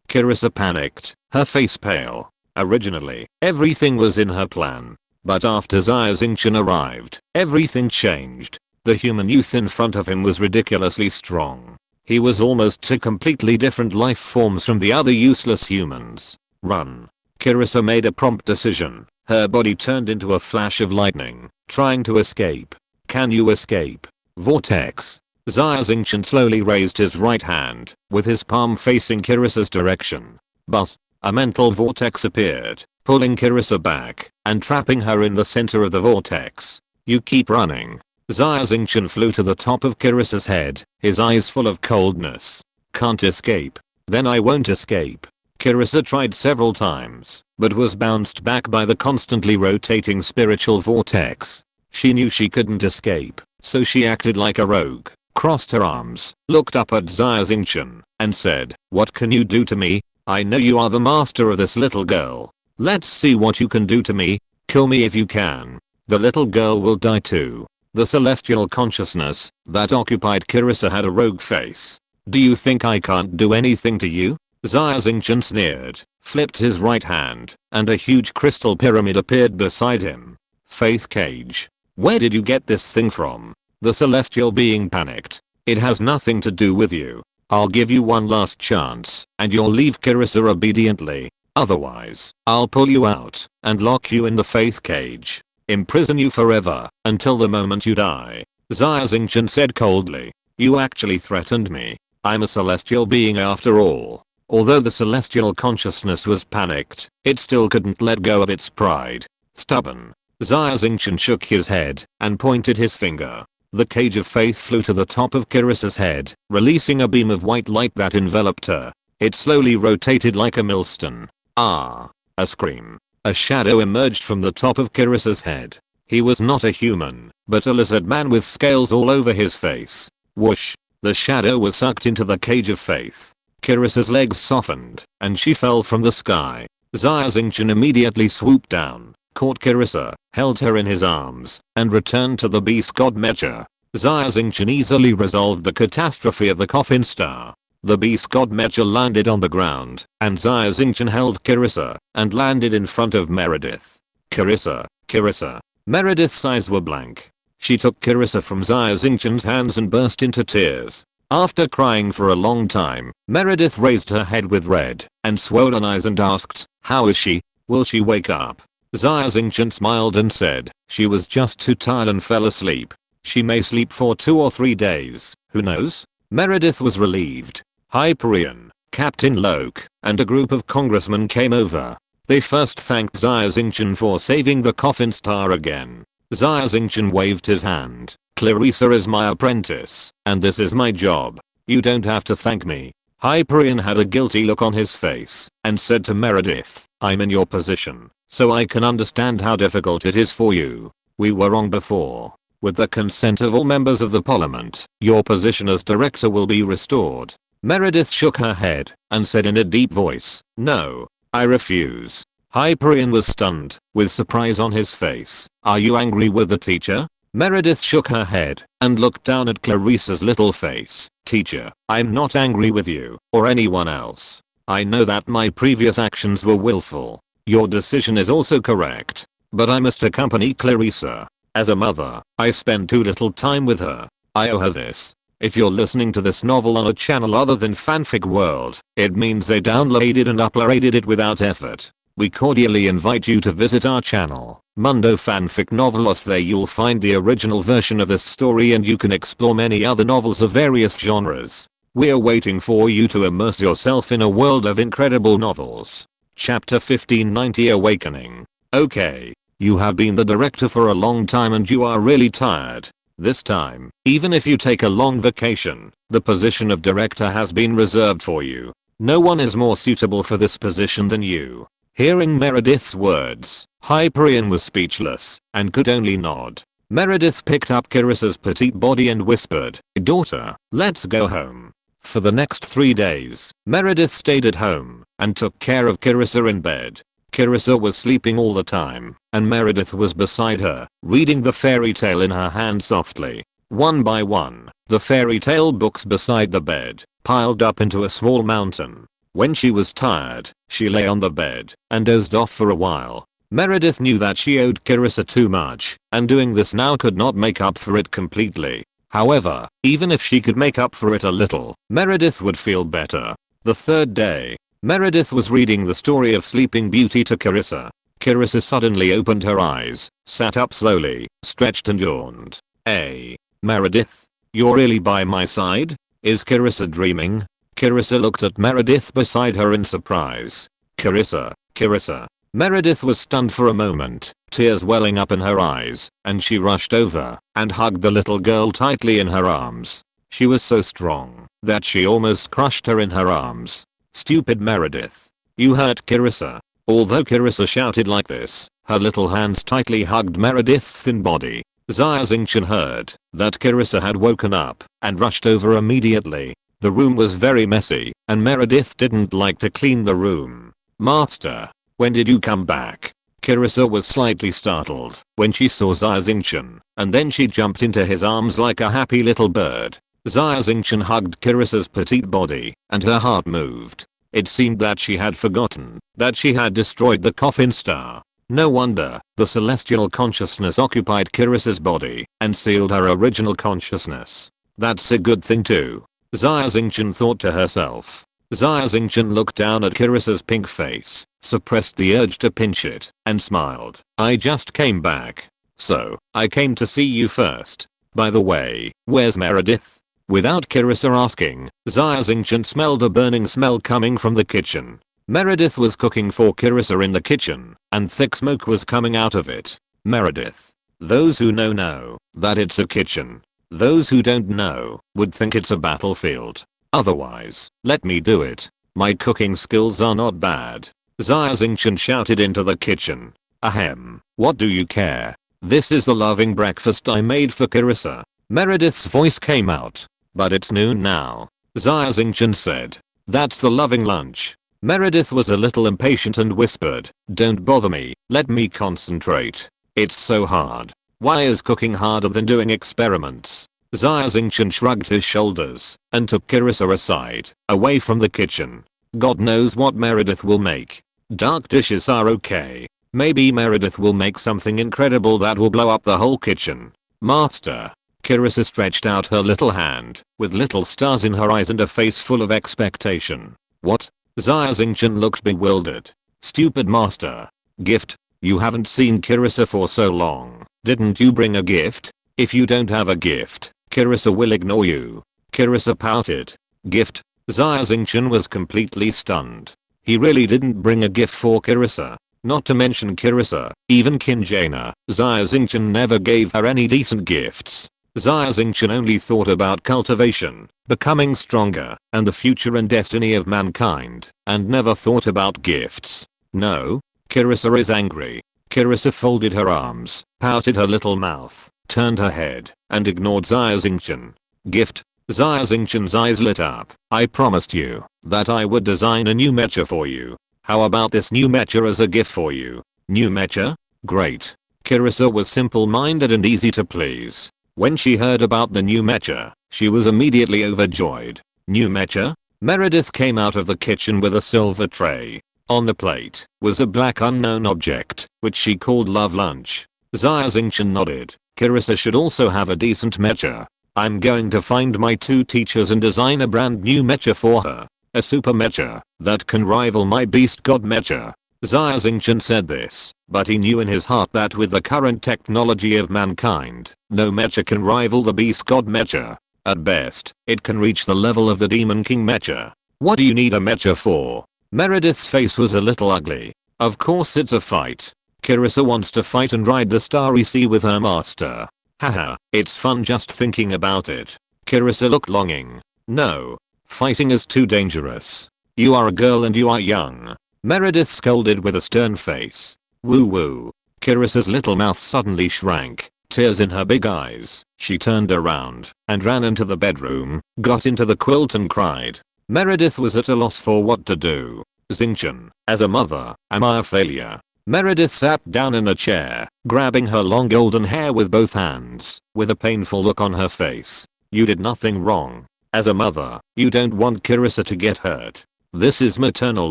Kirissa panicked, her face pale. Originally, everything was in her plan. But after Xia Xingchen arrived, everything changed. The human youth in front of him was ridiculously strong. He was almost 2 completely different life forms from the other useless humans. Run. Kirissa made a prompt decision. Her body turned into a flash of lightning, trying to escape. Can you escape? Vortex. Xia Xingchen slowly raised his right hand, with his palm facing Kirissa's direction. But a mental vortex appeared, pulling Kirissa back, and trapping her in the center of the vortex. You keep running. Xia Xingchen flew to the top of Kirissa's head, his eyes full of coldness. Can't escape. Then I won't escape. Kirissa tried several times, but was bounced back by the constantly rotating spiritual vortex. She knew she couldn't escape, so she acted like a rogue. crossed her arms, looked up at Xia Xingchen, and said, "What can you do to me? I know you are the master of this little girl. Let's see what you can do to me. Kill me if you can. The little girl will die too." The celestial consciousness that occupied Kirissa had a rogue face. "Do you think I can't do anything to you?" Xia Xingchen sneered, flipped his right hand, and a huge crystal pyramid appeared beside him. "Faith cage. Where did you get this thing from?" The celestial being panicked. "It has nothing to do with you. I'll give you one last chance, and you'll leave Kirissa obediently. Otherwise, I'll pull you out and lock you in the faith cage. Imprison you forever, until the moment you die." Xia Xingchen said coldly. "You actually threatened me. I'm a celestial being after all." Although the celestial consciousness was panicked, it still couldn't let go of its pride. Stubborn. Xia Xingchen shook his head and pointed his finger. The cage of faith flew to the top of Kirissa's head, releasing a beam of white light that enveloped her. It slowly rotated like a millstone. Ah! A scream. A shadow emerged from the top of Kirissa's head. He was not a human, but a lizard man with scales all over his face. Whoosh! The shadow was sucked into the cage of faith. Kirissa's legs softened, and she fell from the sky. Xia Xingchen immediately swooped down, caught Kirissa, held her in his arms, and returned to the beast god Mecha. Xia Xingchen easily resolved the catastrophe of the coffin star. The beast god Mecha landed on the ground, and Xia Xingchen held Kirissa, and landed in front of Meredith. "Kirissa, Kirissa." Meredith's eyes were blank. She took Kirissa from Xia Xingchen's hands and burst into tears. After crying for a long time, Meredith raised her head with red and swollen eyes and asked, "How is she? Will she wake up?" Xia Xingchen smiled and said, "She was just too tired and fell asleep. She may sleep for 2 or 3 days, who knows?" Meredith was relieved. Hyperion, Captain Loke, and a group of congressmen came over. They first thanked Xia Xingchen for saving the coffin star again. Xia Xingchen waved his hand. "Clarissa is my apprentice, and this is my job. You don't have to thank me." Hyperion had a guilty look on his face, and said to Meredith, "I'm in your position, so I can understand how difficult it is for you. We were wrong before. With the consent of all members of the parliament, your position as director will be restored." Meredith shook her head, and said in a deep voice, "No, I refuse." Hyperion was stunned, with surprise on his face. "Are you angry with the teacher?" Meredith shook her head, and looked down at Clarissa's little face. "Teacher, I'm not angry with you, or anyone else. I know that my previous actions were willful. Your decision is also correct. But I must accompany Clarissa. As a mother, I spend too little time with her. I owe her this. If you're listening to this novel on a channel other than Fanfic World, it means they downloaded and uploaded it without effort. We cordially invite you to visit our channel, Mundo Fanfic Novelos. There you'll find the original version of this story, and you can explore many other novels of various genres. We're waiting for you to immerse yourself in a world of incredible novels. Chapter 1590 Awakening. Okay, you have been the director for a long time and you are really tired. This time, even if you take a long vacation, the position of director has been reserved for you. No one is more suitable for this position than you. Hearing Meredith's words, Hyperion was speechless, and could only nod. Meredith picked up Kirissa's petite body and whispered, "Daughter, let's go home." For the next 3 days, Meredith stayed at home, and took care of Kirissa in bed. Kirissa was sleeping all the time, and Meredith was beside her, reading the fairy tale in her hand softly. One by one, the fairy tale books beside the bed piled up into a small mountain. When she was tired, she lay on the bed and dozed off for a while. Meredith knew that she owed Kirissa too much, and doing this now could not make up for it completely. However, even if she could make up for it a little, Meredith would feel better. The third day, Meredith was reading the story of Sleeping Beauty to Kirissa. Kirissa suddenly opened her eyes, sat up slowly, stretched and yawned. "Hey, Meredith, you're really by my side? Is Kirissa dreaming?" Kirissa looked at Meredith beside her in surprise. "Kirissa, Kirissa." Meredith was stunned for a moment, tears welling up in her eyes, and she rushed over and hugged the little girl tightly in her arms. She was so strong that she almost crushed her in her arms. "Stupid Meredith. You hurt Kirissa." Although Kirissa shouted like this, her little hands tightly hugged Meredith's thin body. Xia Xingchen heard that Kirissa had woken up and rushed over immediately. The room was very messy and Meredith didn't like to clean the room. "Master, when did you come back?" Kirissa was slightly startled when she saw Xia Xingchen, and then she jumped into his arms like a happy little bird. Xia Xingchen hugged Kirissa's petite body and her heart moved. It seemed that she had forgotten that she had destroyed the coffin star. No wonder the celestial consciousness occupied Kirissa's body and sealed her original consciousness. That's a good thing too, Xia Xingchen thought to herself. Xia Xingchen looked down at Kirissa's pink face, suppressed the urge to pinch it, and smiled. "I just came back. So, I came to see you first. By the way, where's Meredith?" Without Kirissa asking, Xia Xingchen smelled a burning smell coming from the kitchen. Meredith was cooking for Kirissa in the kitchen, and thick smoke was coming out of it. Meredith. Those who know that it's a kitchen. Those who don't know would think it's a battlefield. Otherwise, let me do it. My cooking skills are not bad. Xia Xingchen shouted into the kitchen. "Ahem, what do you care? This is the loving breakfast I made for Kirissa." Meredith's voice came out. "But it's noon now," Xia Xingchen said. "That's the loving lunch." Meredith was a little impatient and whispered, "Don't bother me, let me concentrate. It's so hard. Why is cooking harder than doing experiments?" Xia Xingchen shrugged his shoulders and took Kirissa aside, away from the kitchen. God knows what Meredith will make. Dark dishes are okay. Maybe Meredith will make something incredible that will blow up the whole kitchen. "Master." Kirissa stretched out her little hand, with little stars in her eyes and a face full of expectation. "What?" Xia Xingchen looked bewildered. "Stupid master. Gift? You haven't seen Kirissa for so long. Didn't you bring a gift? If you don't have a gift, Kirissa will ignore you." Kirissa pouted. "Gift?" Xia Xingchen was completely stunned. He really didn't bring a gift for Kirissa. Not to mention Kirissa, even Kinjana, Xia Xingchen never gave her any decent gifts. Xia Xingchen only thought about cultivation, becoming stronger, and the future and destiny of mankind, and never thought about gifts. "No?" Kirissa is angry. Kirissa folded her arms, pouted her little mouth, turned her head, and ignored Xia Xingchen. "Gift?" Xia Xingchen's eyes lit up. "I promised you that I would design a new mecha for you. How about this new mecha as a gift for you?" "New mecha? Great." Kirissa was simple-minded and easy to please. When she heard about the new mecha, she was immediately overjoyed. "New mecha?" Meredith came out of the kitchen with a silver tray. On the plate was a black unknown object, which she called Love Lunch. Xia Xingchen nodded. Kirissa should also have a decent mecha. "I'm going to find my 2 teachers and design a brand new mecha for her. A super mecha that can rival my beast god mecha." Xia Xingchen said this, but he knew in his heart that with the current technology of mankind, no mecha can rival the beast god mecha. At best, it can reach the level of the demon king mecha. "What do you need a mecha for?" Meredith's face was a little ugly. "Of course it's a fight. Kirissa wants to fight and ride the starry sea with her master. Haha, it's fun just thinking about it." Kirissa looked longing. "No. Fighting is too dangerous. You are a girl and you are young." Meredith scolded with a stern face. "Woo woo." Kirissa's little mouth suddenly shrank, tears in her big eyes. She turned around and ran into the bedroom, got into the quilt and cried. Meredith was at a loss for what to do. "Xingchen, as a mother, am I a failure?" Meredith sat down in a chair, grabbing her long golden hair with both hands, with a painful look on her face. "You did nothing wrong. As a mother, you don't want Kirissa to get hurt. This is maternal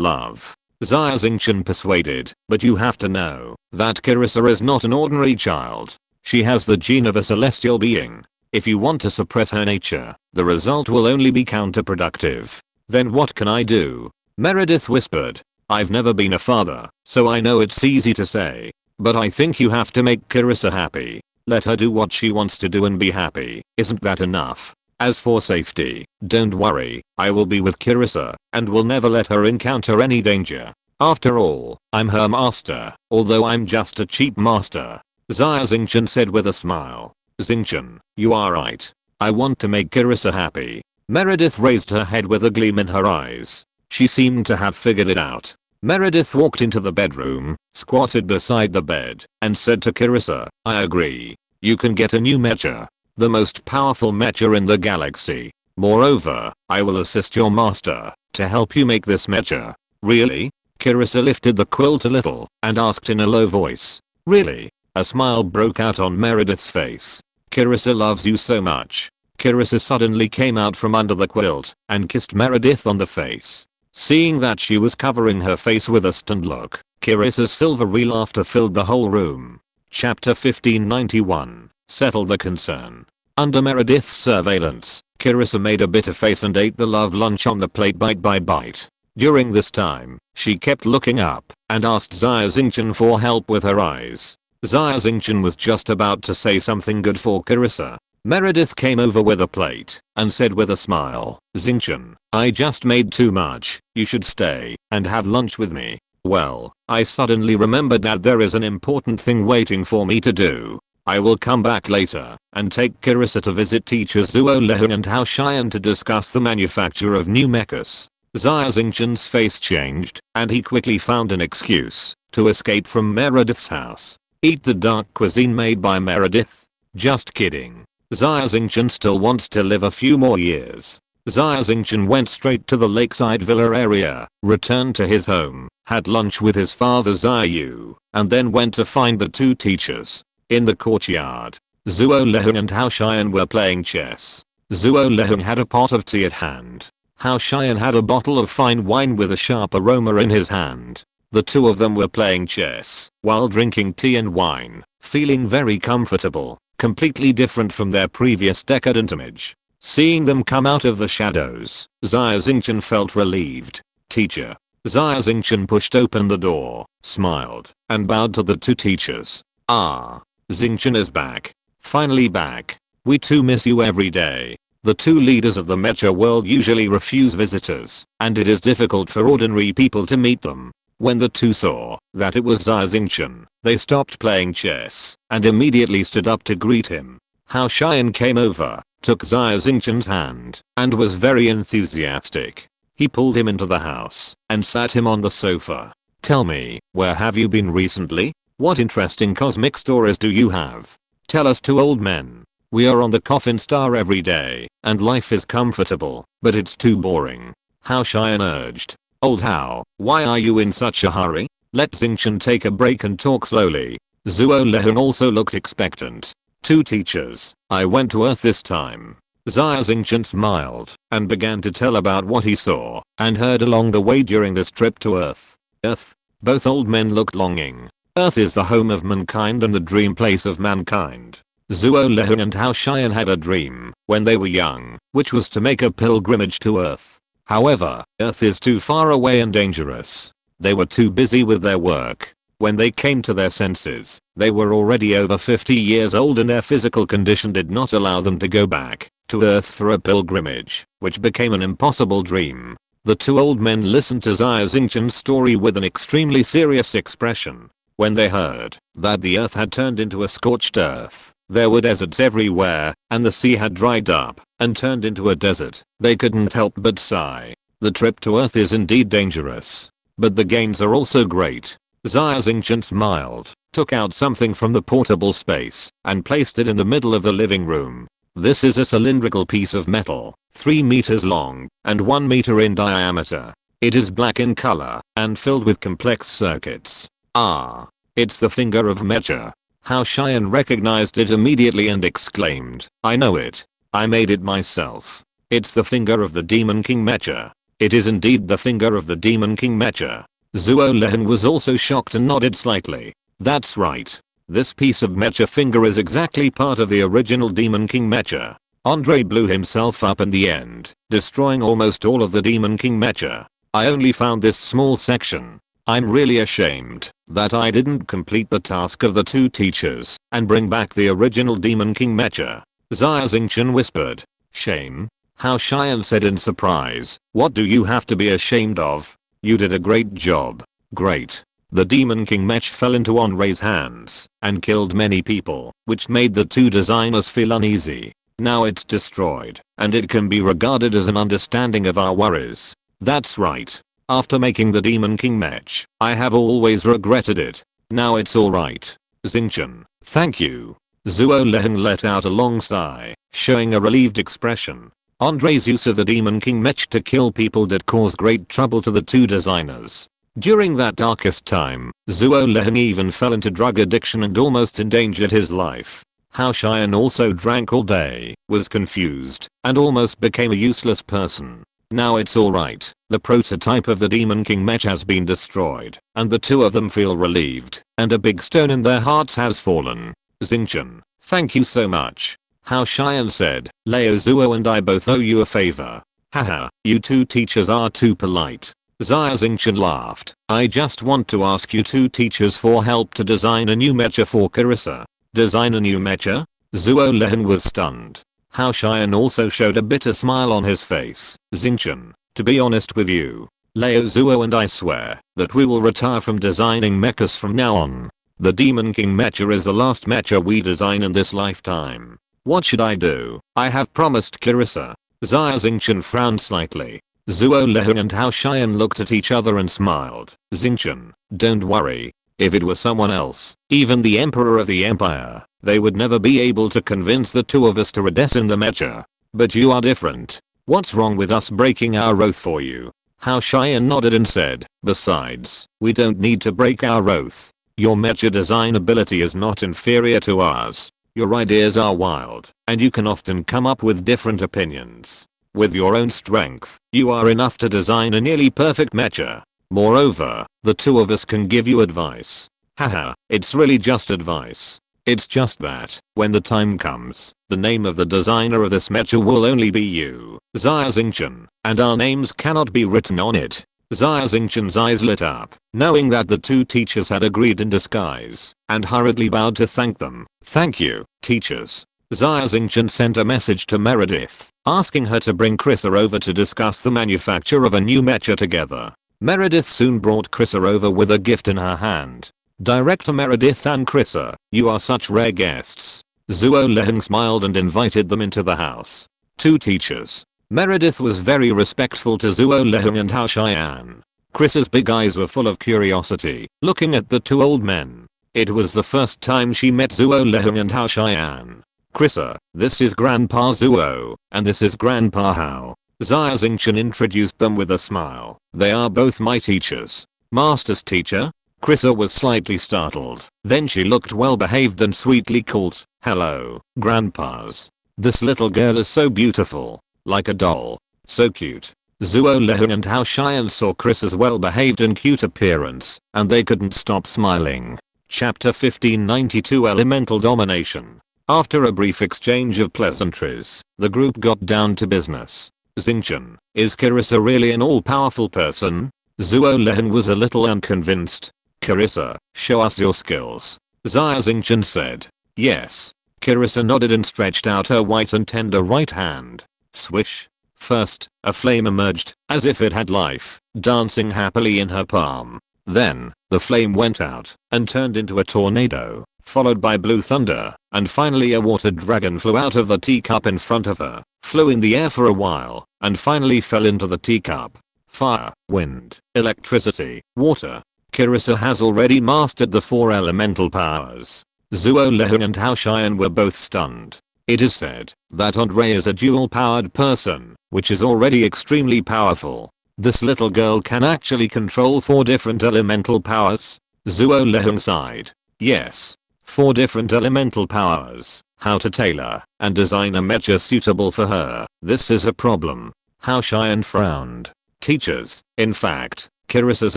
love." Xia Xingchen persuaded, "But you have to know that Kirissa is not an ordinary child. She has the gene of a celestial being. If you want to suppress her nature, the result will only be counterproductive." "Then what can I do?" Meredith whispered. "I've never been a father, so I know it's easy to say. But I think you have to make Kirissa happy. Let her do what she wants to do and be happy. Isn't that enough? As for safety, don't worry, I will be with Kirissa, and will never let her encounter any danger. After all, I'm her master, although I'm just a cheap master." Xia Xingchen said with a smile. "Xingchen, you are right. I want to make Kirissa happy." Meredith raised her head with a gleam in her eyes. She seemed to have figured it out. Meredith walked into the bedroom, squatted beside the bed, and said to Kirissa, "I agree. you can get a new mecha. The most powerful mecha in the galaxy. Moreover, I will assist your master to help you make this mecha. Really? Kirissa lifted the quilt a little and asked in a low voice. Really? A smile broke out on Meredith's face. Kirissa loves you so much. Kirissa suddenly came out from under the quilt and kissed Meredith on the face. Seeing that she was covering her face with a stunned look, Kirissa's silvery laughter filled the whole room. Chapter 1591. Settle the concern. Under Meredith's surveillance, Kirissa made a bitter face and ate the love lunch on the plate bite by bite. During this time, she kept looking up and asked Xia Xingchen for help with her eyes. Xia Xingchen was just about to say something good for Kirissa. Meredith came over with a plate and said with a smile, Xingchen, I just made too much, you should stay and have lunch with me. Well, I suddenly remembered that there is an important thing waiting for me to do. I will come back later and take Kirissa to visit teachers Zuo Lehun and Hao Xian to discuss the manufacture of new mechas. Xia Xingchen's face changed and he quickly found an excuse to escape from Meredith's house. Eat the dark cuisine made by Meredith? Just kidding. Xia Xingchen still wants to live a few more years. Xia Xingchen went straight to the lakeside villa area, returned to his home, had lunch with his father Xia Yu, and then went to find the two teachers. In the courtyard, Zuo Lehun and Hao Xian were playing chess. Zuo Lehun had a pot of tea at hand. Hao Xian had a bottle of fine wine with a sharp aroma in his hand. The two of them were playing chess while drinking tea and wine, feeling very comfortable, completely different from their previous decadent image. Seeing them come out of the shadows, Xia Xingchen felt relieved. Teacher. Xia Xingchen pushed open the door, smiled, and bowed to the two teachers. Ah. Xingchen is back. Finally back. We too miss you every day. The two leaders of the mecha world usually refuse visitors, and it is difficult for ordinary people to meet them. When the two saw that it was Xia Xingchen, they stopped playing chess and immediately stood up to greet him. Hao Xian came over, took Xia Xingchen's hand, and was very enthusiastic. He pulled him into the house and sat him on the sofa. Tell me, where have you been recently? What interesting cosmic stories do you have? Tell us, two old men. We are on the Coffin Star every day, and life is comfortable, but it's too boring. Hao Xian urged. Old Hao, why are you in such a hurry? Let Xingchen take a break and talk slowly. Zuo Lehun also looked expectant. Two teachers. I went to Earth this time. Xia Xingchen smiled and began to tell about what he saw and heard along the way during this trip to Earth. Earth? Both old men looked longing. Earth is the home of mankind and the dream place of mankind. Zuo Lehun and Hao Xian had a dream when they were young, which was to make a pilgrimage to Earth. However, Earth is too far away and dangerous. They were too busy with their work. When they came to their senses, they were already over 50 years old and their physical condition did not allow them to go back to Earth for a pilgrimage, which became an impossible dream. The two old men listened to Xia Xingchen's story with an extremely serious expression. When they heard that the Earth had turned into a scorched earth, there were deserts everywhere, and the sea had dried up and turned into a desert, they couldn't help but sigh. The trip to Earth is indeed dangerous, but the gains are also great. Xia Xingchen smiled, took out something from the portable space, and placed it in the middle of the living room. This is a cylindrical piece of metal, 3 meters long and 1 meter in diameter. It is black in color and filled with complex circuits. Ah, it's the finger of Mecha. Hao Xian recognized it immediately and exclaimed, I know it. I made it myself. It's the finger of the Demon King Mecha. It is indeed the finger of the Demon King Mecha. Zuo Lehun was also shocked and nodded slightly. That's right. This piece of Mecha finger is exactly part of the original Demon King Mecha. Andre blew himself up in the end, destroying almost all of the Demon King Mecha. I only found this small section. I'm really ashamed that I didn't complete the task of the two teachers and bring back the original Demon King Mecha. Xia Xingchen whispered. Shame? Hao Xian said in surprise. What do you have to be ashamed of? You did a great job. Great. The Demon King Mech fell into Andre's hands and killed many people, which made the two designers feel uneasy. Now it's destroyed, and it can be regarded as an understanding of our worries. That's right. After making the Demon King Mech, I have always regretted it. Now it's alright. Xingchen, thank you. Zuo Leheng let out a long sigh, showing a relieved expression. Andre's use of the Demon King mech to kill people did cause great trouble to the two designers. During that darkest time, Zuo Leheng even fell into drug addiction and almost endangered his life. Hao Xian also drank all day, was confused, and almost became a useless person. Now it's alright, the prototype of the Demon King mech has been destroyed, and the two of them feel relieved, and a big stone in their hearts has fallen. Xingchen, thank you so much. Hao Xian said, Leo Zuo and I both owe you a favor. Haha, you two teachers are too polite. Xia Xingchen laughed. I just want to ask you two teachers for help to design a new mecha for Carissa. Design a new mecha? Zuo Leheng was stunned. Hao Xian also showed a bitter smile on his face. Xingchen, to be honest with you, Leo Zuo and I swear that we will retire from designing mechas from now on. The Demon King mecha is the last mecha we design in this lifetime. What should I do? I have promised Carissa. Xia Xingchen frowned slightly. Zuo Leheng and Hao Xian looked at each other and smiled. Xingchen, don't worry. If it was someone else, even the Emperor of the Empire, they would never be able to convince the two of us to redesign the mecha. But you are different. What's wrong with us breaking our oath for you? Hao Xian nodded and said, besides, we don't need to break our oath. Your mecha design ability is not inferior to ours. Your ideas are wild, and you can often come up with different opinions. With your own strength, you are enough to design a nearly perfect mecha. Moreover, the two of us can give you advice. Haha, it's really just advice. It's just that, when the time comes, the name of the designer of this mecha will only be you, Xia Xingchen, and our names cannot be written on it. Xia Xingchen's eyes lit up, knowing that the two teachers had agreed in disguise, and hurriedly bowed to thank them. Thank you, teachers. Xia Xingchen sent a message to Meredith, asking her to bring Carissa over to discuss the manufacture of a new mecha together. Meredith soon brought Carissa over with a gift in her hand. Director Meredith and Carissa, you are such rare guests. Zuo Leheng smiled and invited them into the house. Two teachers. Meredith was very respectful to Zuo Leheng and Hao Xian. Carissa's big eyes were full of curiosity, looking at the two old men. It was the first time she met Zuo Leheng and Hao Xian. Carissa, this is Grandpa Zuo, and this is Grandpa Hao. Xia Xingchen introduced them with a smile. They are both my teachers. Master's teacher? Carissa was slightly startled. Then she looked well behaved and sweetly called, hello, grandpas. This little girl is so beautiful. Like a doll. So cute. Zuo Leheng and Hao Xian saw Carissa's well behaved and cute appearance, and they couldn't stop smiling. Chapter 1592 Elemental Domination. After a brief exchange of pleasantries, the group got down to business. Xingchen, is Carissa really an all-powerful person? Zuo Leheng was a little unconvinced. Carissa, show us your skills. Xia Xingchen said. Yes. Carissa nodded and stretched out her white and tender right hand. Swish. First, a flame emerged, as if it had life, dancing happily in her palm. Then, the flame went out, and turned into a tornado, followed by blue thunder, and finally a water dragon flew out of the teacup in front of her, flew in the air for a while, and finally fell into the teacup. Fire, wind, electricity, water. Carissa has already mastered the 4 elemental powers. Zuo Leheng and Hao Xian were both stunned. It is said that Andre is a dual-powered person, which is already extremely powerful. This little girl can actually control 4 different elemental powers? Zuo Leheng sighed. Yes. 4 different elemental powers. How to tailor and design a mecha suitable for her. This is a problem. Hao Xian frowned. Teachers, in fact, Carissa's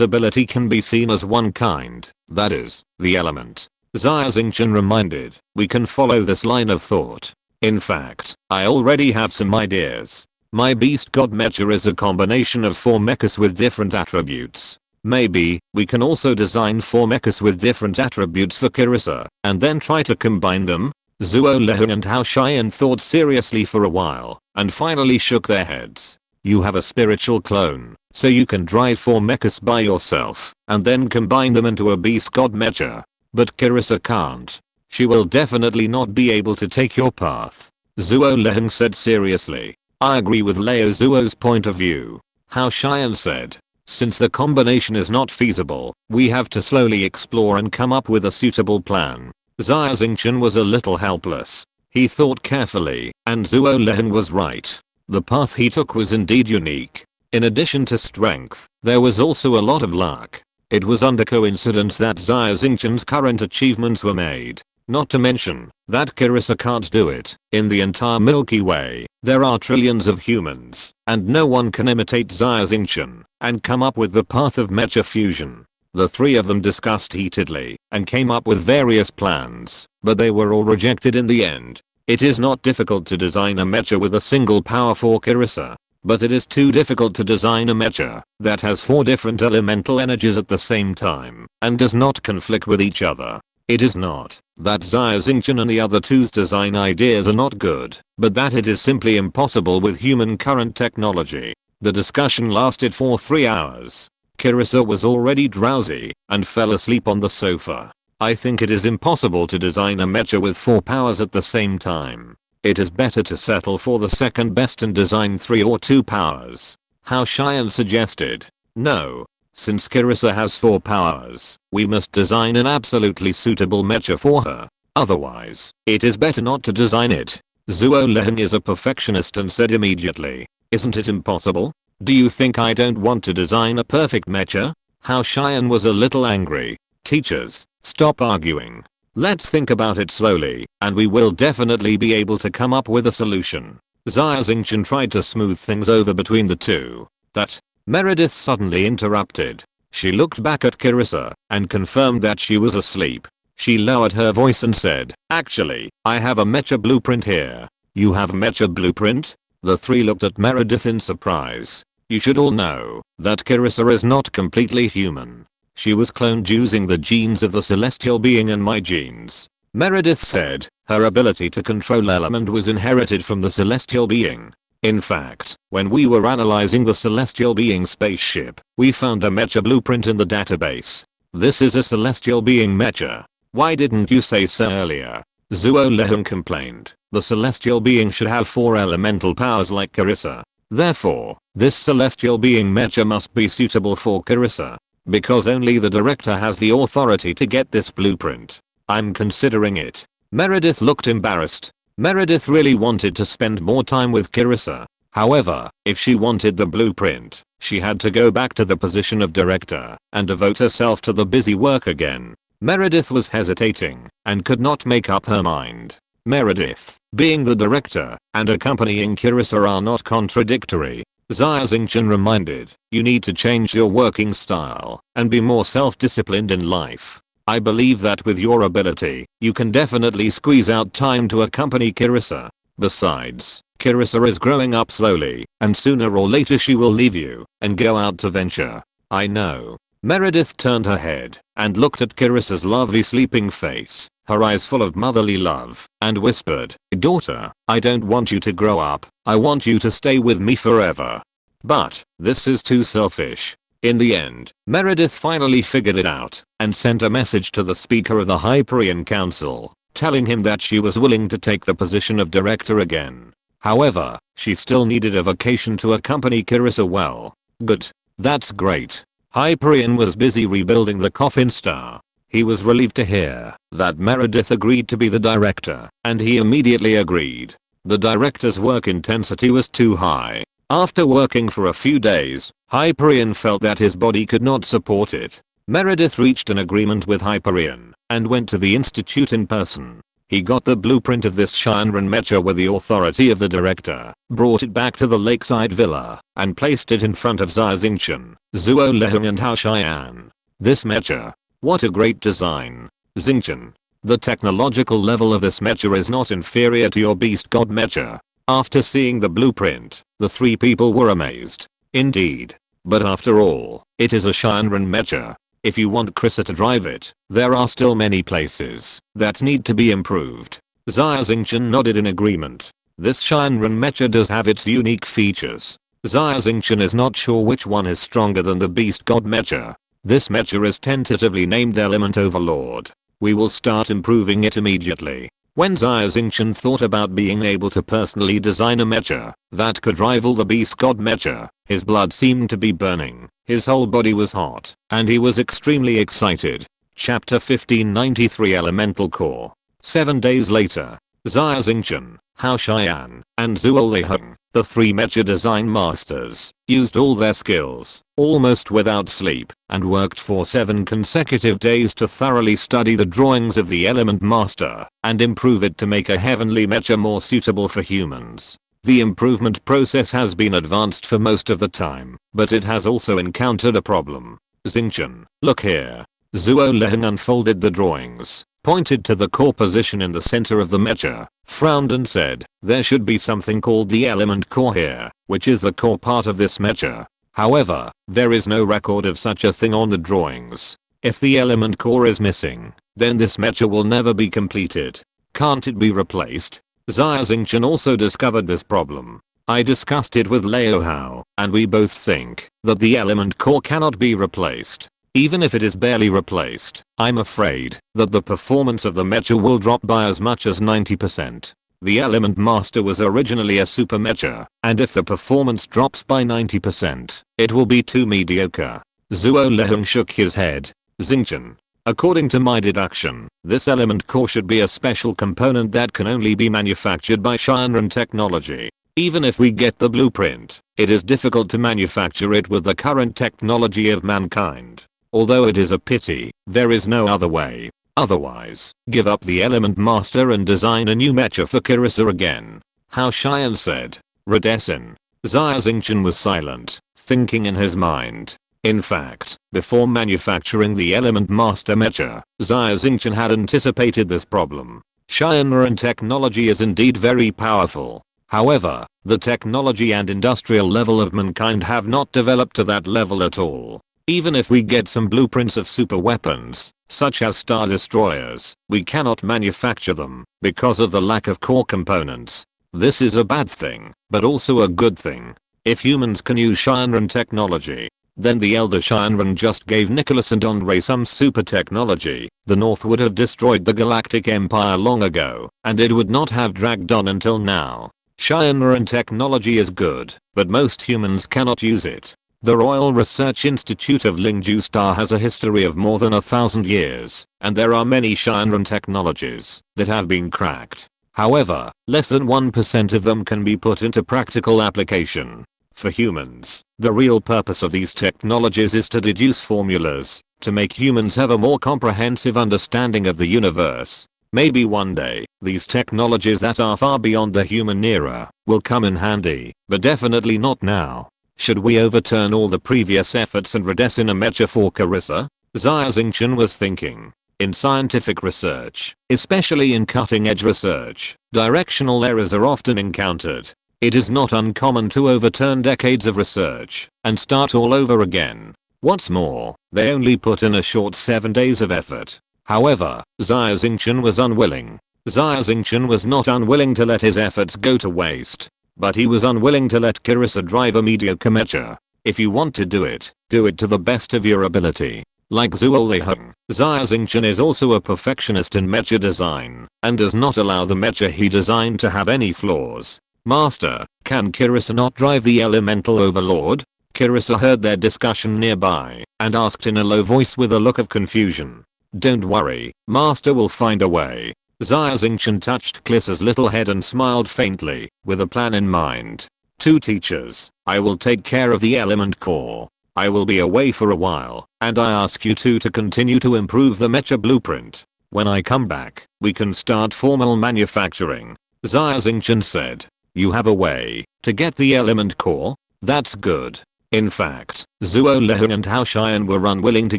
ability can be seen as one kind, that is, the element. Xia Xingchen reminded, we can follow this line of thought. In fact, I already have some ideas. My beast god mecha is a combination of 4 mechas with different attributes. Maybe, we can also design 4 mechas with different attributes for Carissa, and then try to combine them? Zuo Leheng and Hao Xian thought seriously for a while, and finally shook their heads. You have a spiritual clone, so you can drive 4 mechas by yourself, and then combine them into a beast god mecha. But Carissa can't. She will definitely not be able to take your path. Zuo Leheng said seriously. I agree with Leo Zuo's point of view. Hao Xian said. Since the combination is not feasible, we have to slowly explore and come up with a suitable plan. Xia Xingchen was a little helpless. He thought carefully, and Zuo Lehen was right. The path he took was indeed unique. In addition to strength, there was also a lot of luck. It was under coincidence that Xia Xingchen's current achievements were made. Not to mention that Carissa can't do it. In the entire Milky Way, there are trillions of humans, and no one can imitate Xia Xingchen and come up with the path of mecha fusion. The three of them discussed heatedly and came up with various plans, but they were all rejected in the end. It is not difficult to design a mecha with a single power for Carissa, but it is too difficult to design a mecha that has 4 different elemental energies at the same time and does not conflict with each other. It is not that Xia Xingchen and the other two's design ideas are not good, but that it is simply impossible with human current technology. The discussion lasted for 3 hours. Carissa was already drowsy and fell asleep on the sofa. I think it is impossible to design a mecha with 4 powers at the same time. It is better to settle for the second best and design 3 or 2 powers. How Cheyenne suggested. No. Since Carissa has 4 powers, we must design an absolutely suitable mecha for her. Otherwise, it is better not to design it. Zuo Lehen is a perfectionist and said immediately, "Isn't it impossible? Do you think I don't want to design a perfect mecha?" How Cheyenne was a little angry. Teachers, stop arguing. Let's think about it slowly, and we will definitely be able to come up with a solution. Xia Xingchen tried to smooth things over between the two. That Meredith suddenly interrupted. She looked back at Carissa and confirmed that she was asleep. She lowered her voice and said, "Actually, I have a mecha blueprint here." "You have a mecha blueprint?" The three looked at Meredith in surprise. You should all know that Carissa is not completely human. She was cloned using the genes of the celestial being and my genes. Meredith said her ability to control element was inherited from the celestial being. In fact, when we were analyzing the celestial being spaceship, we found a mecha blueprint in the database. This is a celestial being mecha. Why didn't you say so earlier? Zuo Lehen complained. The celestial being should have 4 elemental powers like Carissa. Therefore, this celestial being mecha must be suitable for Carissa. Because only the director has the authority to get this blueprint. I'm considering it. Meredith looked embarrassed. Meredith really wanted to spend more time with Carissa. However, if she wanted the blueprint, she had to go back to the position of director and devote herself to the busy work again. Meredith was hesitating and could not make up her mind. Meredith, being the director, and accompanying Carissa are not contradictory. Xia Xingchen reminded, you need to change your working style and be more self-disciplined in life. I believe that with your ability, you can definitely squeeze out time to accompany Carissa. Besides, Carissa is growing up slowly, and sooner or later she will leave you and go out to venture. I know. Meredith turned her head and looked at Carissa's lovely sleeping face, her eyes full of motherly love, and whispered, "Daughter, I don't want you to grow up. I want you to stay with me forever." But this is too selfish. In the end, Meredith finally figured it out and sent a message to the speaker of the Hyperion Council, telling him that she was willing to take the position of director again. However, she still needed a vacation to accompany Carissa well. Good. That's great. Hyperion was busy rebuilding the coffin star. He was relieved to hear that Meredith agreed to be the director, and he immediately agreed. The director's work intensity was too high. After working for a few days, Hyperion felt that his body could not support it. Meredith reached an agreement with Hyperion and went to the institute in person. He got the blueprint of this Shinran mecha with the authority of the director, brought it back to the lakeside villa, and placed it in front of Xia Xingchen, Zuo Leheng and Hao Xian. This mecha. What a great design. Xingchen. The technological level of this mecha is not inferior to your beast god mecha. After seeing the blueprint, the three people were amazed. Indeed. But after all, it is a Shinran mecha. If you want Carissa to drive it, there are still many places that need to be improved. Xia Xingchen nodded in agreement. This Shinran mecha does have its unique features. Xia Xingchen is not sure which one is stronger than the beast god mecha. This mecha is tentatively named Element Overlord. We will start improving it immediately. When Xia Xingchen thought about being able to personally design a mecha that could rival the beast god mecha, his blood seemed to be burning, his whole body was hot, and he was extremely excited. Chapter 1593 Elemental Core. 7 days later, Xia Xingchen, Hao Xian, and Zuo Leiheng, the 3 mecha design masters, used all their skills, almost without sleep, and worked for 7 consecutive days to thoroughly study the drawings of the Element Master, and improve it to make a heavenly mecha more suitable for humans. The improvement process has been advanced for most of the time, but it has also encountered a problem. Xingchen, look here. Zuo Leiheng unfolded the drawings, pointed to the core position in the center of the mecha, frowned and said, there should be something called the element core here, which is the core part of this mecha. However, there is no record of such a thing on the drawings. If the element core is missing, then this mecha will never be completed. Can't it be replaced? Xia Xingchen also discovered this problem. I discussed it with Liao Hao, and we both think that the element core cannot be replaced. Even if it is barely replaced, I'm afraid that the performance of the mecha will drop by as much as 90%. The Element Master was originally a super mecha, and if the performance drops by 90%, it will be too mediocre. Zuo Leiheng shook his head. Xingchen, according to my deduction, this element core should be a special component that can only be manufactured by Shinran technology. Even if we get the blueprint, it is difficult to manufacture it with the current technology of mankind. Although it is a pity, there is no other way. Otherwise, give up the Element Master and design a new mecha for Carissa again. Hao Xian said. Redesin. Xia Xingchen was silent, thinking in his mind. In fact, before manufacturing the Element Master mecha, Xia Xingchen had anticipated this problem. Shinran technology is indeed very powerful. However, the technology and industrial level of mankind have not developed to that level at all. Even if we get some blueprints of super weapons, such as star destroyers, we cannot manufacture them because of the lack of core components. This is a bad thing, but also a good thing. If humans can use Shinran technology, then the elder Shinran just gave Nicholas and Andre some super technology. The North would have destroyed the Galactic Empire long ago, and it would not have dragged on until now. Shinran technology is good, but most humans cannot use it. The Royal Research Institute of Lingju Star has a history of more than 1,000 years, and there are many Shinran technologies that have been cracked. However, less than 1% of them can be put into practical application. For humans, the real purpose of these technologies is to deduce formulas, to make humans have a more comprehensive understanding of the universe. Maybe one day, these technologies that are far beyond the human era will come in handy, but definitely not now. Should we overturn all the previous efforts and redesign a mecha for Carissa? Xia Xingchen was thinking. In scientific research, especially in cutting-edge research, directional errors are often encountered. It is not uncommon to overturn decades of research and start all over again. What's more, they only put in a short 7 days of effort. However, Xia Xingchen was unwilling. Xia Xingchen was not unwilling to let his efforts go to waste. But he was unwilling to let Carissa drive a mediocre mecha. If you want to do it to the best of your ability. Like Zuo Leiheng, Xia Xingchen is also a perfectionist in mecha design, and does not allow the mecha he designed to have any flaws. Master, can Carissa not drive the Elemental Overlord? Carissa heard their discussion nearby, and asked in a low voice with a look of confusion. Don't worry, Master will find a way. Xia Xingchen touched Clissa's little head and smiled faintly, with a plan in mind. 2 teachers, I will take care of the element core. I will be away for a while, and I ask you two to continue to improve the mecha blueprint. When I come back, we can start formal manufacturing. Xia Xingchen said. You have a way to get the element core? That's good. In fact, Zuo Leiheng and Hao Xian were unwilling to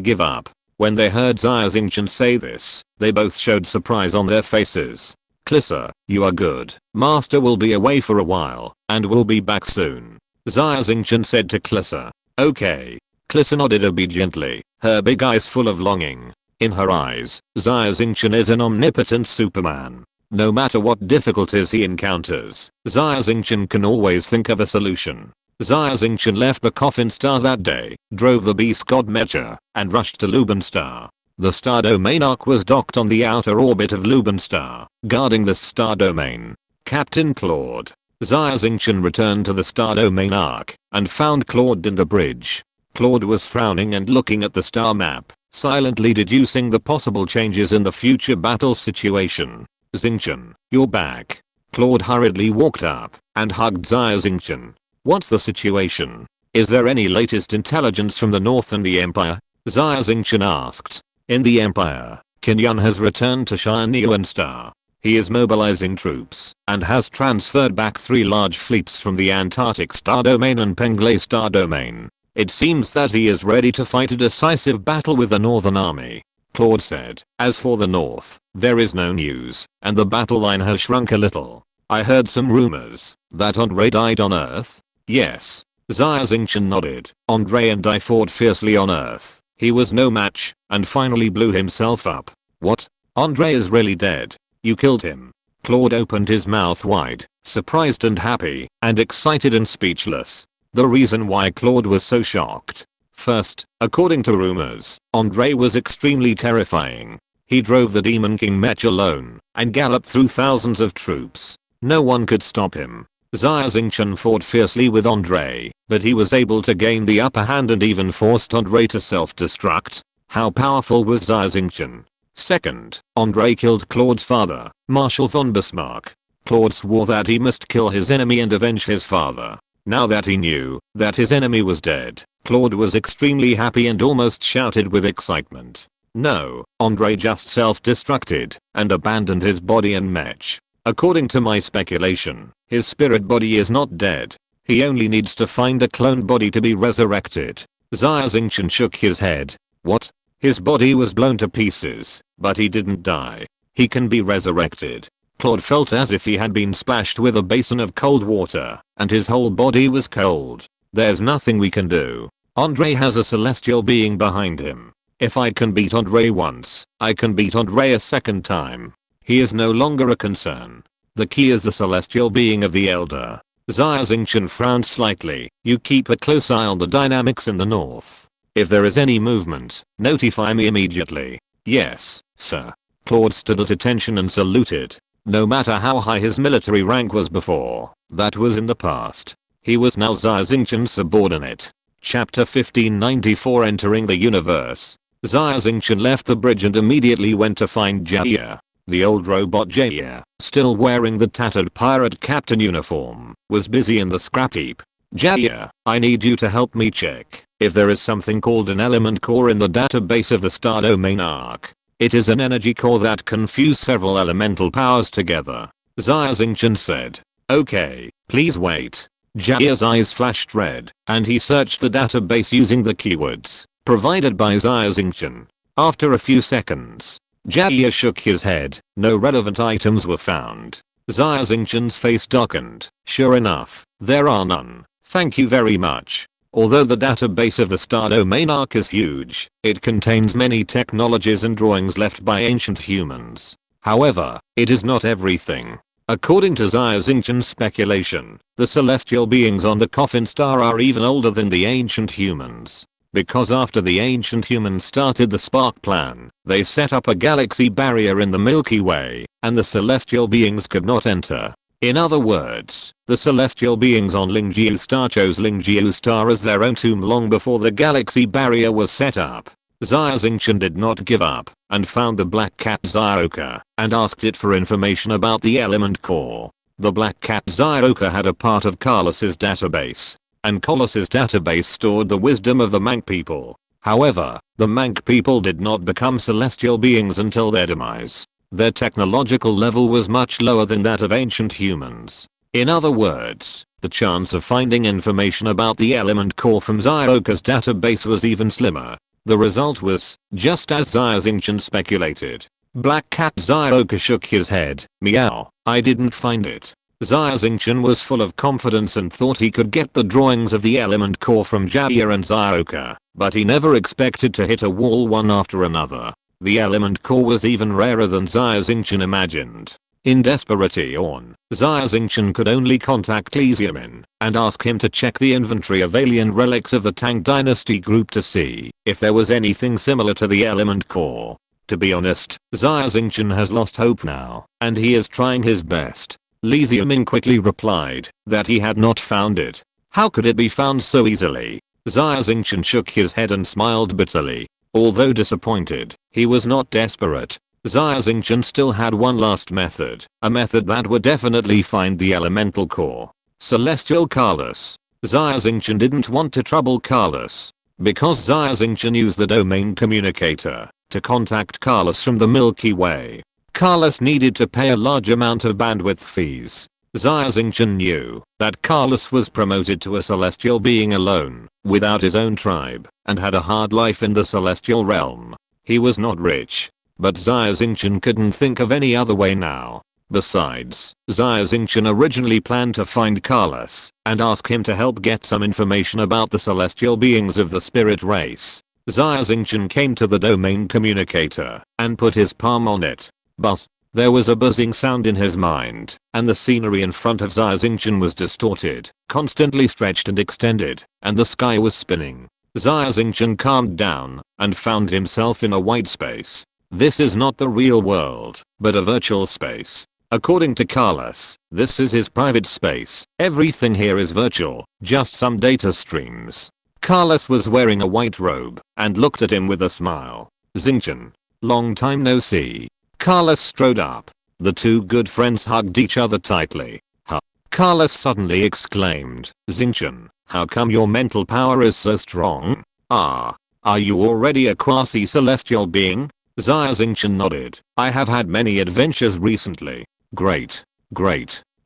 give up. When they heard Xia Xingchen say this, they both showed surprise on their faces. Clissa, you are good. Master will be away for a while, and will be back soon. Xia Xingchen said to Clissa. Okay. Clissa nodded obediently, her big eyes full of longing. In her eyes, Xia Xingchen is an omnipotent superman. No matter what difficulties he encounters, Xia Xingchen can always think of a solution. Xia Xingchen left the Coffin Star that day, drove the Beast God Mecha, and rushed to Luban Star. The star domain arc was docked on the outer orbit of Luban Star, guarding the star domain. Captain Claude. Xia Xingchen returned to the star domain arc, and found Claude in the bridge. Claude was frowning and looking at the star map, silently deducing the possible changes in the future battle situation. Xingchen, you're back. Claude hurriedly walked up and hugged Xia Xingchen. What's the situation? Is there any latest intelligence from the north and the empire? Xia Xingchen asked. In the empire, Qin Yun has returned to Shinyuan Star. He is mobilizing troops and has transferred back 3 large fleets from the Antarctic Star Domain and Penglai Star Domain. It seems that he is ready to fight a decisive battle with the Northern Army, Claude said. As for the North, there is no news, and the battle line has shrunk a little. I heard some rumors that Andre died on Earth. Yes. Xia Xingchen nodded. Andre and I fought fiercely on Earth. He was no match, and finally blew himself up. What? Andre is really dead? You killed him? Claude opened his mouth wide, surprised and happy, and excited and speechless. The reason why Claude was so shocked. First, according to rumors, Andre was extremely terrifying. He drove the Demon King Mecha alone, and galloped through thousands of troops. No one could stop him. Xia Xingchen fought fiercely with Andre, but he was able to gain the upper hand and even forced Andre to self-destruct. How powerful was Xia Xingchen? Second, Andre killed Claude's father, Marshal von Bismarck. Claude swore that he must kill his enemy and avenge his father. Now that he knew that his enemy was dead, Claude was extremely happy and almost shouted with excitement. No, Andre just self-destructed and abandoned his body and mech. According to my speculation, his spirit body is not dead. He only needs to find a clone body to be resurrected. Xia Xingchen shook his head. What? His body was blown to pieces, but he didn't die. He can be resurrected. Claude felt as if he had been splashed with a basin of cold water, and his whole body was cold. There's nothing we can do. Andre has a celestial being behind him. If I can beat Andre once, I can beat Andre a second time. He is no longer a concern. The key is the celestial being of the Elder. Xia Xingchen frowned slightly. You keep a close eye on the dynamics in the north. If there is any movement, notify me immediately. Yes, sir. Claude stood at attention and saluted. No matter how high his military rank was before, that was in the past. He was now Xia Xingchen's subordinate. Chapter 1594 Entering the Universe. Xia Xingchen left the bridge and immediately went to find Xia. The old robot Xia, still wearing the tattered pirate captain uniform, was busy in the scrap heap. Xia, I need you to help me check if there is something called an element core in the database of the Star Domain Arc. It is an energy core that can fuse several elemental powers together. Xia Xingchen said. Okay, please wait. Xia's eyes flashed red, and he searched the database using the keywords provided by Xia Xingchen. After a few seconds, Xia shook his head. No relevant items were found. Xia Xingchen's face darkened. Sure enough, there are none. Thank you very much. Although the database of the Star Domain Arc is huge, it contains many technologies and drawings left by ancient humans. However, it is not everything. According to Xia Xingchen's speculation, the celestial beings on the coffin star are even older than the ancient humans. Because after the ancient humans started the Spark Plan, they set up a galaxy barrier in the Milky Way, and the celestial beings could not enter. In other words, the celestial beings on Lingjiu Star chose Lingjiu Star as their own tomb long before the galaxy barrier was set up. Xia Xingchen did not give up, and found the black cat Xioka, and asked it for information about the element core. The black cat Xioka had a part of Carlos's database, and Carlos's database stored the wisdom of the Mank people. However, the Mank people did not become celestial beings until their demise. Their technological level was much lower than that of ancient humans. In other words, the chance of finding information about the element core from Xioka's database was even slimmer. The result was, just as Xia Xingchen speculated. Black Cat Xioka shook his head. Meow, I didn't find it. Xia Xingchen was full of confidence and thought he could get the drawings of the element core from Xia and Xioka, but he never expected to hit a wall one after another. The element core was even rarer than Xia Xingchen imagined. In desperation, Xia Xingchen could only contact Li Xiaomin and ask him to check the inventory of alien relics of the Tang Dynasty group to see if there was anything similar to the element core. To be honest, Xia Xingchen has lost hope now, and he is trying his best. Li Xiaomin quickly replied that he had not found it. How could it be found so easily? Xia Xingchen shook his head and smiled bitterly. Although disappointed, he was not desperate. Xia Xingchen still had one last method, a method that would definitely find the elemental core. Celestial Carlos. Xia Xingchen didn't want to trouble Carlos, because Xia Xingchen used the domain communicator to contact Carlos from the Milky Way. Carlos needed to pay a large amount of bandwidth fees. Xia Xingchen knew that Carlos was promoted to a celestial being alone, without his own tribe, and had a hard life in the celestial realm. He was not rich, but Xia Xingchen couldn't think of any other way now. Besides, Xia Xingchen originally planned to find Carlos and ask him to help get some information about the celestial beings of the spirit race. Xia Xingchen came to the domain communicator and put his palm on it. But there was a buzzing sound in his mind, and the scenery in front of Xia Xingchen was distorted, constantly stretched and extended, and the sky was spinning. Xia Xingchen calmed down and found himself in a white space. This is not the real world, but a virtual space. According to Carlos, this is his private space. Everything here is virtual, just some data streams. Carlos was wearing a white robe and looked at him with a smile. Xingchen. Long time no see. Carlos strode up. The two good friends hugged each other tightly. Huh. Carlos suddenly exclaimed, Xingchen, how come your mental power is so strong? Are you already a quasi-celestial being? Xia Xingchen nodded. I have had many adventures recently. Great.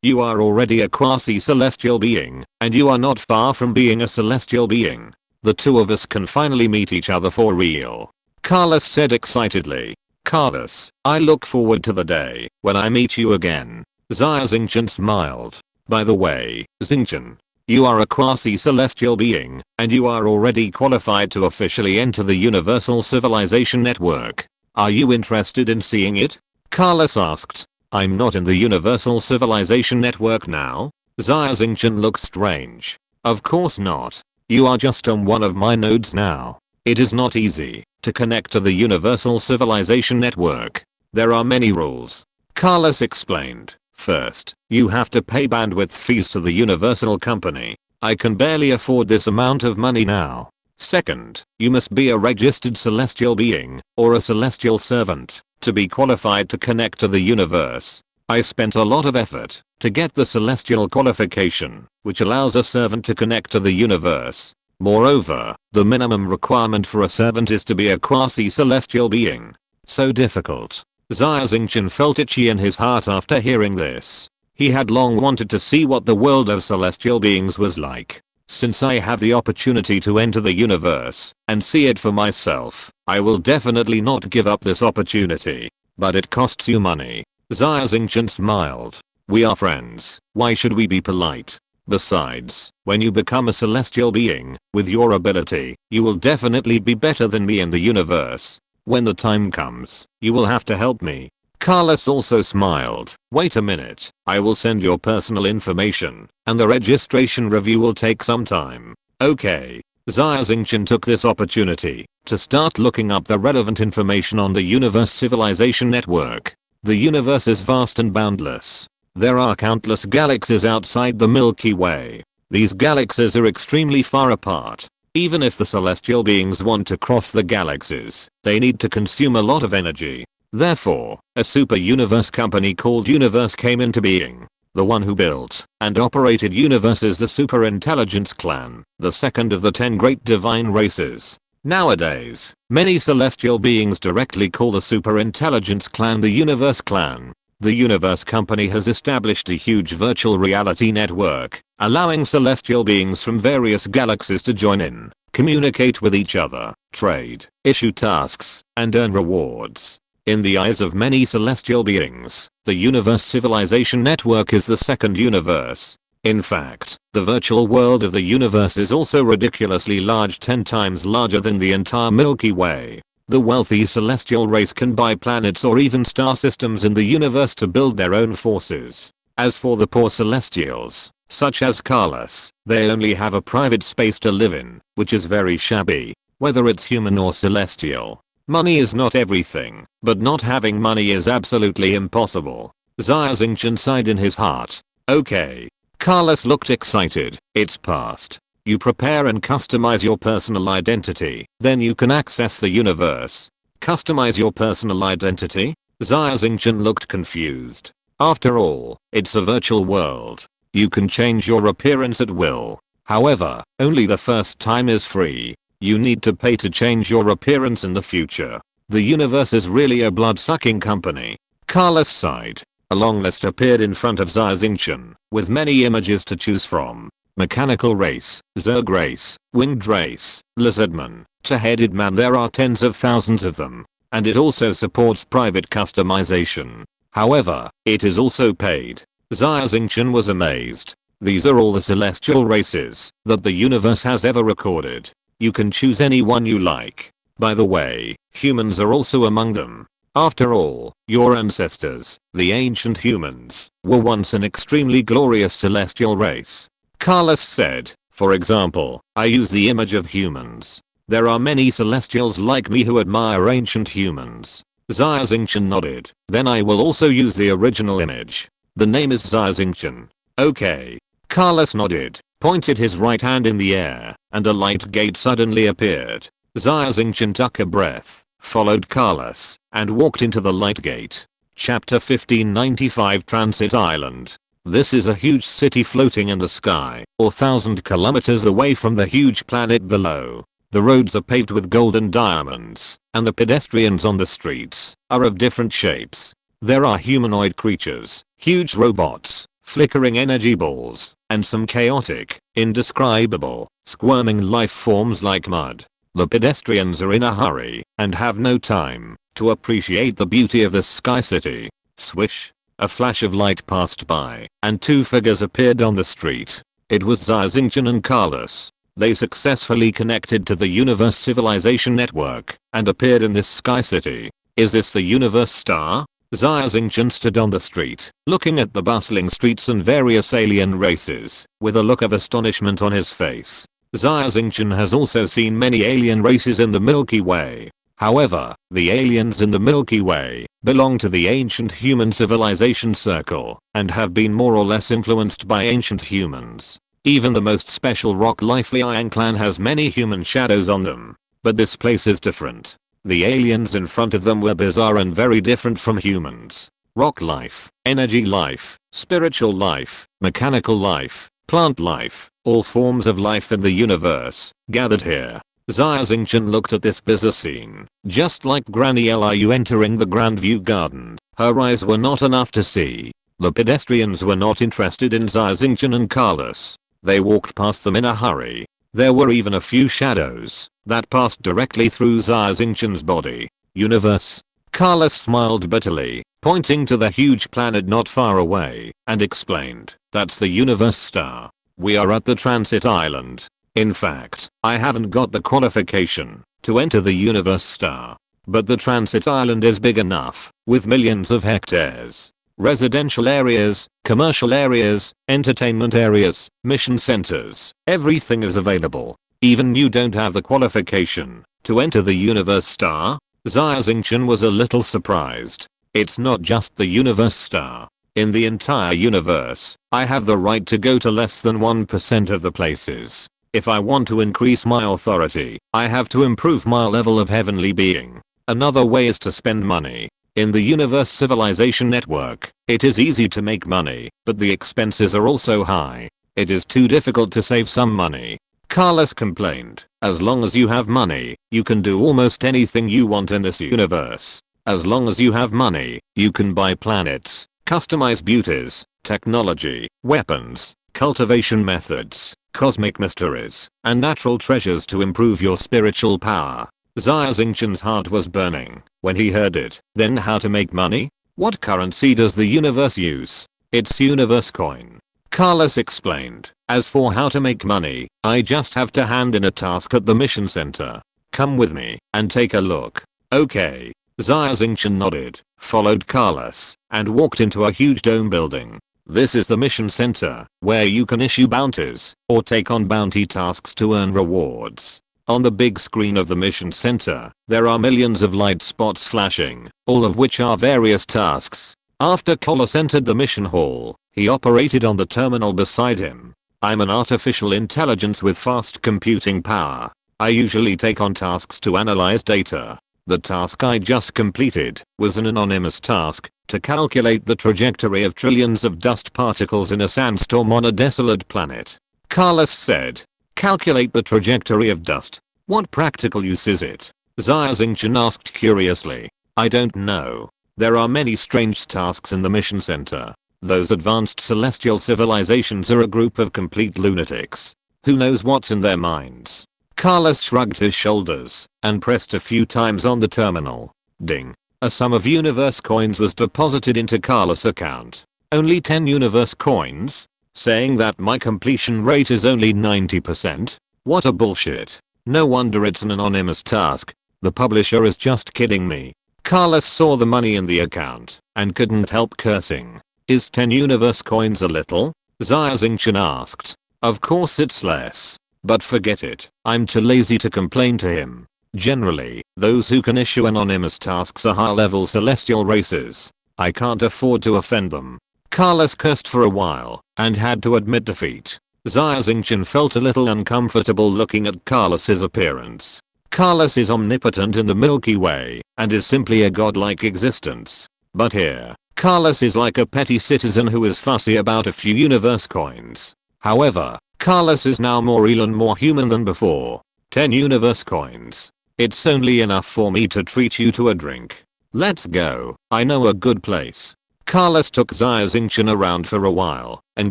You are already a quasi-celestial being, and you are not far from being a celestial being. The two of us can finally meet each other for real. Carlos said excitedly. Carlos, I look forward to the day when I meet you again. Xia Xingchen smiled. By the way, Xingchen, you are a quasi-celestial being, and you are already qualified to officially enter the Universal Civilization Network. Are you interested in seeing it? Carlos asked. I'm not in the Universal Civilization Network now. Xia Xingchen looked strange. Of course not. You are just on one of my nodes now. It is not easy to connect to the Universal Civilization Network. There are many rules. Carlos explained. First, you have to pay bandwidth fees to the Universal Company. I can barely afford this amount of money now. Second, you must be a registered celestial being, or a celestial servant, to be qualified to connect to the universe. I spent a lot of effort to get the celestial qualification, which allows a servant to connect to the universe. Moreover, the minimum requirement for a servant is to be a quasi-celestial being. So difficult. Xia Xingchen felt itchy in his heart after hearing this. He had long wanted to see what the world of celestial beings was like. Since I have the opportunity to enter the universe and see it for myself, I will definitely not give up this opportunity. But it costs you money. Xia Xingchen smiled. We are friends. Why should we be polite? Besides, when you become a celestial being, with your ability, you will definitely be better than me in the universe. When the time comes, you will have to help me. Carlos also smiled. Wait a minute, I will send your personal information, and the registration review will take some time. Okay. Xia Xingchen took this opportunity to start looking up the relevant information on the Universe Civilization Network. The universe is vast and boundless. There are countless galaxies outside the Milky Way. These galaxies are extremely far apart. Even if the celestial beings want to cross the galaxies, they need to consume a lot of energy. Therefore, a super universe company called Universe came into being. The one who built and operated Universe is the Super Intelligence Clan, the second of the 10 great divine races. Nowadays, many celestial beings directly call the Super Intelligence Clan the Universe Clan. The Universe Company has established a huge virtual reality network, allowing celestial beings from various galaxies to join in, communicate with each other, trade, issue tasks, and earn rewards. In the eyes of many celestial beings, the Universe Civilization Network is the second universe. In fact, the virtual world of the universe is also ridiculously large, 10 times larger than the entire Milky Way. The wealthy celestial race can buy planets or even star systems in the universe to build their own forces. As for the poor celestials, such as Carlos, they only have a private space to live in, which is very shabby, whether it's human or celestial. Money is not everything, but not having money is absolutely impossible. Xia Xingchen sighed in his heart. Okay. Carlos looked excited. It's past. You prepare and customize your personal identity, then you can access the universe. Customize your personal identity? Xia Xingchen looked confused. After all, it's a virtual world. You can change your appearance at will. However, only the first time is free. You need to pay to change your appearance in the future. The universe is really a blood-sucking company. Carlos sighed. A long list appeared in front of Xia Xingchen, with many images to choose from. Mechanical race, Zerg race, winged race, lizardman, two-headed man. There are tens of thousands of them. And it also supports private customization. However, it is also paid. Xia Xingchen was amazed. These are all the celestial races that the universe has ever recorded. You can choose any one you like. By the way, humans are also among them. After all, your ancestors, the ancient humans, were once an extremely glorious celestial race. Carlos said, for example, I use the image of humans. There are many celestials like me who admire ancient humans. Xia Xingchen nodded. Then I will also use the original image. The name is Xia Xingchen. Okay. Carlos nodded, pointed his right hand in the air, and a light gate suddenly appeared. Xia Xingchen took a breath, followed Carlos, and walked into the light gate. Chapter 1595 Transit Island. This is a huge city floating in the sky, or 1,000 kilometers away from the huge planet below. The roads are paved with gold and diamonds, and the pedestrians on the streets are of different shapes. There are humanoid creatures, huge robots, flickering energy balls, and some chaotic, indescribable, squirming life forms like mud. The pedestrians are in a hurry and have no time to appreciate the beauty of the sky city. Swish. A flash of light passed by, and two figures appeared on the street. It was Xia Xingchen and Carlos. They successfully connected to the Universe Civilization Network and appeared in this sky city. Is this the Universe Star? Xia Xingchen stood on the street, looking at the bustling streets and various alien races, with a look of astonishment on his face. Xia Xingchen has also seen many alien races in the Milky Way. However, the aliens in the Milky Way belong to the ancient human civilization circle and have been more or less influenced by ancient humans. Even the most special rock life Liang clan has many human shadows on them. But this place is different. The aliens in front of them were bizarre and very different from humans. Rock life, energy life, spiritual life, mechanical life, plant life, all forms of life in the universe, gathered here. Xia Xingchen looked at this bizarre scene. Just like Granny Liu entering the Grandview Garden, her eyes were not enough to see. The pedestrians were not interested in Xia Xingchen and Carlos. They walked past them in a hurry. There were even a few shadows that passed directly through Xia Xingchen's body. Universe? Carlos smiled bitterly, pointing to the huge planet not far away, and explained, that's the Universe Star. We are at the Transit Island. In fact, I haven't got the qualification to enter the Universe Star. But the Transit Island is big enough, with millions of hectares. Residential areas, commercial areas, entertainment areas, mission centers, everything is available. Even you don't have the qualification to enter the Universe Star? Xia Xingchen was a little surprised. It's not just the Universe Star. In the entire universe, I have the right to go to less than 1% of the places. If I want to increase my authority, I have to improve my level of heavenly being. Another way is to spend money. In the Universe Civilization Network, it is easy to make money, but the expenses are also high. It is too difficult to save some money. Carlos complained, as long as you have money, you can do almost anything you want in this universe. As long as you have money, you can buy planets, customize beauties, technology, weapons, cultivation methods, cosmic mysteries, and natural treasures to improve your spiritual power. Xia Xingchen's heart was burning when he heard it. Then how to make money? What currency does the universe use? It's universe coin. Carlos explained. As for how to make money, I just have to hand in a task at the mission center. Come with me and take a look. Okay. Xia Xingchen nodded, followed Carlos, and walked into a huge dome building. This is the mission center, where you can issue bounties, or take on bounty tasks to earn rewards. On the big screen of the mission center, there are millions of light spots flashing, all of which are various tasks. After Carlos entered the mission hall, he operated on the terminal beside him. I'm an artificial intelligence with fast computing power. I usually take on tasks to analyze data. The task I just completed was an anonymous task to calculate the trajectory of trillions of dust particles in a sandstorm on a desolate planet. Carlos said. Calculate the trajectory of dust. What practical use is it? Xia Xingchen asked curiously. I don't know. There are many strange tasks in the mission center. Those advanced celestial civilizations are a group of complete lunatics. Who knows what's in their minds? Carlos shrugged his shoulders and pressed a few times on the terminal. Ding. A sum of universe coins was deposited into Carlos' account. Only 10 universe coins? Saying that my completion rate is only 90%? What a bullshit. No wonder it's an anonymous task. The publisher is just kidding me. Carlos saw the money in the account and couldn't help cursing. Is 10 universe coins a little? Xia Xingchen asked. Of course it's less. But forget it. I'm too lazy to complain to him. Generally, those who can issue anonymous tasks are high-level celestial races. I can't afford to offend them. Carlos cursed for a while and had to admit defeat. Xia Xingchen felt a little uncomfortable looking at Carlos's appearance. Carlos is omnipotent in the Milky Way and is simply a godlike existence. But here, Carlos is like a petty citizen who is fussy about a few universe coins. However, Carlos is now more real and more human than before. 10 universe coins. It's only enough for me to treat you to a drink. Let's go. I know a good place. Carlos took Xia Xingchen around for a while and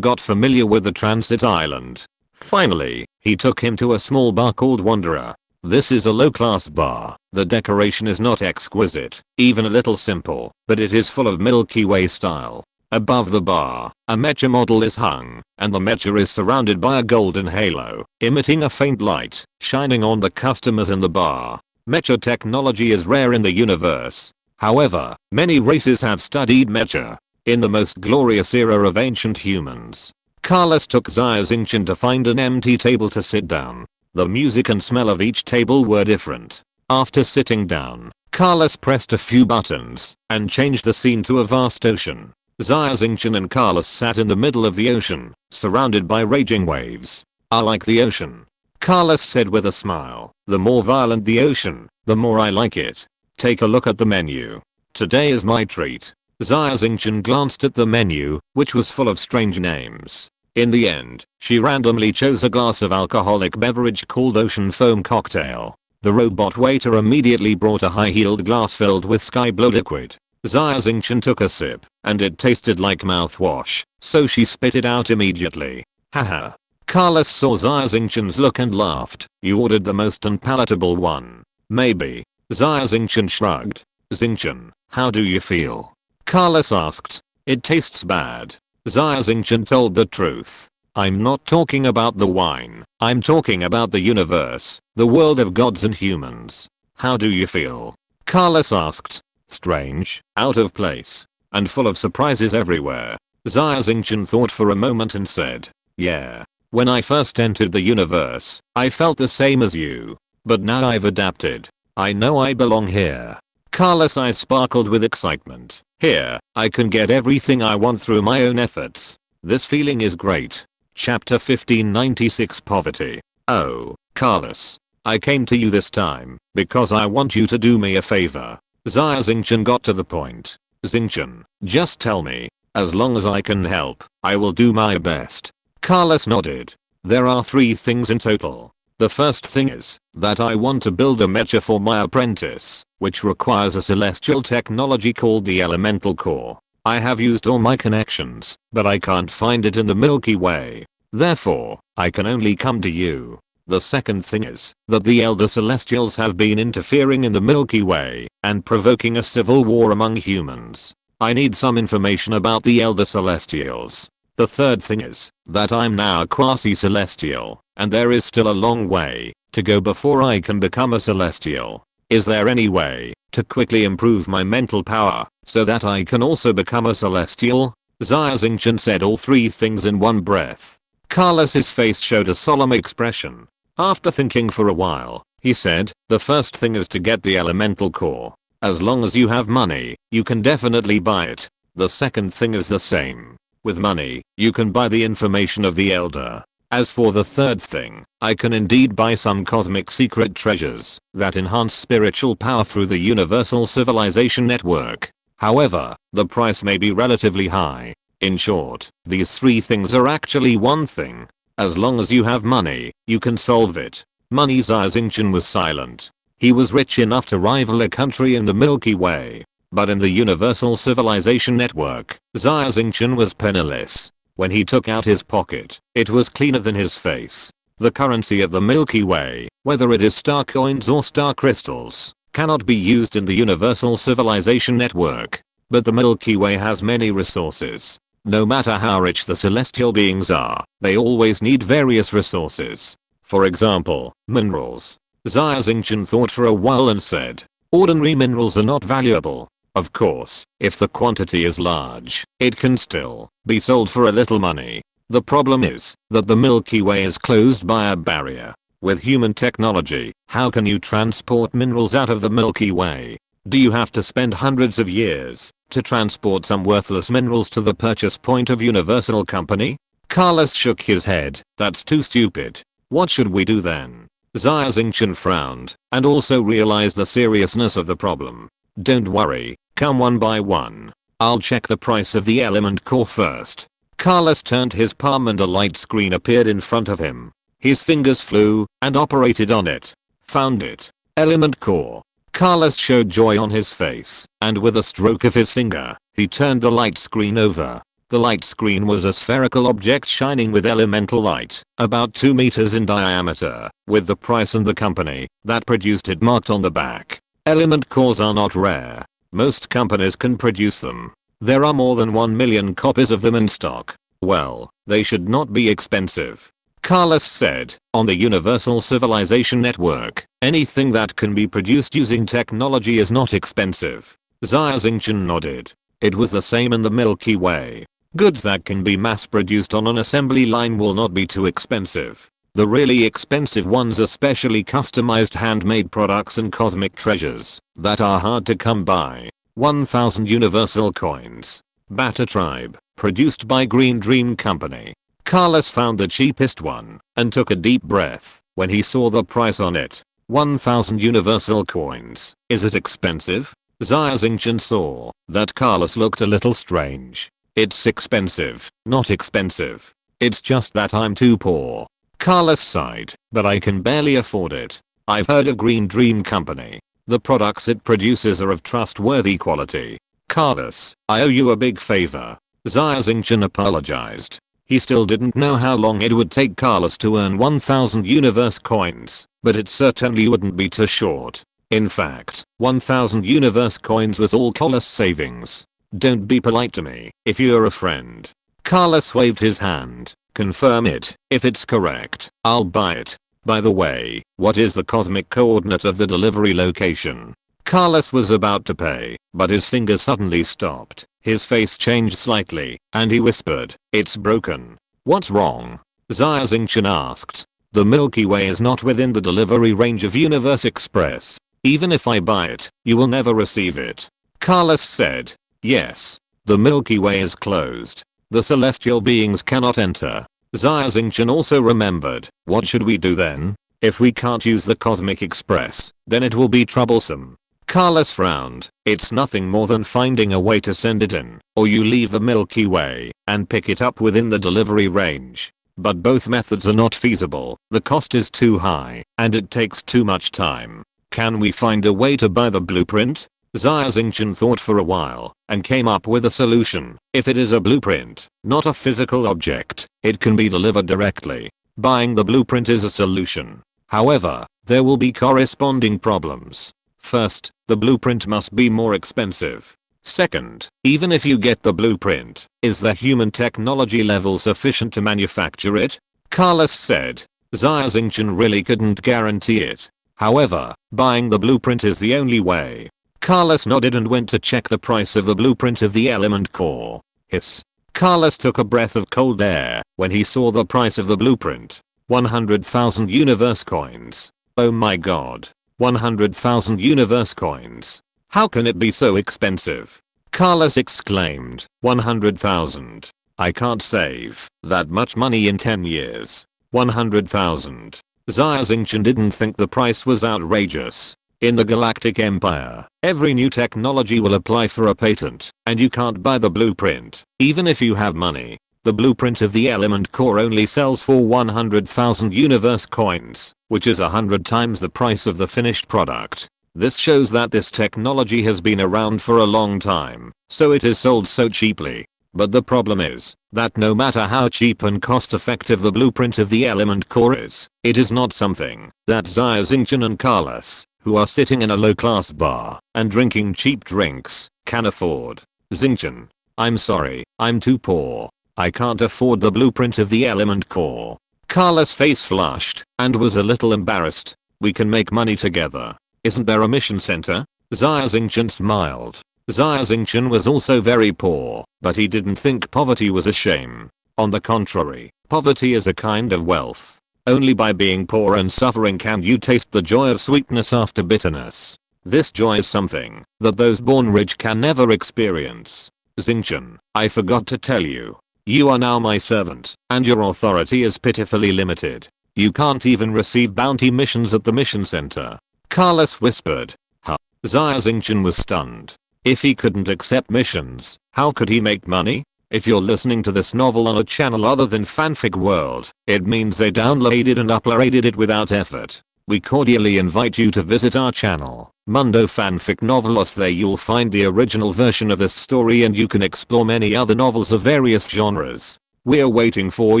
got familiar with the transit island. Finally, he took him to a small bar called Wanderer. This is a low-class bar. The decoration is not exquisite, even a little simple, but it is full of Milky Way style. Above the bar, a mecha model is hung, and the mecha is surrounded by a golden halo, emitting a faint light, shining on the customers in the bar. Mecha technology is rare in the universe. However, many races have studied mecha. In the most glorious era of ancient humans, Carlos took Xia Xingchen to find an empty table to sit down. The music and smell of each table were different. After sitting down, Carlos pressed a few buttons and changed the scene to a vast ocean. Xia Xingchen and Carlos sat in the middle of the ocean, surrounded by raging waves. I like the ocean. Carlos said with a smile. The more violent the ocean, the more I like it. Take a look at the menu. Today is my treat. Xia Xingchen glanced at the menu, which was full of strange names. In the end, she randomly chose a glass of alcoholic beverage called Ocean Foam Cocktail. The robot waiter immediately brought a high-heeled glass filled with sky blue liquid. Xia Xingchen took a sip, and it tasted like mouthwash, so she spit it out immediately. Haha. Carlos saw Xia Xingchen's look and laughed. You ordered the most unpalatable one. Maybe. Xia Xingchen shrugged. Xingchen, how do you feel? Carlos asked. It tastes bad. Xia Xingchen told the truth. I'm not talking about the wine. I'm talking about the universe, the world of gods and humans. How do you feel? Carlos asked. Strange, out of place, and full of surprises everywhere. Xia Xingchen thought for a moment and said, yeah. When I first entered the universe, I felt the same as you. But now I've adapted. I know I belong here. Carlos' eyes sparkled with excitement. Here, I can get everything I want through my own efforts. This feeling is great. Chapter 1596 Poverty. Oh, Carlos. I came to you this time because I want you to do me a favor. Xia Xingchen got to the point. Xingchen, just tell me. As long as I can help, I will do my best. Carlos nodded. There are 3 things in total. The first thing is that I want to build a mecha for my apprentice, which requires a celestial technology called the elemental core. I have used all my connections, but I can't find it in the Milky Way. Therefore, I can only come to you. The second thing is that the Elder Celestials have been interfering in the Milky Way and provoking a civil war among humans. I need some information about the Elder Celestials. The third thing is that I'm now a quasi-celestial, and there is still a long way to go before I can become a celestial. Is there any way to quickly improve my mental power so that I can also become a celestial? Xia Xingchen said all 3 things in one breath. Carlos's face showed a solemn expression. After thinking for a while, he said, the first thing is to get the elemental core. As long as you have money, you can definitely buy it. The second thing is the same. With money, you can buy the information of the elder. As for the third thing, I can indeed buy some cosmic secret treasures that enhance spiritual power through the universal civilization network. However, the price may be relatively high. In short, these three things are actually one thing. As long as you have money, you can solve it. Money. Xia Xingchen was silent. He was rich enough to rival a country in the Milky Way. But in the universal civilization network, Xia Xingchen was penniless. When he took out his pocket, it was cleaner than his face. The currency of the Milky Way, whether it is star coins or star crystals, cannot be used in the universal civilization network. But the Milky Way has many resources. No matter how rich the celestial beings are, they always need various resources. For example, minerals. Xia Xingchen thought for a while and said, ordinary minerals are not valuable. Of course, if the quantity is large, it can still be sold for a little money. The problem is that the Milky Way is closed by a barrier. With human technology, how can you transport minerals out of the Milky Way? Do you have to spend hundreds of years to transport some worthless minerals to the purchase point of Universal Company? Carlos shook his head. That's too stupid. What should we do then? Xia Xingchen frowned and also realized the seriousness of the problem. Don't worry, come one by one. I'll check the price of the element core first. Carlos turned his palm and a light screen appeared in front of him. His fingers flew and operated on it. Found it. Element core. Carlos showed joy on his face, and with a stroke of his finger, he turned the light screen over. The light screen was a spherical object shining with elemental light, about 2 meters in diameter, with the price and the company that produced it marked on the back. Element cores are not rare. Most companies can produce them. There are more than 1 million copies of them in stock. Well, they should not be expensive. Carlos said, on the Universal Civilization Network, anything that can be produced using technology is not expensive. Xia Xingchen nodded. It was the same in the Milky Way. Goods that can be mass-produced on an assembly line will not be too expensive. The really expensive ones are specially customized handmade products and cosmic treasures that are hard to come by. 1000 universal coins. Bata Tribe, produced by Green Dream Company. Carlos found the cheapest one and took a deep breath when he saw the price on it. 1000 universal coins. Is it expensive? Xia Xingchen saw that Carlos looked a little strange. It's expensive, not expensive. It's just that I'm too poor. Carlos sighed, but I can barely afford it. I've heard of Green Dream Company. The products it produces are of trustworthy quality. Carlos, I owe you a big favor. Xia Xingchen apologized. He still didn't know how long it would take Carlos to earn 1000 universe coins, but it certainly wouldn't be too short. In fact, 1000 universe coins was all Carlos' savings. Don't be polite to me if you're a friend. Carlos waved his hand. Confirm it. If it's correct, I'll buy it. By the way, what is the cosmic coordinate of the delivery location? Carlos was about to pay, but his fingers suddenly stopped. His face changed slightly, and he whispered, "It's broken." "What's wrong?" Xia Xingchen asked. "The Milky Way is not within the delivery range of Universe Express. Even if I buy it, you will never receive it." Carlos said. "Yes. The Milky Way is closed. The celestial beings cannot enter." Xia Xingchen also remembered. "What should we do then? If we can't use the Cosmic Express, then it will be troublesome." Carlos frowned. "It's nothing more than finding a way to send it in, or you leave the Milky Way and pick it up within the delivery range. But both methods are not feasible. The cost is too high, and it takes too much time. Can we find a way to buy the blueprint?" Xia Xingchen thought for a while and came up with a solution. If it is a blueprint, not a physical object, it can be delivered directly. Buying the blueprint is a solution. However, there will be corresponding problems. First, the blueprint must be more expensive. Second, even if you get the blueprint, is the human technology level sufficient to manufacture it? Carlos said. Xia Xingchen really couldn't guarantee it. However, buying the blueprint is the only way. Carlos nodded and went to check the price of the blueprint of the element core. Hiss. Carlos took a breath of cold air when he saw the price of the blueprint. 100,000 universe coins. Oh my god. 100,000 universe coins. How can it be so expensive? Carlos exclaimed. 100,000. I can't save that much money in 10 years. 100,000. Xia Xingchen didn't think the price was outrageous. In the Galactic Empire, every new technology will apply for a patent, and you can't buy the blueprint, even if you have money. The blueprint of the element core only sells for 100,000 universe coins, which is 100 times the price of the finished product. This shows that this technology has been around for a long time, so it is sold so cheaply. But the problem is that no matter how cheap and cost effective the blueprint of the element core is, it is not something that Xia Xingchen and Carlos, who are sitting in a low-class bar and drinking cheap drinks, can afford. Xingchen, I'm sorry, I'm too poor. I can't afford the blueprint of the element core. Carlos' face flushed and was a little embarrassed. We can make money together. Isn't there a mission center? Xia Xingchen smiled. Xia Xingchen was also very poor, but he didn't think poverty was a shame. On the contrary, poverty is a kind of wealth. Only by being poor and suffering can you taste the joy of sweetness after bitterness. This joy is something that those born rich can never experience. Xingchen, I forgot to tell you. You are now my servant, and your authority is pitifully limited. You can't even receive bounty missions at the mission center. Carlos whispered. Huh. Xia Xingchen was stunned. If he couldn't accept missions, how could he make money? If you're listening to this novel on a channel other than Fanfic World, it means they downloaded and uploaded it without effort. We cordially invite you to visit our channel, Mundo Fanfic Novelos. There you'll find the original version of this story and you can explore many other novels of various genres. We're waiting for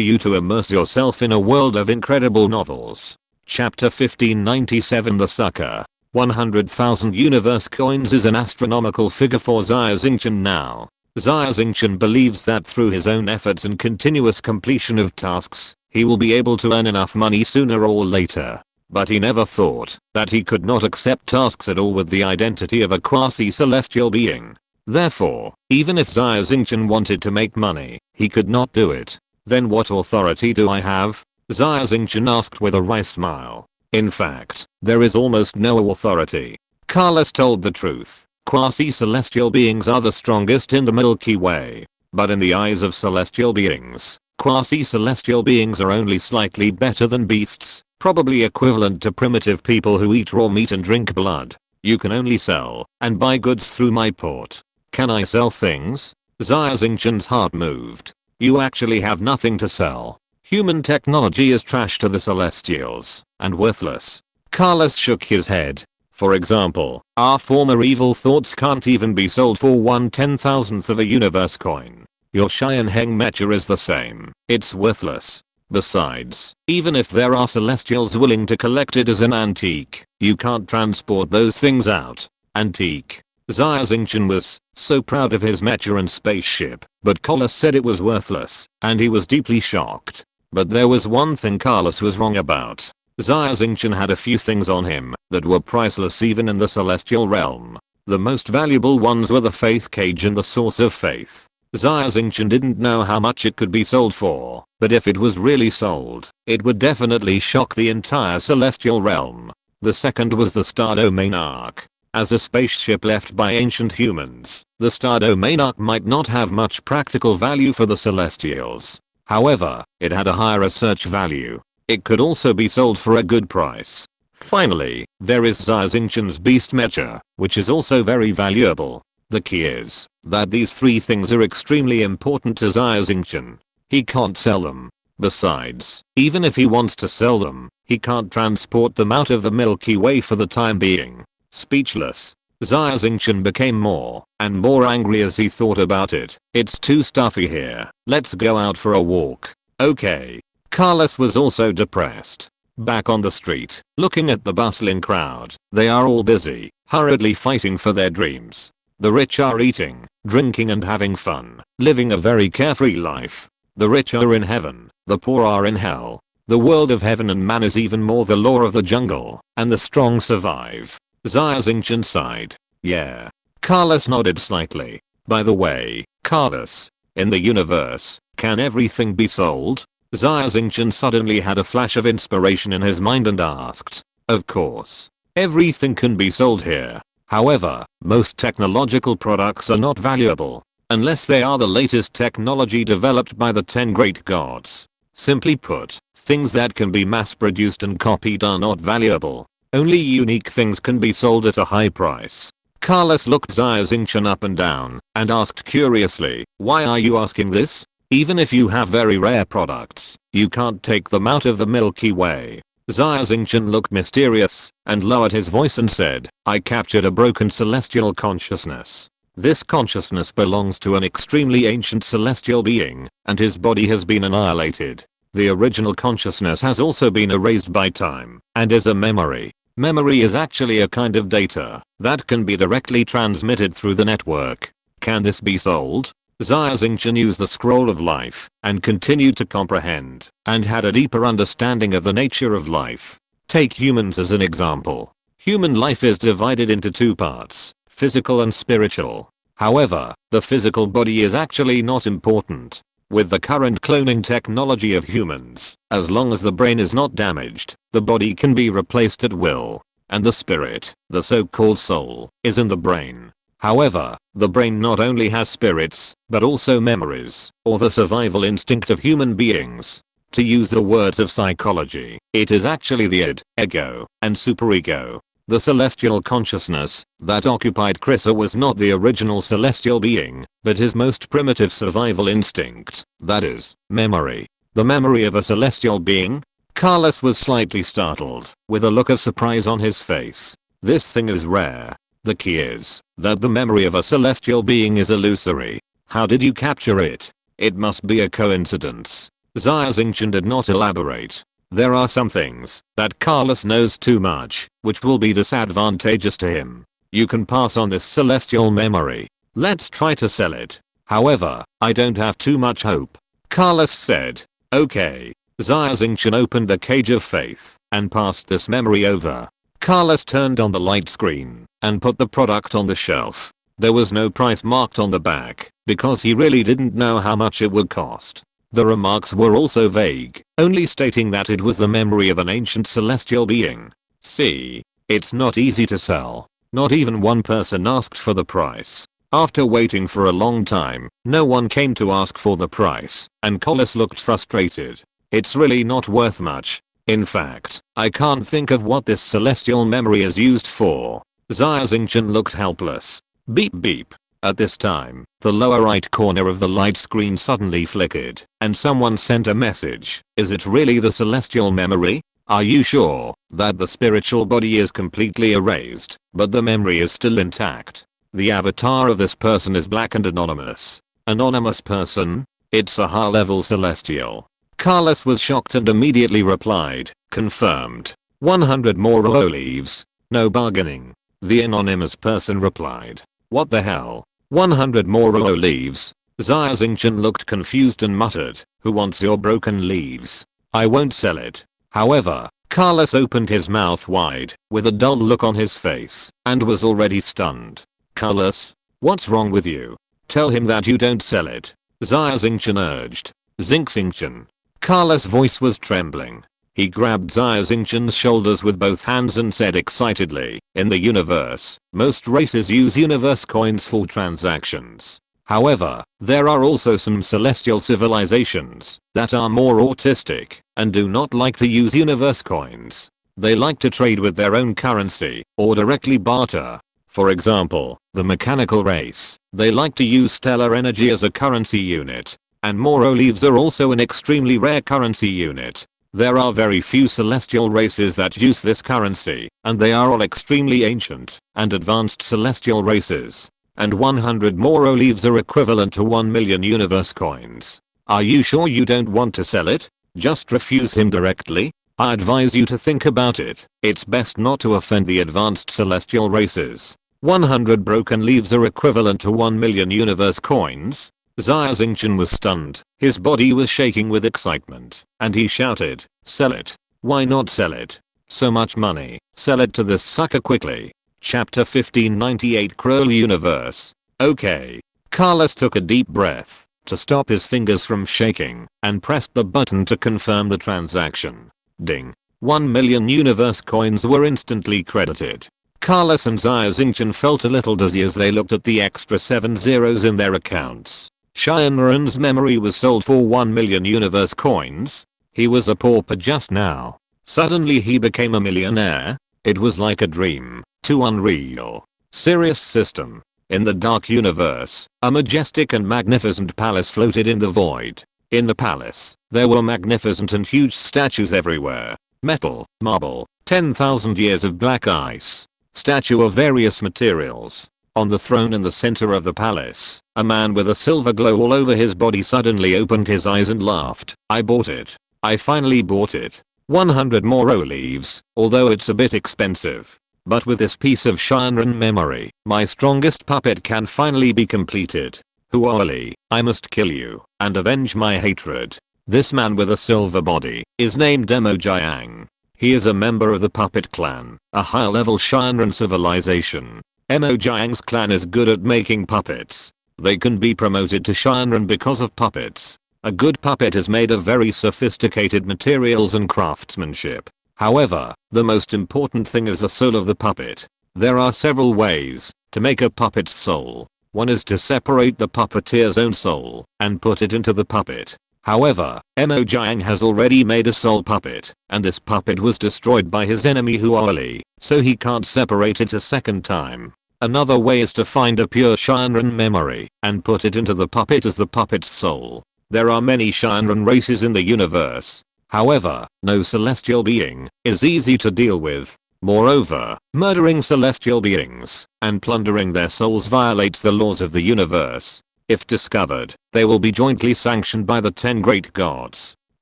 you to immerse yourself in a world of incredible novels. Chapter 1597 The Sucker. 100,000 universe coins is an astronomical figure for Xia Xingchen now. Xia Xingchen believes that through his own efforts and continuous completion of tasks, he will be able to earn enough money sooner or later. But he never thought that he could not accept tasks at all with the identity of a quasi-celestial being. Therefore, even if Xia Xingchen wanted to make money, he could not do it. Then what authority do I have? Xia Xingchen asked with a wry smile. In fact, there is almost no authority. Carlos told the truth. Quasi-celestial beings are the strongest in the Milky Way. But in the eyes of celestial beings, quasi-celestial beings are only slightly better than beasts, probably equivalent to primitive people who eat raw meat and drink blood. You can only sell and buy goods through my port. Can I sell things? Xia Xingchen's heart moved. You actually have nothing to sell. Human technology is trash to the Celestials, and worthless. Carlos shook his head. For example, our former evil thoughts can't even be sold for 1/10,000th of a universe coin. Your Xianheng mecha is the same. It's worthless. Besides, even if there are Celestials willing to collect it as an antique, you can't transport those things out. Antique. Xia Xingchen was so proud of his mecha and spaceship, but Carlos said it was worthless, and he was deeply shocked. But there was one thing Carlos was wrong about. Xia Xingchen had a few things on him that were priceless even in the celestial realm. The most valuable ones were the faith cage and the source of faith. Xia Xingchen didn't know how much it could be sold for, but if it was really sold, it would definitely shock the entire celestial realm. The second was the Star Domain Arc. As a spaceship left by ancient humans, the Star Domain Arc might not have much practical value for the Celestials. However, it had a high research value. It could also be sold for a good price. Finally, there is Xia Xingchen's Beast Mecha, which is also very valuable. The key is that these three things are extremely important to Xia Xingchen. He can't sell them. Besides, even if he wants to sell them, he can't transport them out of the Milky Way for the time being. Speechless, Xia Xingchen became more and more angry as he thought about it. It's too stuffy here. Let's go out for a walk. Okay. Carlos was also depressed. Back on the street, looking at the bustling crowd, they are all busy, hurriedly fighting for their dreams. The rich are eating, drinking and having fun, living a very carefree life. The rich are in heaven, the poor are in hell. The world of heaven and man is even more the law of the jungle, and the strong survive. Xia Xingchen sighed. Yeah. Carlos nodded slightly. By the way, Carlos, in the universe, can everything be sold? Xia Xingchen suddenly had a flash of inspiration in his mind and asked. Of course. Everything can be sold here. However, most technological products are not valuable, unless they are the latest technology developed by the 10 great gods. Simply put, things that can be mass produced and copied are not valuable. Only unique things can be sold at a high price. Carlos looked Xia Xingchen up and down and asked curiously, why are you asking this? Even if you have very rare products, you can't take them out of the Milky Way. Xia Xingchen looked mysterious and lowered his voice and said, I captured a broken celestial consciousness. This consciousness belongs to an extremely ancient celestial being, and his body has been annihilated. The original consciousness has also been erased by time, and is a memory. Memory is actually a kind of data that can be directly transmitted through the network. Can this be sold? Xia Xingchen used the scroll of life and continued to comprehend and had a deeper understanding of the nature of life. Take humans as an example. Human life is divided into two parts, physical and spiritual. However, the physical body is actually not important. With the current cloning technology of humans, as long as the brain is not damaged, the body can be replaced at will. And the spirit, the so-called soul, is in the brain. However, the brain not only has spirits, but also memories, or the survival instinct of human beings. To use the words of psychology, it is actually the id, ego, and superego. The celestial consciousness that occupied Krissa was not the original celestial being, but his most primitive survival instinct, that is, memory. The memory of a celestial being? Carlos was slightly startled, with a look of surprise on his face. This thing is rare. The key is that the memory of a celestial being is illusory. How did you capture it? It must be a coincidence. Xia Xingchen did not elaborate. There are some things that Carlos knows too much, which will be disadvantageous to him. You can pass on this celestial memory. Let's try to sell it. However, I don't have too much hope. Carlos said. Okay. Xia Xingchen opened a cage of faith and passed this memory over. Carlos turned on the light screen and put the product on the shelf. There was no price marked on the back because he really didn't know how much it would cost. The remarks were also vague, only stating that it was the memory of an ancient celestial being. See, it's not easy to sell. Not even one person asked for the price. After waiting for a long time, no one came to ask for the price, and Carlos looked frustrated. It's really not worth much. In fact, I can't think of what this celestial memory is used for. Xia Xingchen looked helpless. Beep beep. At this time, the lower right corner of the light screen suddenly flickered, and someone sent a message. Is it really the celestial memory? Are you sure that the spiritual body is completely erased, but the memory is still intact? The avatar of this person is black and anonymous. Anonymous person? It's a high-level celestial. Carlos was shocked and immediately replied, confirmed. 100 more olives. No bargaining. The anonymous person replied. What the hell? 100 more olives? Xia Xingchen looked confused and muttered, who wants your broken leaves? I won't sell it. However, Carlos opened his mouth wide, with a dull look on his face, and was already stunned. Carlos? What's wrong with you? Tell him that you don't sell it. Xia Xingchen urged. Xingchen. Carlos' voice was trembling. He grabbed Xia Xingchen's shoulders with both hands and said excitedly, in the universe, most races use universe coins for transactions. However, there are also some celestial civilizations that are more autistic and do not like to use universe coins. They like to trade with their own currency or directly barter. For example, the mechanical race, they like to use stellar energy as a currency unit. And more olives are also an extremely rare currency unit. There are very few celestial races that use this currency, and they are all extremely ancient and advanced celestial races. And 100 more olives are equivalent to 1 million universe coins. Are you sure you don't want to sell it? Just refuse him directly? I advise you to think about it. It's best not to offend the advanced celestial races. 100 broken leaves are equivalent to 1 million universe coins? Xia Xingchen was stunned. His body was shaking with excitement, and he shouted, sell it. Why not sell it? So much money. Sell it to this sucker quickly. Chapter 1598 Cruel Universe. Okay. Carlos took a deep breath to stop his fingers from shaking and pressed the button to confirm the transaction. Ding. 1 million universe coins were instantly credited. Carlos and Xia Xingchen felt a little dizzy as they looked at the extra 7 zeros in their accounts. Xianren's memory was sold for 1 million universe coins. He was a pauper just now. Suddenly he became a millionaire. It was like a dream, too unreal. Serious system. In the dark universe, a majestic and magnificent palace floated in the void. In the palace, there were magnificent and huge statues everywhere. Metal, marble, 10,000 years of black ice. Statue of various materials. On the throne in the center of the palace, a man with a silver glow all over his body suddenly opened his eyes and laughed. I bought it. I finally bought it. 100 more olives, although it's a bit expensive. But with this piece of Shinran memory, my strongest puppet can finally be completed. Huoli, I must kill you and avenge my hatred. This man with a silver body is named Emojiang. He is a member of the puppet clan, a higher level Shinran civilization. Emojiang's clan is good at making puppets. They can be promoted to Shinran because of puppets. A good puppet is made of very sophisticated materials and craftsmanship. However, the most important thing is the soul of the puppet. There are several ways to make a puppet's soul. One is to separate the puppeteer's own soul and put it into the puppet. However, Emojiang has already made a soul puppet, and this puppet was destroyed by his enemy Huoli, so he can't separate it a second time. Another way is to find a pure Shinran memory and put it into the puppet as the puppet's soul. There are many Shinran races in the universe. However, no celestial being is easy to deal with. Moreover, murdering celestial beings and plundering their souls violates the laws of the universe. If discovered, they will be jointly sanctioned by the 10 great gods.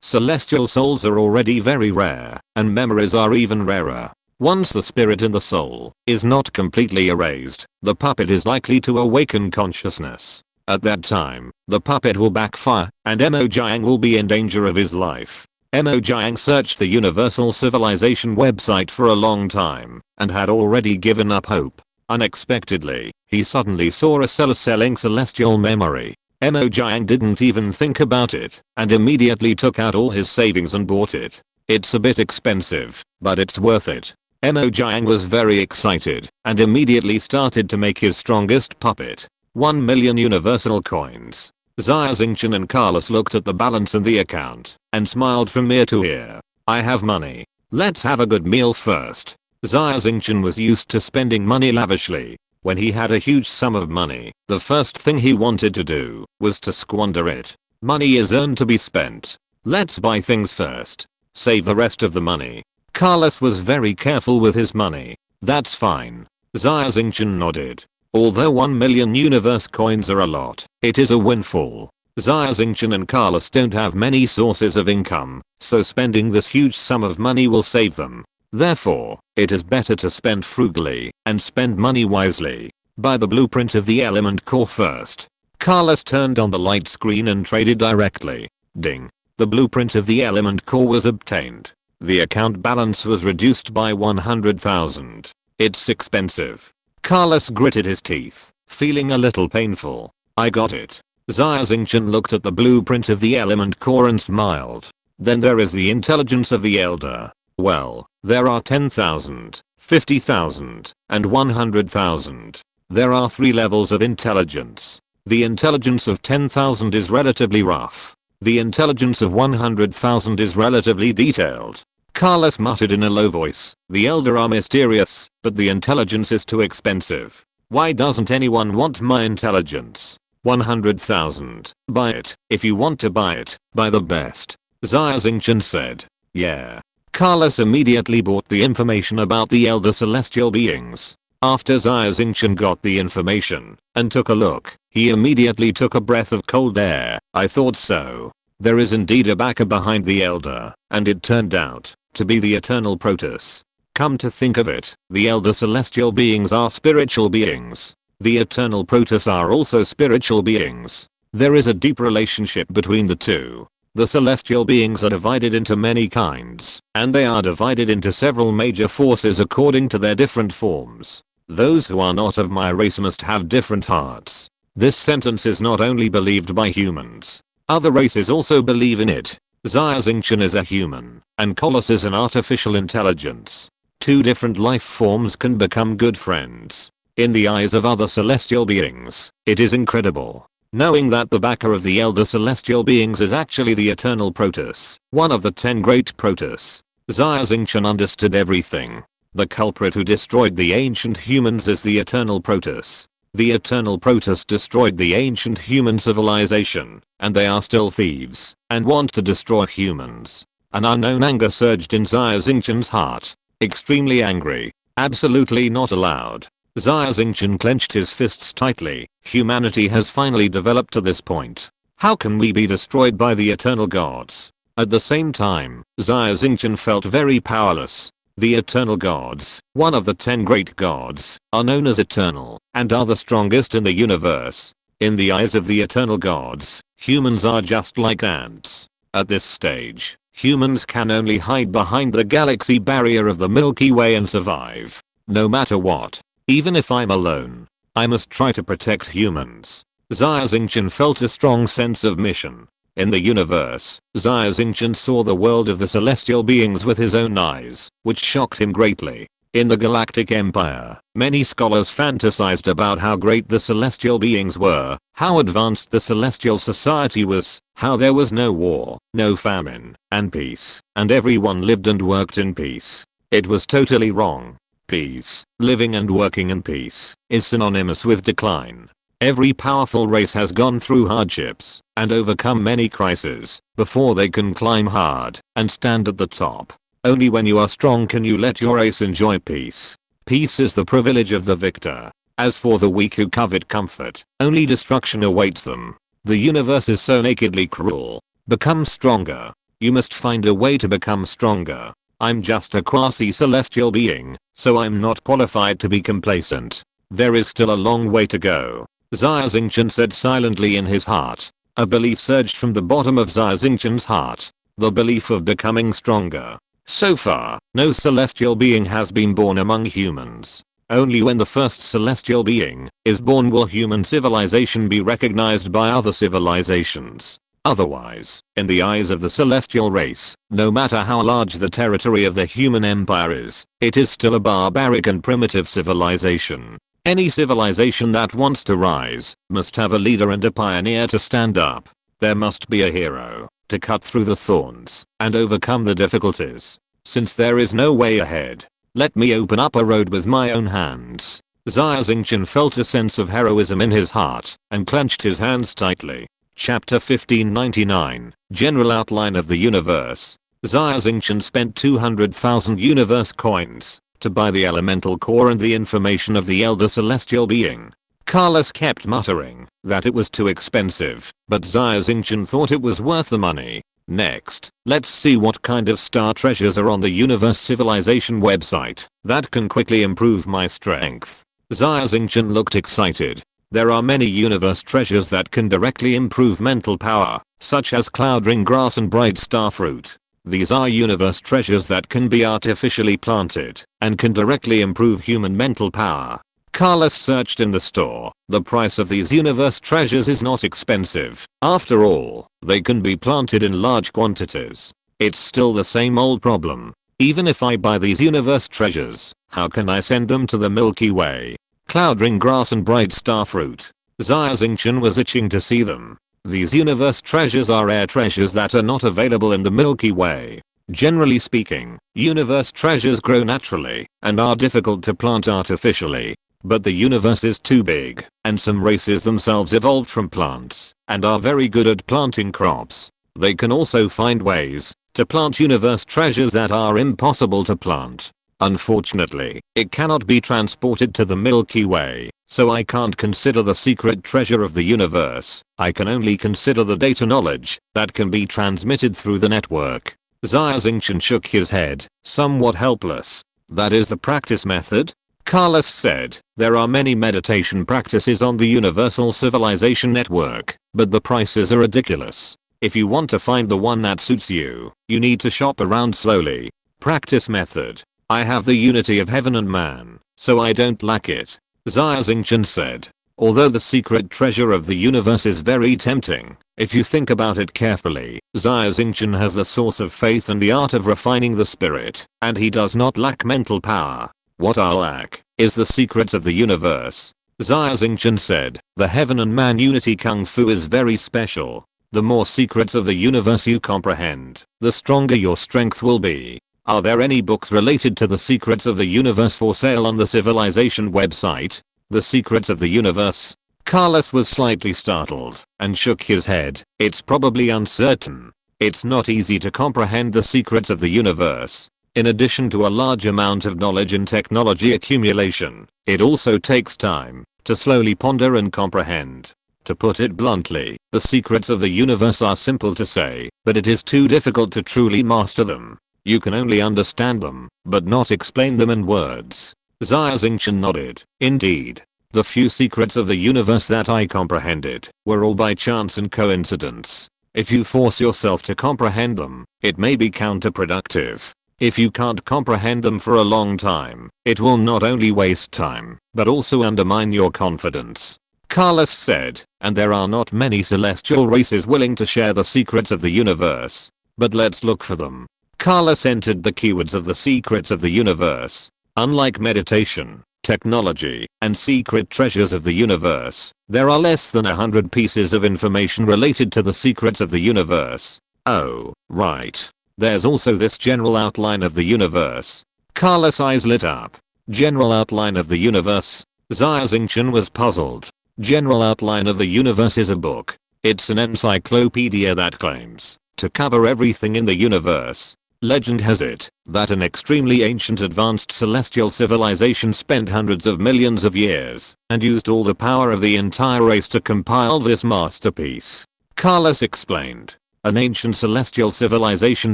Celestial souls are already very rare, and memories are even rarer. Once the spirit in the soul is not completely erased, the puppet is likely to awaken consciousness. At that time, the puppet will backfire, and Emojiang will be in danger of his life. Emojiang searched the Universal Civilization website for a long time, and had already given up hope. Unexpectedly, he suddenly saw a seller selling celestial memory. Emojiang didn't even think about it, and immediately took out all his savings and bought it. It's a bit expensive, but it's worth it. Emojiang was very excited, and immediately started to make his strongest puppet. 1 million universal coins. Xia Xingchen and Carlos looked at the balance in the account and smiled from ear to ear. I have money. Let's have a good meal first. Xia Xingchen was used to spending money lavishly. When he had a huge sum of money, the first thing he wanted to do was to squander it. Money is earned to be spent. Let's buy things first. Save the rest of the money. Carlos was very careful with his money. That's fine. Xia Xingchen nodded. Although 1 million universe coins are a lot, it is a windfall. Xia Xingchen and Carlos don't have many sources of income, so spending this huge sum of money will save them. Therefore, it is better to spend frugally and spend money wisely. Buy the blueprint of the element core first. Carlos turned on the light screen and traded directly. Ding. The blueprint of the element core was obtained. The account balance was reduced by 100,000. It's expensive. Carlos gritted his teeth, feeling a little painful. I got it. Xia Xingchen looked at the blueprint of the element core and smiled. Then there is the intelligence of the elder. Well, there are 10,000, 50,000, and 100,000. There are 3 levels of intelligence. The intelligence of 10,000 is relatively rough. The intelligence of 100,000 is relatively detailed. Carlos muttered in a low voice, the elder are mysterious, but the intelligence is too expensive. Why doesn't anyone want my intelligence? 100,000. Buy it. If you want to buy it, buy the best. Xia Xingchen said. Yeah. Carlos immediately bought the information about the elder celestial beings. After Xia Xingchen got the information and took a look, he immediately took a breath of cold air. I thought so. There is indeed a backer behind the elder, and it turned out to be the eternal Proteus. Come to think of it, the elder celestial beings are spiritual beings. The eternal Proteus are also spiritual beings. There is a deep relationship between the two. The celestial beings are divided into many kinds, and they are divided into several major forces according to their different forms. Those who are not of my race must have different hearts. This sentence is not only believed by humans. Other races also believe in it. Xia Xingchen is a human, and Carlos is an artificial intelligence. 2 different life forms can become good friends. In the eyes of other celestial beings, it is incredible. Knowing that the backer of the elder celestial beings is actually the eternal Proteus, one of the 10 great Proteus, Xia Xingchen understood everything. The culprit who destroyed the ancient humans is the eternal Proteus. The eternal Proteus destroyed the ancient human civilization, and they are still thieves, and want to destroy humans. An unknown anger surged in Xia Xingchen's heart. Extremely angry. Absolutely not allowed. Xia Xingchen clenched his fists tightly. Humanity has finally developed to this point. How can we be destroyed by the eternal gods? At the same time, Xia Xingchen felt very powerless. The eternal gods, one of the 10 great gods, are known as eternal, and are the strongest in the universe. In the eyes of the eternal gods, humans are just like ants. At this stage, humans can only hide behind the galaxy barrier of the Milky Way and survive. No matter what, even if I'm alone, I must try to protect humans. Xia Xingchen felt a strong sense of mission. In the universe, Xia Xingchen saw the world of the celestial beings with his own eyes, which shocked him greatly. In the Galactic Empire, many scholars fantasized about how great the celestial beings were, how advanced the celestial society was, how there was no war, no famine, and peace, and everyone lived and worked in peace. It was totally wrong. Peace, living and working in peace, is synonymous with decline. Every powerful race has gone through hardships and overcome many crises before they can climb hard and stand at the top. Only when you are strong can you let your race enjoy peace. Peace is the privilege of the victor. As for the weak who covet comfort, only destruction awaits them. The universe is so nakedly cruel. Become stronger. You must find a way to become stronger. I'm just a quasi-celestial being, so I'm not qualified to be complacent. There is still a long way to go. Xia Xingchen said silently in his heart. A belief surged from the bottom of Xia Xingchen's heart. The belief of becoming stronger. So far, no celestial being has been born among humans. Only when the first celestial being is born will human civilization be recognized by other civilizations. Otherwise, in the eyes of the celestial race, no matter how large the territory of the human empire is, it is still a barbaric and primitive civilization. Any civilization that wants to rise must have a leader and a pioneer to stand up. There must be a hero to cut through the thorns and overcome the difficulties. Since there is no way ahead, let me open up a road with my own hands. Xia Xingchen felt a sense of heroism in his heart and clenched his hands tightly. Chapter 1599, General Outline of the Universe. Xia Xingchen spent 200,000 universe coins to buy the elemental core and the information of the elder celestial being. Carlos kept muttering that it was too expensive, but Xia Xingchen thought it was worth the money. Next, let's see what kind of star treasures are on the universe civilization website that can quickly improve my strength. Xia Xingchen looked excited. There are many universe treasures that can directly improve mental power, such as cloud ring grass and bright star fruit. These are universe treasures that can be artificially planted and can directly improve human mental power. Carlos searched in the store. The price of these universe treasures is not expensive. After all, they can be planted in large quantities. It's still the same old problem. Even if I buy these universe treasures, how can I send them to the Milky Way? Cloud ring grass and bright star fruit. Xia Xingchen was itching to see them. These universe treasures are rare treasures that are not available in the Milky Way. Generally speaking, universe treasures grow naturally and are difficult to plant artificially. But the universe is too big, and some races themselves evolved from plants and are very good at planting crops. They can also find ways to plant universe treasures that are impossible to plant. Unfortunately, it cannot be transported to the Milky Way, so I can't consider the secret treasure of the universe. I can only consider the data knowledge that can be transmitted through the network. Xia Xingchen shook his head, somewhat helpless. That is the practice method? Carlos said, there are many meditation practices on the Universal Civilization Network, but the prices are ridiculous. If you want to find the one that suits you, you need to shop around slowly. Practice method. I have the unity of heaven and man, so I don't lack it. Xia Xingchen said. Although the secret treasure of the universe is very tempting, if you think about it carefully, Xia Xingchen has the source of faith and the art of refining the spirit, and he does not lack mental power. What I lack is the secrets of the universe. Xia Xingchen said, the heaven and man unity kung fu is very special. The more secrets of the universe you comprehend, the stronger your strength will be. Are there any books related to the secrets of the universe for sale on the Civilization website? The secrets of the universe? Carlos was slightly startled and shook his head. It's probably uncertain. It's not easy to comprehend the secrets of the universe. In addition to a large amount of knowledge and technology accumulation, it also takes time to slowly ponder and comprehend. To put it bluntly, the secrets of the universe are simple to say, but it is too difficult to truly master them. You can only understand them, but not explain them in words. Xia Xingchen nodded. Indeed. The few secrets of the universe that I comprehended were all by chance and coincidence. If you force yourself to comprehend them, it may be counterproductive. If you can't comprehend them for a long time, it will not only waste time, but also undermine your confidence. Carlos said, and there are not many celestial races willing to share the secrets of the universe. But let's look for them. Carlos entered the keywords of the secrets of the universe. Unlike meditation, technology, and secret treasures of the universe, there are less than 100 pieces of information related to the secrets of the universe. Oh, right. There's also this general outline of the universe. Carlos' eyes lit up. General outline of the universe? Xia Xingchen was puzzled. General outline of the universe is a book. It's an encyclopedia that claims to cover everything in the universe. Legend has it that an extremely ancient advanced celestial civilization spent hundreds of millions of years and used all the power of the entire race to compile this masterpiece. Carlos explained. An ancient celestial civilization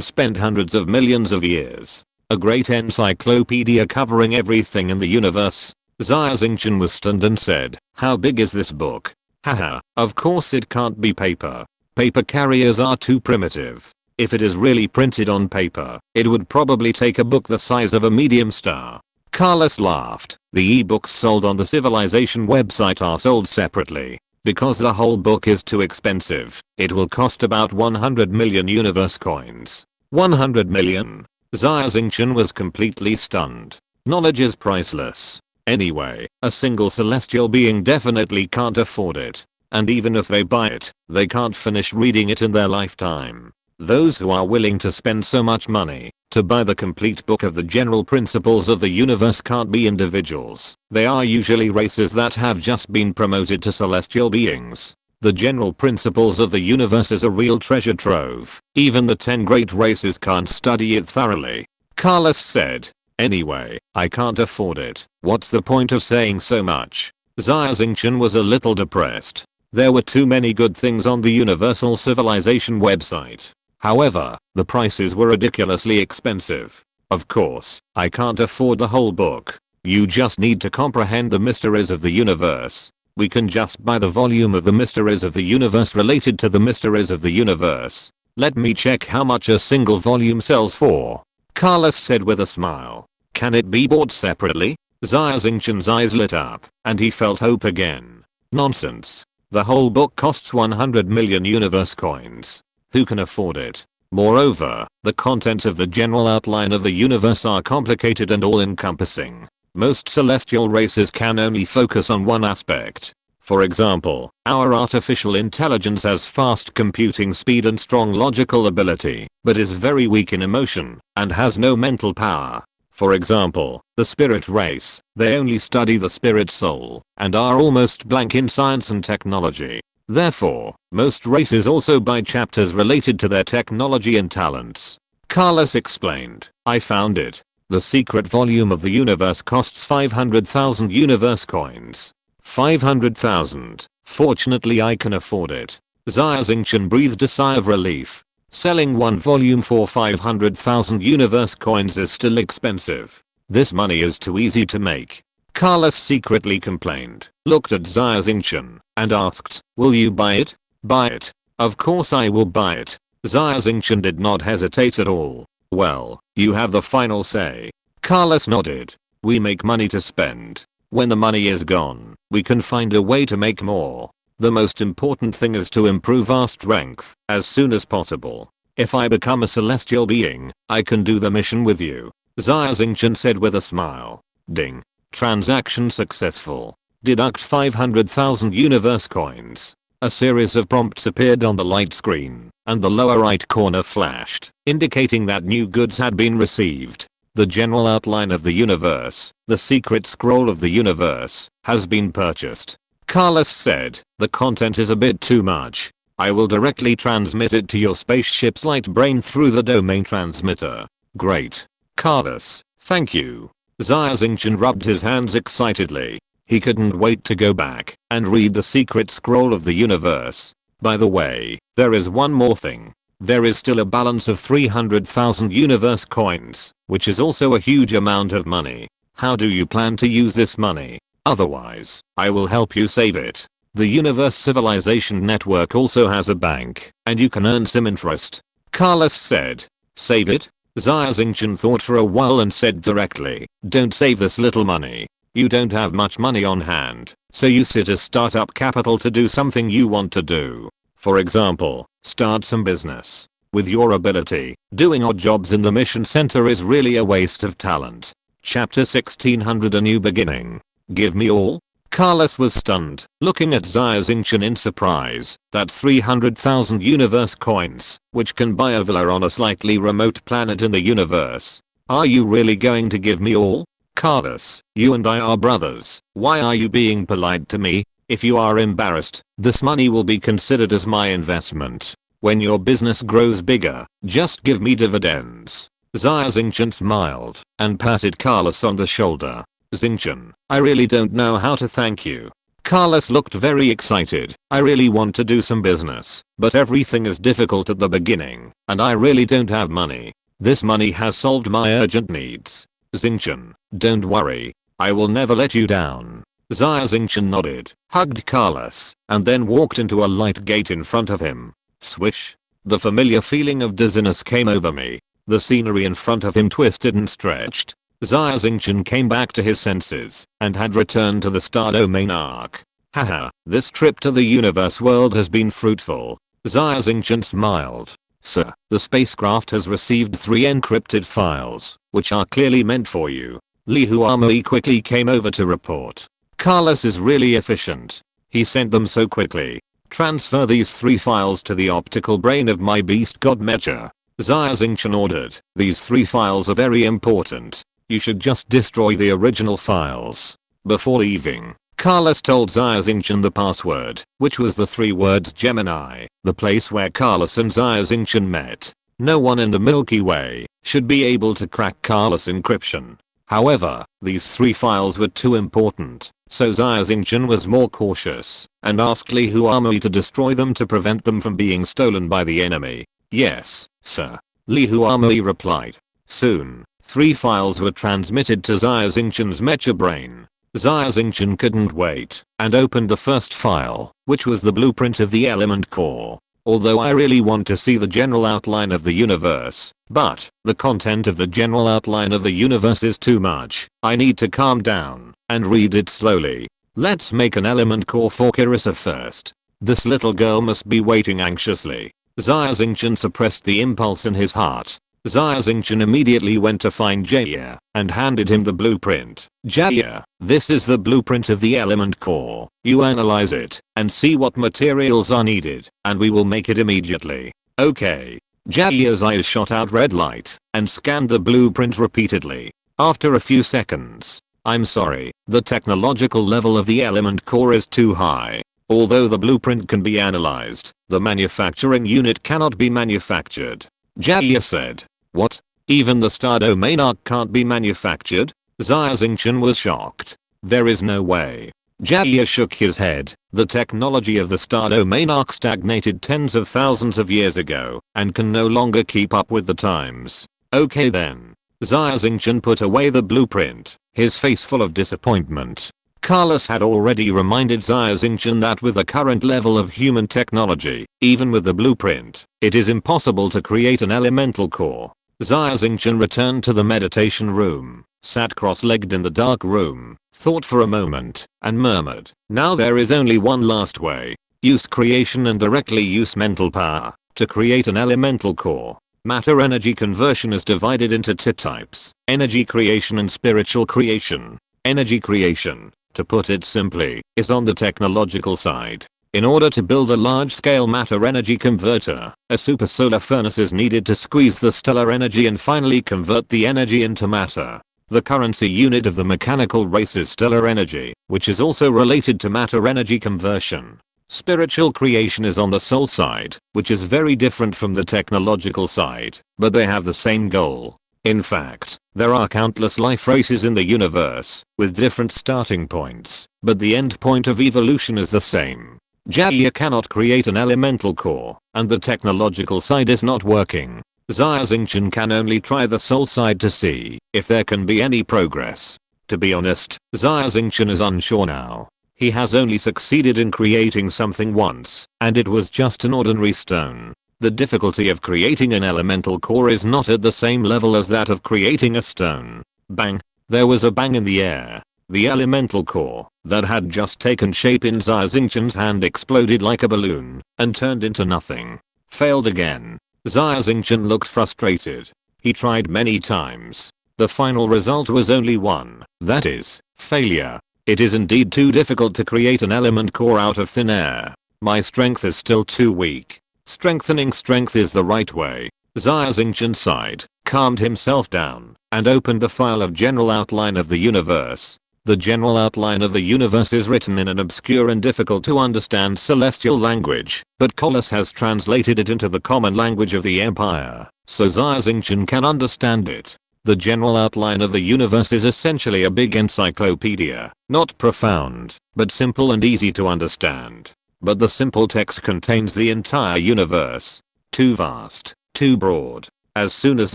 spent hundreds of millions of years. A great encyclopedia covering everything in the universe. Xia Xingchen was stunned and said, how big is this book? Haha, of course it can't be paper. Paper carriers are too primitive. If it is really printed on paper, it would probably take a book the size of a medium star. Carlos laughed. The ebooks sold on the Civilization website are sold separately. Because the whole book is too expensive, it will cost about 100 million universe coins. 100 million? Xia Xingchen was completely stunned. Knowledge is priceless. Anyway, a single celestial being definitely can't afford it. And even if they buy it, they can't finish reading it in their lifetime. Those who are willing to spend so much money to buy the complete book of the general principles of the universe can't be individuals. They are usually races that have just been promoted to celestial beings. The general principles of the universe is a real treasure trove. Even the 10 great races can't study it thoroughly. Carlos said. Anyway, I can't afford it. What's the point of saying so much? Xia Xingchen was a little depressed. There were too many good things on the Universal Civilization website. However, the prices were ridiculously expensive. Of course, I can't afford the whole book. You just need to comprehend the mysteries of the universe. We can just buy the volume of the mysteries of the universe related to the mysteries of the universe. Let me check how much a single volume sells for. Carlos said with a smile. Can it be bought separately? Xia Xingchen's eyes lit up, and he felt hope again. Nonsense. The whole book costs 100 million universe coins. Who can afford it? Moreover, the contents of the general outline of the universe are complicated and all-encompassing. Most celestial races can only focus on one aspect. For example, our artificial intelligence has fast computing speed and strong logical ability, but is very weak in emotion and has no mental power. For example, the spirit race, they only study the spirit soul and are almost blank in science and technology. Therefore, most races also buy chapters related to their technology and talents. Carlos explained. I found it. The secret volume of the universe costs 500,000 universe coins. 500,000. Fortunately I can afford it. Xia Xingchen breathed a sigh of relief. Selling one volume for 500,000 universe coins is still expensive. This money is too easy to make. Carlos secretly complained, looked at Xia Xingchen, and asked, will you buy it? Buy it. Of course I will buy it. Xia Xingchen did not hesitate at all. Well, you have the final say. Carlos nodded. We make money to spend. When the money is gone, we can find a way to make more. The most important thing is to improve our strength as soon as possible. If I become a celestial being, I can do the mission with you. Xia Xingchen said with a smile. Ding. Transaction successful. Deduct 500,000 universe coins. A series of prompts appeared on the light screen, and the lower right corner flashed, indicating that new goods had been received. The general outline of the universe, the secret scroll of the universe, has been purchased. Carlos said, the content is a bit too much. I will directly transmit it to your spaceship's light brain through the domain transmitter. Great. Carlos, thank you. Xia Xingchen rubbed his hands excitedly. He couldn't wait to go back and read the secret scroll of the universe. By the way, there is one more thing. There is still a balance of 300,000 universe coins, which is also a huge amount of money. How do you plan to use this money? Otherwise, I will help you save it. The Universe Civilization Network also has a bank, and you can earn some interest. Carlos said. Save it? Xia Xingchen thought for a while and said directly, don't save this little money. You don't have much money on hand, so use it as startup capital to do something you want to do. For example, start some business. With your ability, doing odd jobs in the mission center is really a waste of talent. Chapter 1600 A New Beginning. Give me all? Carlos was stunned, looking at Xia Xingchen in surprise. That's 300,000 universe coins, which can buy a villa on a slightly remote planet in the universe. Are you really going to give me all? Carlos, you and I are brothers. Why are you being polite to me? If you are embarrassed, this money will be considered as my investment. When your business grows bigger, just give me dividends. Xia Xingchen smiled and patted Carlos on the shoulder. Xingchen, I really don't know how to thank you. Carlos looked very excited. I really want to do some business, but everything is difficult at the beginning, and I really don't have money. This money has solved my urgent needs. Xingchen, don't worry. I will never let you down. Xia Xingchen nodded, hugged Carlos, and then walked into a light gate in front of him. Swish. The familiar feeling of dizziness came over me. The scenery in front of him twisted and stretched. Xia Xingchen came back to his senses and had returned to the star domain arc. Haha, this trip to the universe world has been fruitful. Xia Xingchen smiled. Sir, the spacecraft has received 3 encrypted files, which are clearly meant for you. Li Huamui quickly came over to report. Carlos is really efficient. He sent them so quickly. Transfer these 3 files to the optical brain of my beast god Mecha. Xia Xingchen ordered. These 3 files are very important. You should just destroy the original files. Before leaving, Carlos told Xia Xingchen the password, which was the 3 words Gemini, the place where Carlos and Xia Xingchen met. No one in the Milky Way should be able to crack Carlos' encryption. However, these 3 files were too important, so Xia Xingchen was more cautious and asked Li Huamui to destroy them to prevent them from being stolen by the enemy. Yes, sir. Li Huamui replied. Soon, 3 files were transmitted to Xia Xingchen's mecha brain. Xia Xingchen couldn't wait and opened the first file, which was the blueprint of the element core. Although I really want to see the general outline of the universe, but the content of the general outline of the universe is too much. I need to calm down and read it slowly. Let's make an element core for Kirissa first. This little girl must be waiting anxiously. Xia Xingchen suppressed the impulse in his heart. Xia Xingchen immediately went to find Xia and handed him the blueprint. Xia, this is the blueprint of the element core. You analyze it and see what materials are needed, and we will make it immediately. Okay. Xia's eyes shot out red light and scanned the blueprint repeatedly. After a few seconds, I'm sorry, the technological level of the element core is too high. Although the blueprint can be analyzed, the manufacturing unit cannot be manufactured. Xia said. What? Even the star domain arc can't be manufactured? Xia Xingchen was shocked. There is no way. Xia shook his head. The technology of the star domain arc stagnated tens of thousands of years ago and can no longer keep up with the times. Okay then. Xia Xingchen put away the blueprint, his face full of disappointment. Carlos had already reminded Xia Xingchen that with the current level of human technology, even with the blueprint, it is impossible to create an elemental core. Xia Xingchen returned to the meditation room, sat cross-legged in the dark room, thought for a moment, and murmured, now there is only one last way. Use creation and directly use mental power to create an elemental core. Matter energy conversion is divided into 2 types, energy creation and spiritual creation. Energy creation to put it simply, is on the technological side. In order to build a large-scale matter-energy converter, a super solar furnace is needed to squeeze the stellar energy and finally convert the energy into matter. The currency unit of the mechanical race is stellar energy, which is also related to matter-energy conversion. Spiritual creation is on the soul side, which is very different from the technological side, but they have the same goal. In fact, there are countless life races in the universe, with different starting points, but the end point of evolution is the same. Xia cannot create an elemental core, and the technological side is not working. Xia Xingchen can only try the soul side to see if there can be any progress. To be honest, Xia Xingchen is unsure now. He has only succeeded in creating something once, and it was just an ordinary stone. The difficulty of creating an elemental core is not at the same level as that of creating a stone. Bang! There was a bang in the air. The elemental core, that had just taken shape in Xia Xingchen's hand, exploded like a balloon, and turned into nothing. Failed again. Xia Xingchen looked frustrated. He tried many times. The final result was only one, that is, failure. It is indeed too difficult to create an element core out of thin air. My strength is still too weak. Strengthening strength is the right way. Xia Xingchen sighed, calmed himself down, and opened the file of general outline of the universe. The general outline of the universe is written in an obscure and difficult to understand celestial language, but Colossus has translated it into the common language of the Empire, so Xia Xingchen can understand it. The general outline of the universe is essentially a big encyclopedia, not profound, but simple and easy to understand. But the simple text contains the entire universe. Too vast, too broad. As soon as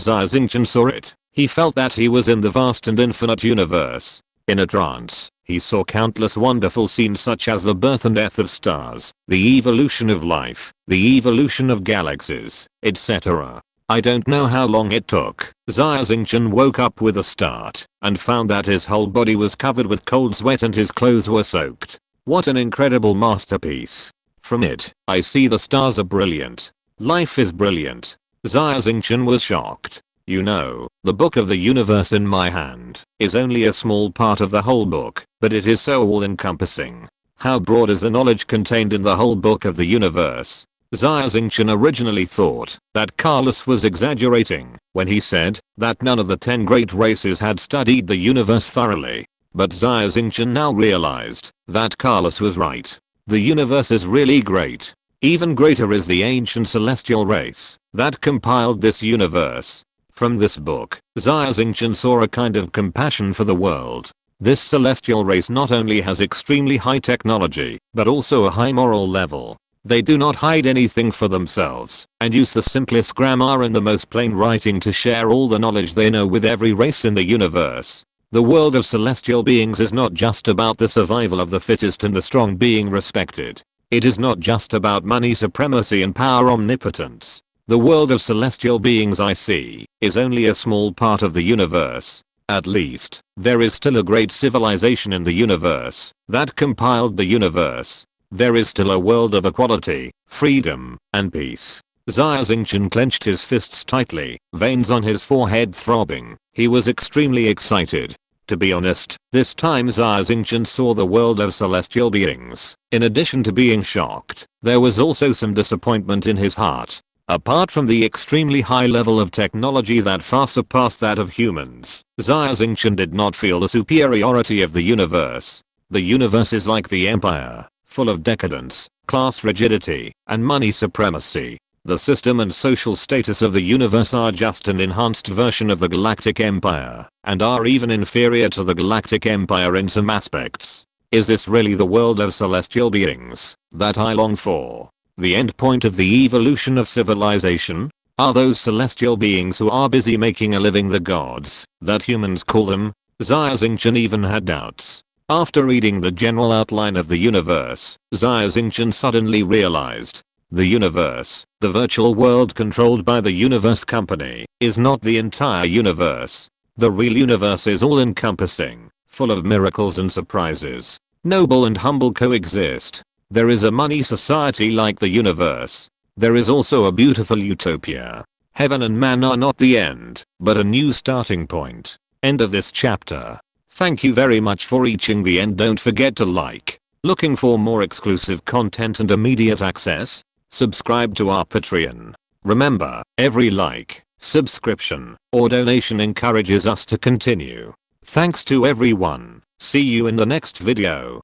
Xia Xingchen saw it, he felt that he was in the vast and infinite universe. In a trance, he saw countless wonderful scenes such as the birth and death of stars, the evolution of life, the evolution of galaxies, etc. I don't know how long it took. Xia Xingchen woke up with a start, and found that his whole body was covered with cold sweat and his clothes were soaked. What an incredible masterpiece. From it, I see the stars are brilliant. Life is brilliant. Xia Xingchen was shocked. You know, the book of the universe in my hand is only a small part of the whole book, but it is so all-encompassing. How broad is the knowledge contained in the whole book of the universe? Xia Xingchen originally thought that Carlos was exaggerating when he said that none of the 10 great races had studied the universe thoroughly. But Xia Xingchen now realized that Carlos was right. The universe is really great. Even greater is the ancient celestial race that compiled this universe. From this book, Xia Xingchen saw a kind of compassion for the world. This celestial race not only has extremely high technology, but also a high moral level. They do not hide anything for themselves, and use the simplest grammar and the most plain writing to share all the knowledge they know with every race in the universe. The world of celestial beings is not just about the survival of the fittest and the strong being respected. It is not just about money supremacy and power omnipotence. The world of celestial beings I see is only a small part of the universe. At least, there is still a great civilization in the universe that compiled the universe. There is still a world of equality, freedom, and peace. Xia Xingchen clenched his fists tightly, veins on his forehead throbbing. He was extremely excited. To be honest, this time Xia Xingchen saw the world of celestial beings. In addition to being shocked, there was also some disappointment in his heart. Apart from the extremely high level of technology that far surpassed that of humans, Xia Xingchen did not feel the superiority of the universe. The universe is like the Empire, full of decadence, class rigidity, and money supremacy. The system and social status of the universe are just an enhanced version of the Galactic Empire, and are even inferior to the Galactic Empire in some aspects. Is this really the world of celestial beings that I long for? The end point of the evolution of civilization? Are those celestial beings who are busy making a living the gods that humans call them? Xia Xingchen even had doubts. After reading the general outline of the universe, Xia Xingchen suddenly realized the universe, the virtual world controlled by the universe company, is not the entire universe. The real universe is all-encompassing, full of miracles and surprises. Noble and humble coexist. There is a money society like the universe. There is also a beautiful utopia. Heaven and man are not the end, but a new starting point. End of this chapter. Thank you very much for reaching the end. Don't forget to like. Looking for more exclusive content and immediate access? Subscribe to our Patreon. Remember, every like, subscription, or donation encourages us to continue. Thanks to everyone. See you in the next video.